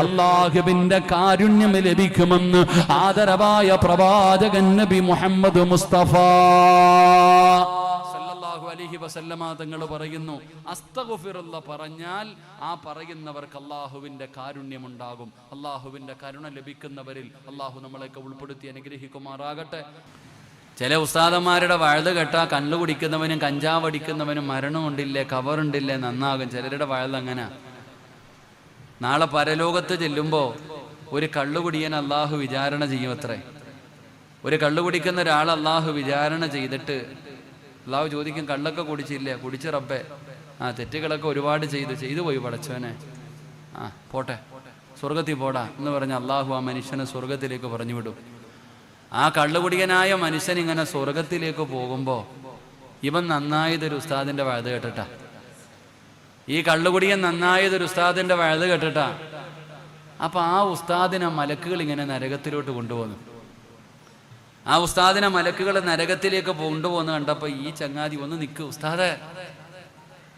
അല്ലാഹുവിന്റെ കാരുണ്യം ലഭിക്കുമെന്ന് ആദരവായ പ്രവാചകൻ നബി മുഹമ്മദ് മുസ്തഫ സല്ലല്ലാഹു അലൈഹി വസല്ലമ തങ്ങൾ പറയുന്നു, അസ്തഗ്ഫിറുല്ലാഹ് പറഞ്ഞാൽ ആ പറയുന്നവർക്ക് അല്ലാഹുവിന്റെ കാരുണ്യമുണ്ടാകും. അല്ലാഹുവിന്റെ കരുണ ലഭിക്കുന്നവരിൽ അല്ലാഹു നമ്മളെയൊക്കെ ഉൾപ്പെടുത്തി അനുഗ്രഹിക്കുമാറാകട്ടെ. ചില ഉസ്താദന്മാരുടെ വഴുത് കേട്ടാ കണ്ണു കുടിക്കുന്നവനും കഞ്ചാവ് അടിക്കുന്നവനും മരണമുണ്ടില്ലേ, കവറുണ്ടില്ലേ, നന്നാകും. ചിലരുടെ വഴുത് അങ്ങനെ. നാളെ പരലോകത്ത് ചെല്ലുമ്പോൾ ഒരു കള്ളുകുടിയൻ അള്ളാഹു വിചാരണ ചെയ്യുമത്രേ. ഒരു കള്ളുകുടിക്കുന്ന ഒരാൾ അള്ളാഹു വിചാരണ ചെയ്തിട്ട് അള്ളാഹു ചോദിക്കും, കള്ളൊക്കെ കുടിച്ചില്ലേ? കുടിച്ച് റബ്ബേ. തെറ്റുകളൊക്കെ ഒരുപാട് ചെയ്തു പോയി പടച്ചവനെ. പോട്ടെ, സ്വർഗത്തിൽ പോടാ എന്ന് പറഞ്ഞ് അള്ളാഹു ആ മനുഷ്യനെ സ്വർഗത്തിലേക്ക് പറഞ്ഞു വിടും. ആ കള്ളുകുടിയനായ മനുഷ്യൻ ഇങ്ങനെ സ്വർഗത്തിലേക്ക് പോകുമ്പോൾ ഇവൻ നന്നായതൊരു ഉസ്താദിന്റെ വഴുത് കേട്ടിട്ടാ. ഈ കള്ളുകുടിയൻ നന്നായതൊരു ഉസ്താദിന്റെ വഴുത് കേട്ടിട്ടാ. അപ്പൊ ആ ഉസ്താദിനെ മലക്കുകൾ ഇങ്ങനെ നരകത്തിലോട്ട് കൊണ്ടുപോകുന്നു. ആ ഉസ്താദിനെ മലക്കുകൾ നരകത്തിലേക്ക് കൊണ്ടുപോകുന്ന കണ്ടപ്പോ ഈ ചങ്ങാതി ഒന്ന് നിൽക്ക്, ഉസ്താദെ,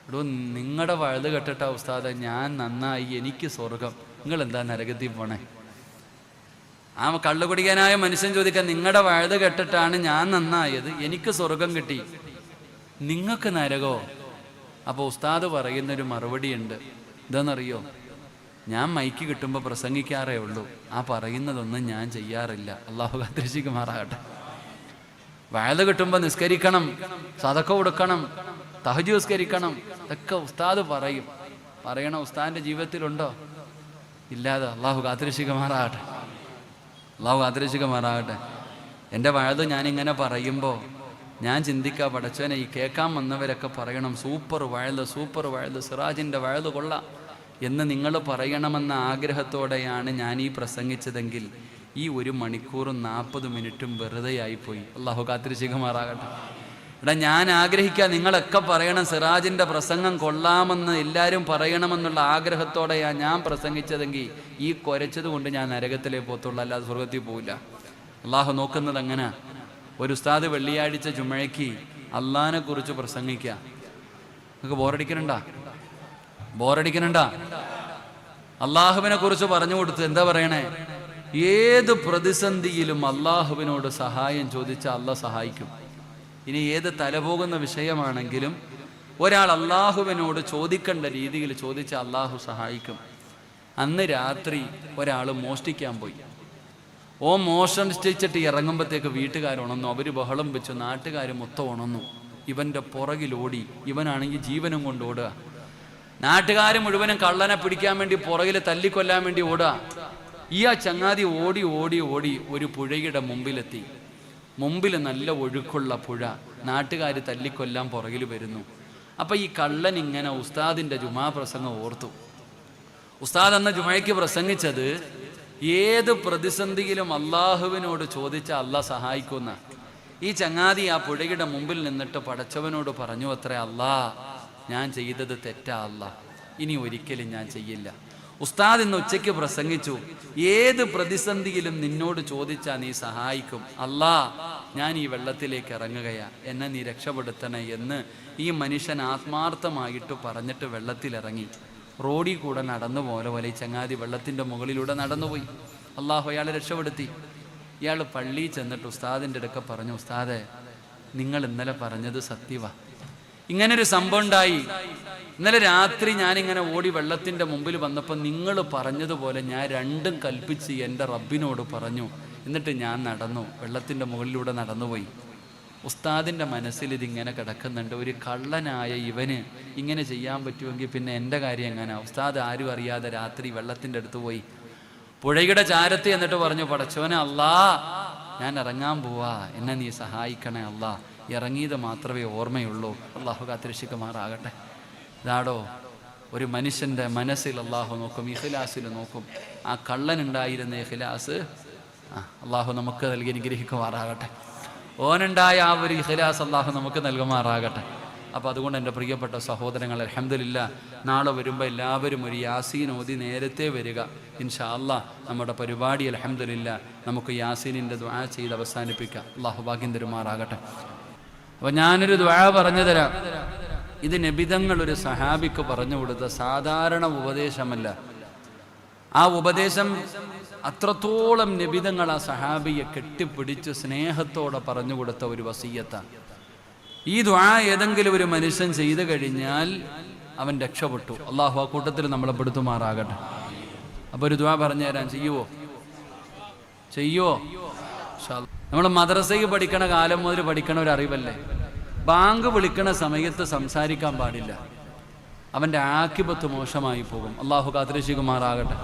എടോ നിങ്ങളുടെ വഴുത് കേട്ടിട്ടാ ഉസ്താദെ, ഞാൻ നന്നായി, എനിക്ക് സ്വർഗം, നിങ്ങൾ എന്താ നരകത്തിൽ പോണേ? ആ കള്ളുകുടിക്കാനായ മനുഷ്യൻ ചോദിക്കാൻ, നിങ്ങളുടെ വഴുത് കെട്ടിട്ടാണ് ഞാൻ നന്നായത്, എനിക്ക് സ്വർഗം കിട്ടി, നിങ്ങൾക്ക് നരകോ? അപ്പോൾ ഉസ്താദ് പറയുന്നൊരു മറുപടി ഉണ്ട്. ഇതെന്നറിയോ? ഞാൻ മൈക്ക് കിട്ടുമ്പോൾ പ്രസംഗിക്കാറേ ഉള്ളൂ, ആ പറയുന്നതൊന്നും ഞാൻ ചെയ്യാറില്ല. അള്ളാഹു കാത്തിരക്ഷിക്കുമാറാകട്ടെ. വഴുത് കിട്ടുമ്പോൾ നിസ്കരിക്കണം, സദക്ക കൊടുക്കണം, തഹജ്ജുദ് നിസ്കരിക്കണം, ഇതൊക്കെ ഉസ്താദ് പറയണ ഉസ്താദിന്റെ ജീവിതത്തിലുണ്ടോ? ഇല്ലാതെ. അള്ളാഹു കാത്തിരക്ഷിക്കുമാറാകട്ടെ. അള്ളാഹു കാത്തിരക്ഷിക്കുമാറാകട്ടെ. എൻ്റെ വഴുത് ഞാനിങ്ങനെ പറയുമ്പോൾ ഞാൻ ചിന്തിക്കുക, പടച്ചവനെ, ഈ കേൾക്കാൻ വന്നവരൊക്കെ പറയണം, സൂപ്പർ വഴുത്, സിറാജിൻ്റെ വഴുത് കൊള്ളാം എന്ന് നിങ്ങൾ പറയണമെന്ന ആഗ്രഹത്തോടെയാണ് ഞാൻ ഈ പ്രസംഗിച്ചതെങ്കിൽ ഈ 1 മണിക്കൂറും 40 മിനിറ്റും വെറുതെ ആയിപ്പോയി. അള്ളാഹു കാത്തിരക്ഷിക്കുമാറാകട്ടെ. എടാ, ഞാൻ ആഗ്രഹിക്കുക നിങ്ങളൊക്കെ പറയണം, സിറാജിൻ്റെ പ്രസംഗം കൊള്ളാമെന്ന് എല്ലാവരും പറയണമെന്നുള്ള ആഗ്രഹത്തോടെയാണ് ഞാൻ പ്രസംഗിച്ചതെങ്കിൽ ഈ കുരച്ചത് കൊണ്ട് ഞാൻ നരകത്തിലേ പോത്തുള്ളൂ, അല്ലാതെ സ്വർഗത്തിൽ പോവില്ല. അള്ളാഹു നോക്കുന്നത് അങ്ങനെ. ഒരു ഉസ്താദ് വെള്ളിയാഴ്ച ജുമഴയ്ക്ക് അള്ളാഹിനെ കുറിച്ച് പ്രസംഗിക്കുക. നിങ്ങൾക്ക് ബോറടിക്കണണ്ട? അള്ളാഹുവിനെ കുറിച്ച് പറഞ്ഞു കൊടുത്ത് എന്താ പറയണേ? ഏത് പ്രതിസന്ധിയിലും അള്ളാഹുവിനോട് സഹായം ചോദിച്ചാൽ അള്ളാഹ് സഹായിക്കും. ഇനി ഏത് തലപോകുന്ന വിഷയമാണെങ്കിലും ഒരാൾ അള്ളാഹുവിനോട് ചോദിക്കേണ്ട രീതിയിൽ ചോദിച്ചാൽ അള്ളാഹു സഹായിക്കും. അന്ന് രാത്രി ഒരാൾ മോഷ്ടിക്കാൻ പോയി. മോഷ്ടിച്ചിട്ട് ഇറങ്ങുമ്പോഴത്തേക്ക് വീട്ടുകാരുണന്നു, അവർ ബഹളം വെച്ചു, നാട്ടുകാർ മൊത്തം ഉണന്നു. ഇവൻ്റെ പുറകിലോടി, ഇവനാണെങ്കിൽ ജീവനും കൊണ്ട് ഓടുക. നാട്ടുകാർ മുഴുവനും കള്ളനെ പിടിക്കാൻ വേണ്ടി പുറകിൽ തല്ലിക്കൊല്ലാൻ വേണ്ടി ഓടുക. ഈ ചങ്ങാതി ഓടി ഓടി ഓടി ഒരു പുഴയുടെ മുമ്പിലെത്തി. മുമ്പിൽ നല്ല ഒഴുക്കുള്ള പുഴ, നാട്ടുകാർ തല്ലിക്കൊല്ലാൻ പുറകിൽ വരുന്നു. അപ്പം ഈ കള്ളൻ ഇങ്ങനെ ഉസ്താദിൻ്റെ ജുമാ പ്രസംഗം ഓർത്തു. ഉസ്താദ് അന്ന് ജുമയ്ക്ക് പ്രസംഗിച്ചത് ഏത് പ്രതിസന്ധിയിലും അള്ളാഹുവിനോട് ചോദിച്ച അള്ളാഹ് സഹായിക്കുന്ന. ഈ ചങ്ങാതി ആ പുഴയുടെ മുമ്പിൽ നിന്നിട്ട് പടച്ചവനോട് പറഞ്ഞു അത്രേ, അല്ലാ ഞാൻ ചെയ്തത് തെറ്റാ അല്ലാ, ഇനി ഒരിക്കലും ഞാൻ ചെയ്യില്ല. ഉസ്താദ് ഇന്ന് ഉച്ചയ്ക്ക് പ്രസംഗിച്ചു, ഏത് പ്രതിസന്ധിയിലും നിന്നോട് ചോദിച്ചാൽ നീ സഹായിക്കും. അല്ലാ ഞാൻ ഈ വെള്ളത്തിലേക്ക് ഇറങ്ങുകയാ, എന്നെ നീ രക്ഷപ്പെടുത്തണേ എന്ന് ഈ മനുഷ്യൻ ആത്മാർത്ഥമായിട്ട് പറഞ്ഞിട്ട് വെള്ളത്തിലിറങ്ങി. റോഡിൽ കൂടെ നടന്നു പോലെ ഈ ചങ്ങാതി വെള്ളത്തിൻ്റെ മുകളിലൂടെ നടന്നുപോയി. അള്ളാഹു അയാളെ രക്ഷപ്പെടുത്തി. ഇയാൾ പള്ളിയിൽ ചെന്നിട്ട് ഉസ്താദിൻ്റെ അടുക്ക പറഞ്ഞു, ഉസ്താദെ നിങ്ങൾ ഇന്നലെ പറഞ്ഞത് സത്യവാ, ഇങ്ങനൊരു സംഭവം ഉണ്ടായി. ഇന്നലെ രാത്രി ഞാനിങ്ങനെ ഓടി വെള്ളത്തിൻ്റെ മുമ്പിൽ വന്നപ്പോൾ നിങ്ങൾ പറഞ്ഞതുപോലെ ഞാൻ രണ്ടും കൽപ്പിച്ച് എൻ്റെ റബ്ബിനോട് പറഞ്ഞു. എന്നിട്ട് ഞാൻ നടന്നു, വെള്ളത്തിൻ്റെ മുകളിലൂടെ നടന്നുപോയി. ഉസ്താദിൻ്റെ മനസ്സിൽ ഇതിങ്ങനെ കിടക്കുന്നുണ്ട്, ഒരു കള്ളനായ ഇവന് ഇങ്ങനെ ചെയ്യാൻ പറ്റുമെങ്കിൽ പിന്നെ എൻ്റെ കാര്യം എങ്ങനെയാ? ഉസ്താദ് ആരും അറിയാതെ രാത്രി വെള്ളത്തിൻ്റെ അടുത്ത് പോയി പുഴയുടെ ചാരത്ത് എന്നിട്ട് പറഞ്ഞു, പടച്ചോനെ അല്ലാ ഞാൻ ഇറങ്ങാൻ പോവാ, എന്നെ നീ സഹായിക്കണേ അല്ലാ. ഇറങ്ങിയത് മാത്രമേ ഓർമ്മയുള്ളൂ. അള്ളാഹു കാത്തിരക്ഷിക്കുമാറാകട്ടെ. ഇതാടോ ഒരു മനുഷ്യൻ്റെ മനസ്സിൽ അള്ളാഹു നോക്കും, ഇഖ്ലാസിൽ നോക്കും. ആ കള്ളനുണ്ടായിരുന്ന ഇഖ്ലാസ് അള്ളാഹു നമുക്ക് നൽകി അനുഗ്രഹിക്കുമാറാകട്ടെ. ഓനുണ്ടായ ആ ഒരു ഇഖ്ലാസ് അള്ളാഹു നമുക്ക് നൽകുമാറാകട്ടെ. അപ്പോൾ അതുകൊണ്ട് എൻ്റെ പ്രിയപ്പെട്ട സഹോദരങ്ങൾ, അൽഹംദുലില്ലാ നാളെ വരുമ്പോൾ എല്ലാവരും ഒരു യാസീൻ ഓതി നേരത്തെ വരിക. ഇൻഷാ അല്ലാഹ് നമ്മുടെ പരിപാടി അൽഹംദുലില്ലാ നമുക്ക് യാസീനിൻ്റെ ദുആ ചെയ്ത് അവസാനിപ്പിക്കാം. അള്ളാഹു ഭാഗ്യം തരുമാറാകട്ടെ. അപ്പോൾ ഞാനൊരു ദുആ പറഞ്ഞു തരാം. ഇത് നബിതങ്ങൾ ഒരു സഹാബിക്ക് പറഞ്ഞു കൊടുത്ത സാധാരണ ഉപദേശമല്ല. ആ ഉപദേശം അത്രത്തോളം നബിതങ്ങൾ ആ സഹാബിയെ കെട്ടിപ്പിടിച്ച് സ്നേഹത്തോടെ പറഞ്ഞു കൊടുത്ത ഒരു വസിയ്യത്താണ്. ഈ ദുആ ഏതെങ്കിലും ഒരു മനുഷ്യൻ ചെയ്തു കഴിഞ്ഞാൽ അവൻ രക്ഷപ്പെട്ടു. അള്ളാഹു ആ കൂട്ടത്തിൽ നമ്മളെ പെടുത്തുമാറാകട്ടെ. അപ്പോൾ ഒരു ദുആ പറഞ്ഞു തരാൻ ചെയ്യുവോ? നമ്മൾ മദ്രസയിൽ പഠിക്കണ കാലം മുതൽ പഠിക്കണ ഒരു അറിവല്ലേ, ബാങ്ക് വിളിക്കണ സമയത്ത് സംസാരിക്കാൻ പാടില്ല, അവൻ്റെ ആക്കിബത്ത് മോശമായി പോകും. അള്ളാഹു കാത്തിരക്ഷിക്കുമാറാകട്ടെ.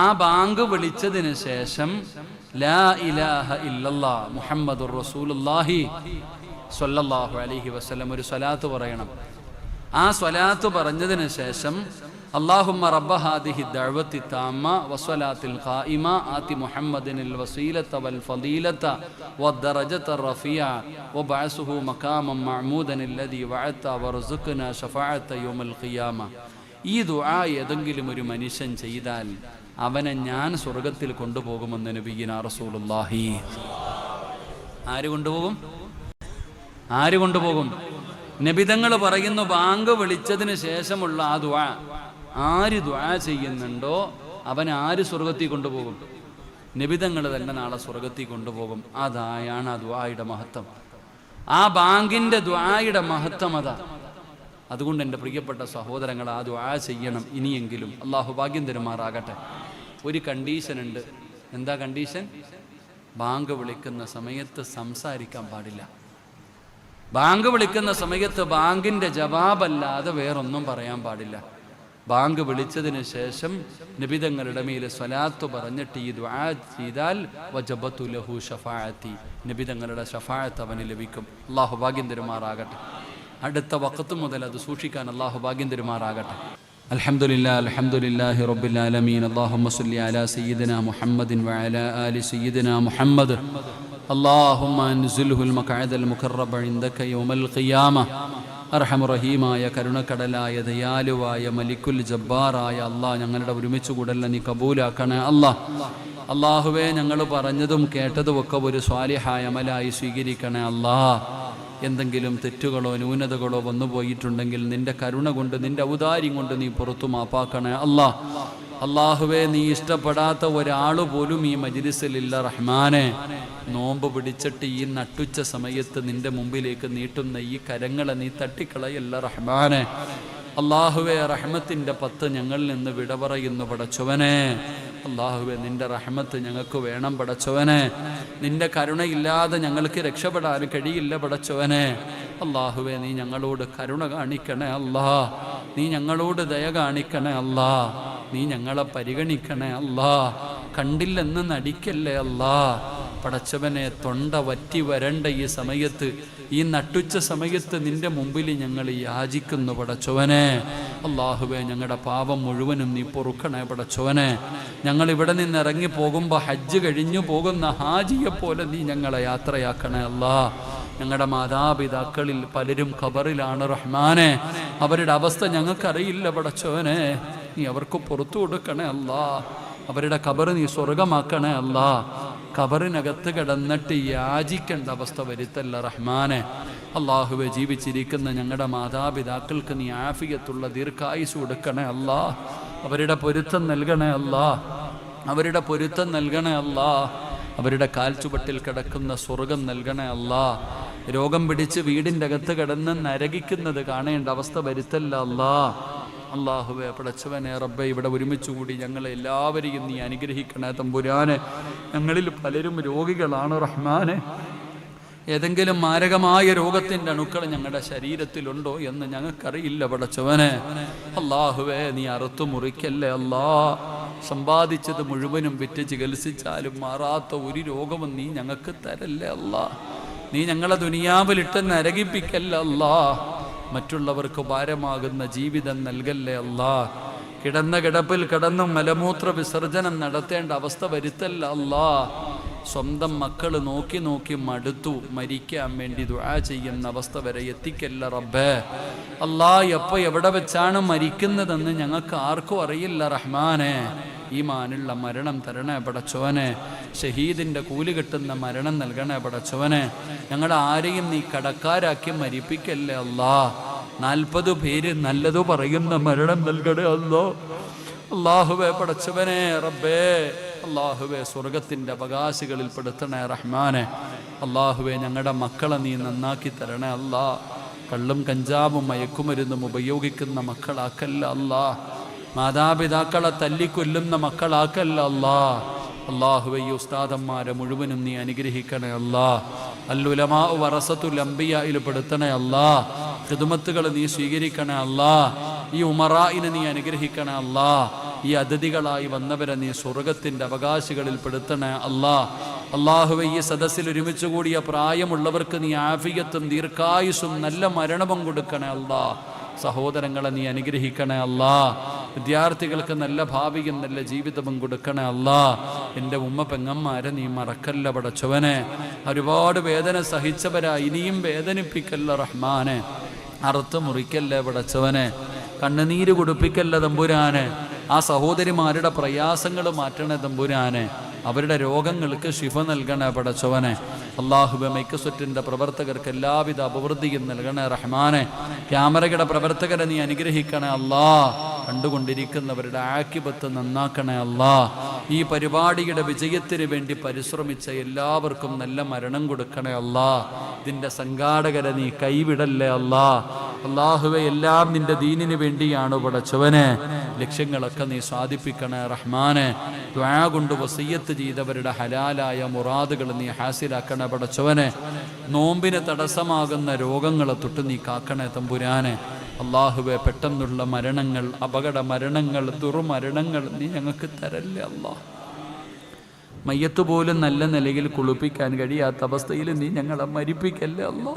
ആ ബാങ്ക് വിളിച്ചതിന് ശേഷം ലാ ഇലാഹ ഇല്ലല്ലാഹ് മുഹമ്മദുർ റസൂലുള്ളാഹി സ്വല്ലല്ലാഹു അലൈഹി വസല്ലം ഒരു സ്വലാത്ത് പറയണം. ആ സ്വലാത്ത് പറഞ്ഞതിന് ശേഷം അല്ലാഹുമ്മ റബ്ബ ഹാദിഹി ദഅവത്തി താമ്മ വസ്സലാത്തിൽ ഖായിമ ആതി മുഹമ്മദിനിൽ വസീലത വൽ ഫളീലത വദ്ദറജത റഫിയ വബഅസുഹു മഖാമൻ മഅമൂദൻ അല്ലദി വഅത വർസുഖ്നാ ശഫാഅത യൗമൽ ഖിയാമ. ഈ ദുആ ഏതെങ്കിലും ഒരു മനുഷ്യൻ ചെയ്താൽ അവനെ ഞാൻ സ്വർഗത്തിൽ കൊണ്ടുപോകുമെന്ന് നബിയിനാ റസൂലുള്ളാഹി. ആര് കൊണ്ടുപോകും? നബിതങ്ങൾ പറയുന്നു, ബാങ്ക് വിളിച്ചതിന് ശേഷമുള്ള ആ ദുആ ആര് ദുആ ചെയ്യുന്നുണ്ടോ അവൻ ആര് സ്വർഗത്തിൽ കൊണ്ടുപോകും? നബിതങ്ങൾ തന്നെ നാളെ സ്വർഗത്തിൽ കൊണ്ടുപോകും. അതായാണ് ആ ദുആയുടെ മഹത്വം. ആ ബാങ്കിൻ്റെ ദുആയുടെ മഹത്വം അതാ. അതുകൊണ്ട് എൻ്റെ പ്രിയപ്പെട്ട സഹോദരങ്ങൾ, ആ ദുആ ചെയ്യണം ഇനിയെങ്കിലും. അള്ളാഹു ഭാഗ്യം തരുമാറാകട്ടെ. ഒരു കണ്ടീഷൻ ഉണ്ട്. എന്താ കണ്ടീഷൻ? ബാങ്ക് വിളിക്കുന്ന സമയത്ത് സംസാരിക്കാൻ പാടില്ല. ബാങ്ക് വിളിക്കുന്ന സമയത്ത് ബാങ്കിൻ്റെ ജവാബല്ലാതെ വേറൊന്നും പറയാൻ പാടില്ല. ബാങ്ക് വിളിച്ചതിന് ശേഷം നബിതങ്ങളുടെ മേൽ സ്വലാത്ത് പറഞ്ഞിട്ട് ഈ ദുആ ചെയ്താൽ വജബതു ലഹു ശഫാഅത്തി, നബിതങ്ങളുടെ ശഫാഅത്ത് അവന് ലഭിക്കും. അല്ലാഹു ഭാഗ്യം തരുമാറാകട്ടെ. അടുത്ത വഖത്ത് മുതൽ അത് സൂക്ഷിക്കാൻ അല്ലാഹു ഭാഗ്യം തരുമാറാകട്ടെ. അൽഹംദുലില്ലാഹി റബ്ബിൽ ആലമീൻ. അല്ലാഹുമ്മ സ്വല്ലി അലാ സയ്യിദിനാ മുഹമ്മദിൻ വഅലാ ആലി സയ്യിദിനാ മുഹമ്മദ്. അല്ലാഹുമ്മ അൻസിൽഹുൽ മഖഅദൽ മുഖറബ ഇൻദക യൗമൽ ഖിയാമ. അർഹമുറഹീമായ കരുണക്കടലായ ദയാലുവായ മലിക്കുൽ ജബ്ബാറായ അല്ലാഹ്, ഞങ്ങളുടെ ഒരുമിച്ച് കൂടല്ല നീ കബൂലാക്കണേ അല്ലാഹ്. അല്ലാഹുവേ, ഞങ്ങൾ പറഞ്ഞതും കേട്ടതും ഒക്കെ ഒരു സ്വാലിഹായ അമലായി സ്വീകരിക്കണേ അല്ലാഹ്. എന്തെങ്കിലും തെറ്റുകളോ ന്യൂനതകളോ വന്നു പോയിട്ടുണ്ടെങ്കിൽ നിന്റെ കരുണ കൊണ്ട് നിന്റെ ഔദാര്യം കൊണ്ട് നീ പുറത്തു മാപ്പാക്കണേ അല്ലാ. അള്ളാഹുവേ, നീ ഇഷ്ടപ്പെടാത്ത ഒരാൾ പോലും ഈ മജ്ലിസിലില്ല റഹ്മാനെ. നോമ്പ് പിടിച്ചിട്ട് ഈ നട്ടുച്ച സമയത്ത് നിന്റെ മുമ്പിലേക്ക് നീട്ടുന്ന ഈ കരങ്ങളെ നീ തട്ടിക്കളയല്ല റഹ്മാനെ. അള്ളാഹുവേ, റഹ്മത്തിൻ്റെ 10 ഞങ്ങളിൽ നിന്ന് വിട പറയുന്നു പടച്ചവനെ. അള്ളാഹുവേ, നിന്റെ റഹ്മത്ത് ഞങ്ങൾക്ക് വേണം പടച്ചവനെ. നിന്റെ കരുണയില്ലാതെ ഞങ്ങൾക്ക് രക്ഷപ്പെടാൻ കഴിയില്ല പടച്ചവനെ. അള്ളാഹുവേ, നീ ഞങ്ങളോട് കരുണ കാണിക്കണേ അല്ലാ. നീ ഞങ്ങളോട് ദയ കാണിക്കണേ അല്ലാ. നീ ഞങ്ങളെ പരിഗണിക്കണേ അല്ലാ. കണ്ടില്ലെന്ന് നടിക്കല്ലേ അല്ലാ. പടച്ചവനെ, തൊണ്ട വറ്റി വരണ്ട ഈ സമയത്ത്, ഈ നട്ടുച്ച സമയത്ത് നിന്റെ മുമ്പിൽ ഞങ്ങൾ യാചിക്കുന്നു പടച്ചവനെ. അള്ളാഹുവേ, ഞങ്ങളുടെ പാപം മുഴുവനും നീ പൊറുക്കണേ പടച്ചവനെ. ഞങ്ങൾ ഇവിടെ നിന്ന് ഇറങ്ങി പോകുമ്പോൾ ഹജ്ജ് കഴിഞ്ഞു പോകുന്ന ഹാജിയെ പോലെ നീ ഞങ്ങളെ യാത്രയാക്കണേ അല്ലാ. ഞങ്ങളുടെ മാതാപിതാക്കളിൽ പലരും ഖബറിലാണ് റഹ്മാനെ. അവരുടെ അവസ്ഥ ഞങ്ങൾക്കറിയില്ല പടച്ചവനെ. നീ അവർക്ക് പുറത്തു കൊടുക്കണേ അല്ലാ. അവരുടെ ഖബർ നീ സ്വർഗമാക്കണേ അല്ലാ. ഖബറിനകത്ത് കിടന്നിട്ട് യാചിക്കേണ്ട അവസ്ഥ വരുത്തല്ല റഹ്മാനെ. അള്ളാഹുവെ, ജീവിച്ചിരിക്കുന്ന ഞങ്ങളുടെ മാതാപിതാക്കൾക്ക് നീ ആഫിയത്തുള്ള ദീർഘായുസ് കൊടുക്കണേ അല്ലാ. അവരുടെ പൊരുത്തം നൽകണേ അല്ലാ. അവരുടെ പൊരുത്തം നൽകണേ അല്ലാ. അവരുടെ കാൽച്ചുവട്ടിൽ കിടക്കുന്ന സ്വർഗം നൽകണേ അല്ലാ. രോഗം പിടിച്ച് വീടിൻ്റെ അകത്ത് കിടന്ന് നരകിക്കുന്നത് കാണേണ്ട അവസ്ഥ വരുത്തല്ല അല്ലാ. അള്ളാഹുവെ, പടച്ചവനെ, റബ്ബെ, ഇവിടെ ഒരുമിച്ച് കൂടി ഞങ്ങളെ എല്ലാവരെയും നീ അനുഗ്രഹിക്കണേ തമ്പുരാനെ. ഞങ്ങളിൽ പലരും രോഗികളാണ് റഹ്മാനെ. ഏതെങ്കിലും മാരകമായ രോഗത്തിൻ്റെ അണുക്കൾ ഞങ്ങളുടെ ശരീരത്തിലുണ്ടോ എന്ന് ഞങ്ങൾക്കറിയില്ല പടച്ചവനെ. അള്ളാഹുവെ, നീ അറുത്തു മുറിക്കല്ലേ അല്ലാ. സമ്പാദിച്ചത് മുഴുവനും വിറ്റ് ചികിത്സിച്ചാലും മാറാത്ത ഒരു രോഗവും നീ ഞങ്ങൾക്ക് തരല്ലേ അല്ലാ. നീ ഞങ്ങളെ ദുനിയാവിലിട്ട് നരകിപ്പിക്കല്ലേ അല്ലാ. മറ്റുള്ളവർക്ക് ഭാരമാകുന്ന ജീവിതം നൽകല്ലേ അല്ലാ. കിടന്ന കിടപ്പിൽ കിടന്നും മലമൂത്ര വിസർജനം നടത്തേണ്ട അവസ്ഥ വരുത്തല്ല അല്ലാ. സ്വന്തം മക്കൾ നോക്കി നോക്കി മടുത്തു മരിക്കാൻ വേണ്ടി ദുആ ചെയ്യുന്ന അവസ്ഥ വരെ എത്തിക്കല്ല റബ്ബേ. അല്ലാ, എപ്പോൾ എവിടെ വെച്ചാണ് മരിക്കുന്നതെന്ന് ഞങ്ങൾക്ക് ആർക്കും അറിയില്ല റഹ്മാനെ. ഈമാനുള്ള മരണം തരണേ പടച്ചവനെ. ഷഹീദിൻ്റെ കൂലി കിട്ടുന്ന മരണം നൽകണേ പടച്ചവനെ. ഞങ്ങൾ ആരെയും നീ കടക്കാരാക്കി മരിപ്പിക്കല്ലേ അല്ലാ. 40 പേര് നല്ലതു പറയുന്ന മരണം നൽകണേ അല്ലാ. അല്ലാഹുവേ, പടച്ചവനെ, റബ്ബേ, അല്ലാഹുവേ, സ്വർഗത്തിൻ്റെ അവകാശികളിൽ പെടുത്തണേ റഹ്മാനെ. അല്ലാഹുവേ, ഞങ്ങളുടെ മക്കളെ നീ നന്നാക്കി തരണേ അല്ലാ. കള്ളും കഞ്ചാവും മയക്കുമരുന്നും ഉപയോഗിക്കുന്ന മക്കളാക്കല്ല അല്ലാ. മാതാപിതാക്കളെ തല്ലിക്കൊല്ലുന്ന മക്കളാക്കല്ല അല്ലാ. അല്ലാഹുവേ, ഈ ഉസ്താദന്മാരെ മുഴുവനും നീ അനുഗ്രഹിക്കണേ അല്ലാ. അല്ലുലമാ വറസത്തുൽ അംബിയായിൽ പെടുത്തണേ അല്ലാ. ഖിദ്മത്തുകൾ നീ സ്വീകരിക്കണേ അല്ലാ. ഈ ഉമറായിനെ നീ അനുഗ്രഹിക്കണേ അല്ലാ. ഈ അതിഥികളായി വന്നവരെ നീ സ്വർഗത്തിൻ്റെ അവകാശികളിൽ പെടുത്തണേ അല്ലാ. അല്ലാഹുവേ, ഈ സദസ്സിൽ ഒരുമിച്ച് കൂടിയ പ്രായമുള്ളവർക്ക് നീ ആഫിയത്തും ദീർഘായുസ്സും നല്ല മരണവും കൊടുക്കണേ അല്ലാ. സഹോദരങ്ങളെ നീ അനുഗ്രഹിക്കണേ അല്ലാ. വിദ്യാർത്ഥികൾക്ക് നല്ല ഭാവിയും നല്ല ജീവിതവും കൊടുക്കണേ അല്ലാ. എൻ്റെ ഉമ്മ പെങ്ങന്മാരെ നീ മറക്കല്ല പടച്ചവനെ. ഒരുപാട് വേദന സഹിച്ചവരാ, ഇനിയും വേദനിപ്പിക്കല്ല റഹ്മാനെ. അറുത്ത് മുറിക്കല്ലേ പടച്ചവനെ. കണ്ണുനീര് കുടിപ്പിക്കല്ല തമ്പുരാനെ. ആ സഹോദരിമാരുടെ പ്രയാസങ്ങൾ മാറ്റണേ തമ്പുരാനെ. അവരുടെ രോഗങ്ങൾക്ക് ശിഫ നൽകണേ പടച്ചവനെ. അല്ലാഹുവേ, മൈക്കസ്വറ്റിൻ്റെ പ്രവർത്തകർക്ക് എല്ലാവിധ അഭിവൃദ്ധിയും നൽകണേ റഹ്മാനെ. ക്യാമറയുടെ പ്രവർത്തകരെ നീ അനുഗ്രഹിക്കണേ അല്ലാ. കണ്ടുകൊണ്ടിരിക്കുന്നവരുടെ ആക്കിബത്ത് നന്നാക്കണേ അല്ലാ. ഈ പരിപാടിയുടെ വിജയത്തിന് വേണ്ടി പരിശ്രമിച്ച എല്ലാവർക്കും നല്ല മരണം കൊടുക്കണേ അല്ലാ. ഇതിൻ്റെ സംഘാടകരെ നീ കൈവിടല്ലേ അല്ലാ. അല്ലാഹുവേ, എല്ലാം നിന്റെ ദീനിന് വേണ്ടിയാണ് പടച്ചവനെ. ലക്ഷ്യങ്ങളൊക്കെ നീ സാധിപ്പിക്കണേ റഹ്മാനെ. ദുആ കൊണ്ട് വസിയ്യത്ത് ചെയ്തവരുടെ ഹലാലായ മുറാദുകൾ നീ ഹാസിലാക്കണേ പടച്ചവനെ. നോമ്പിന് തടസ്സമാകുന്ന രോഗങ്ങളെ തൊട്ട് നീ കാക്കണേ തമ്പുരാനെ. അല്ലാഹുവേ, പെട്ടെന്നുള്ള മരണങ്ങൾ, അപകട മരണങ്ങൾ, ദുർമരണങ്ങൾ നീ ഞങ്ങൾക്ക് തരല്ലേ അല്ലാ. മയ്യത്ത് പോലും നല്ല നിലയിൽ കുളിപ്പിക്കാൻ കഴിയാത്ത അവസ്ഥയിൽ നീ ഞങ്ങളെ മരിപ്പിക്കല്ലേ അല്ലാ.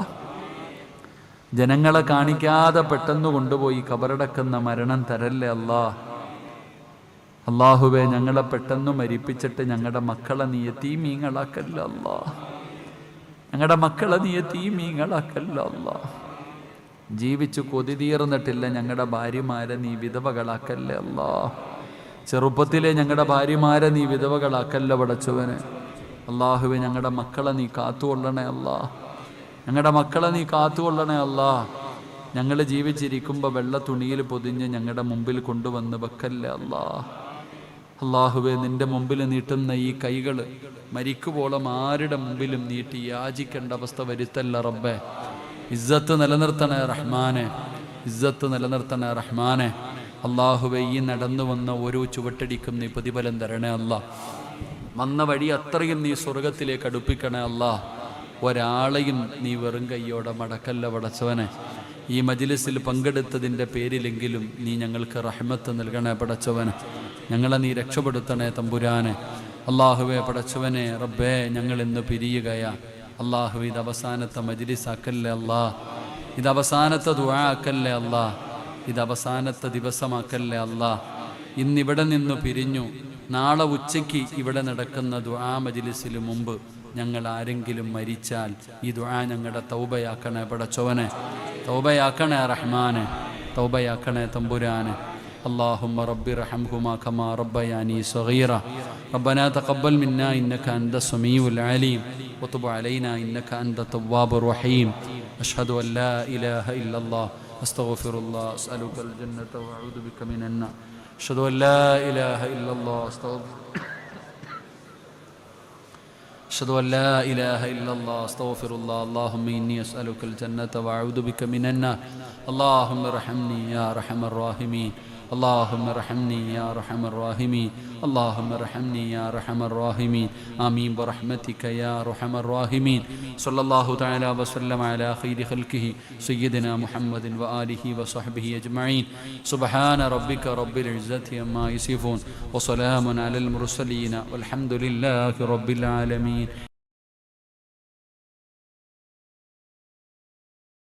ജനങ്ങളെ കാണിക്കാതെ പെട്ടെന്ന് കൊണ്ടുപോയി കബറടക്കുന്ന മരണം തരല്ലേ അല്ലാ. അല്ലാഹുവേ, ഞങ്ങളെ പെട്ടെന്ന് മരിപ്പിച്ചിട്ട് ഞങ്ങളുടെ മക്കളെ നീ യതീമീങ്ങളാക്കല്ല അല്ലാ. ഞങ്ങളുടെ മക്കളെ നീ യതീമീങ്ങളാക്കല്ല അല്ലാ. ജീവിച്ചു കൊതി തീർന്നിട്ടില്ല ഞങ്ങളുടെ ഭാര്യമാരെ നീ വിധവകളാക്കല്ലേ അല്ലാ. ചെറുപ്പത്തിലെ ഞങ്ങളുടെ ഭാര്യമാരെ നീ വിധവകളാക്കല്ല പടച്ചവനെ. അല്ലാഹുവേ, ഞങ്ങളുടെ മക്കളെ നീ കാത്തുകൊള്ളണേ അല്ലാ. ഞങ്ങളുടെ മക്കളെ നീ കാത്തുകൊള്ളണേ അല്ലാ. ഞങ്ങൾ ജീവിച്ചിരിക്കുമ്പോൾ വെള്ള തുണിയിൽ പൊതിഞ്ഞ് ഞങ്ങളുടെ മുമ്പിൽ കൊണ്ടുവന്ന് വെക്കല്ലേ അല്ലാ. അള്ളാഹുവേ, നിന്റെ മുമ്പിൽ നീട്ടുന്ന ഈ കൈകൾ മരിക്കുവോളം ആരുടെ മുമ്പിലും നീട്ടി യാചിക്കേണ്ട അവസ്ഥ വരുത്തല്ല റബ്ബേ. ഇസ്സത്ത് നിലനിർത്തണേ റഹ്മാനെ, ഇസ്സത്ത് നിലനിർത്തണേ റഹ്മാനെ. അള്ളാഹുവേ, ഈ നടന്നു വന്ന ഓരോ ചുവട്ടടിക്കും നീ പ്രതിഫലം തരണേ അല്ലാ. വന്ന വഴി അത്രയും നീ സ്വർഗത്തിലേക്ക് അടുപ്പിക്കണേ അല്ലാ. ഒരാളെയും നീ വെറും കൈയോടെ മടക്കല്ല പടച്ചവനെ. ഈ മജ്ലിസിൽ പങ്കെടുത്തതിൻ്റെ പേരിലെങ്കിലും നീ ഞങ്ങൾക്ക് റഹ്മത്ത് നൽകണേ പടച്ചവനെ. ഞങ്ങളെ നീ രക്ഷപ്പെടുത്തണേ തമ്പുരാനെ. അള്ളാഹുവേ പടച്ചവനെ, റബ്ബേ, ഞങ്ങൾ ഇന്ന് പിരിയുകയാ അള്ളാഹു. ഇത് അവസാനത്തെ മജ്ലിസാക്കല്ലേ അല്ലാ, ഇത് അവസാനത്തെ ദുആ ആക്കല്ലേ അല്ലാ, ഇത് അവസാനത്തെ ദിവസമാക്കല്ലേ അല്ലാ. ഇന്നിവിടെ നിന്ന് പിരിഞ്ഞു, നാളെ ഉച്ചയ്ക്ക് ഇവിടെ നടക്കുന്ന ദുആ മജ്ലിസിന് മുമ്പ് ഞങ്ങൾ ആരെങ്കിലും മരിച്ചാൽ ഈ ദുആ ഞങ്ങളുടെ തൗബയാക്കണേ പടച്ചവനെ, തൗബയാക്കണേ റഹ്മാനെ, തൗബയാക്കണേ തമ്പുരാനെ. اللهم رب ارحمهما كما ربياني صغيرا ربنا تقبل منا إنك أنت السميع العليم وتب علينا إنك أنت التواب الرحيم. أشهد أن لا إله إلا الله أستغفر الله أسألك الجنة وأعوذ بك من النار. أشهد أن لا إله إلا الله أشهد أن لا إله إلا الله أستغفر الله. اللهم إني أسألك الجنة وأعوذ بك من النار. اللهم ارحمني يا أرحم الراحمين. اللهم ارحمني يا أرحم الراحمين. اللهم ارحمني يا أرحم الراحمين. آمين برحمتك يا أرحم الراحمين. صلى الله تعالى وسلم على خير خلقه سيدنا محمد وآله وصحبه أجمعين. سبحان ربك رب العزة عما يصفون وسلام على المرسلين والحمد لله رب العالمين.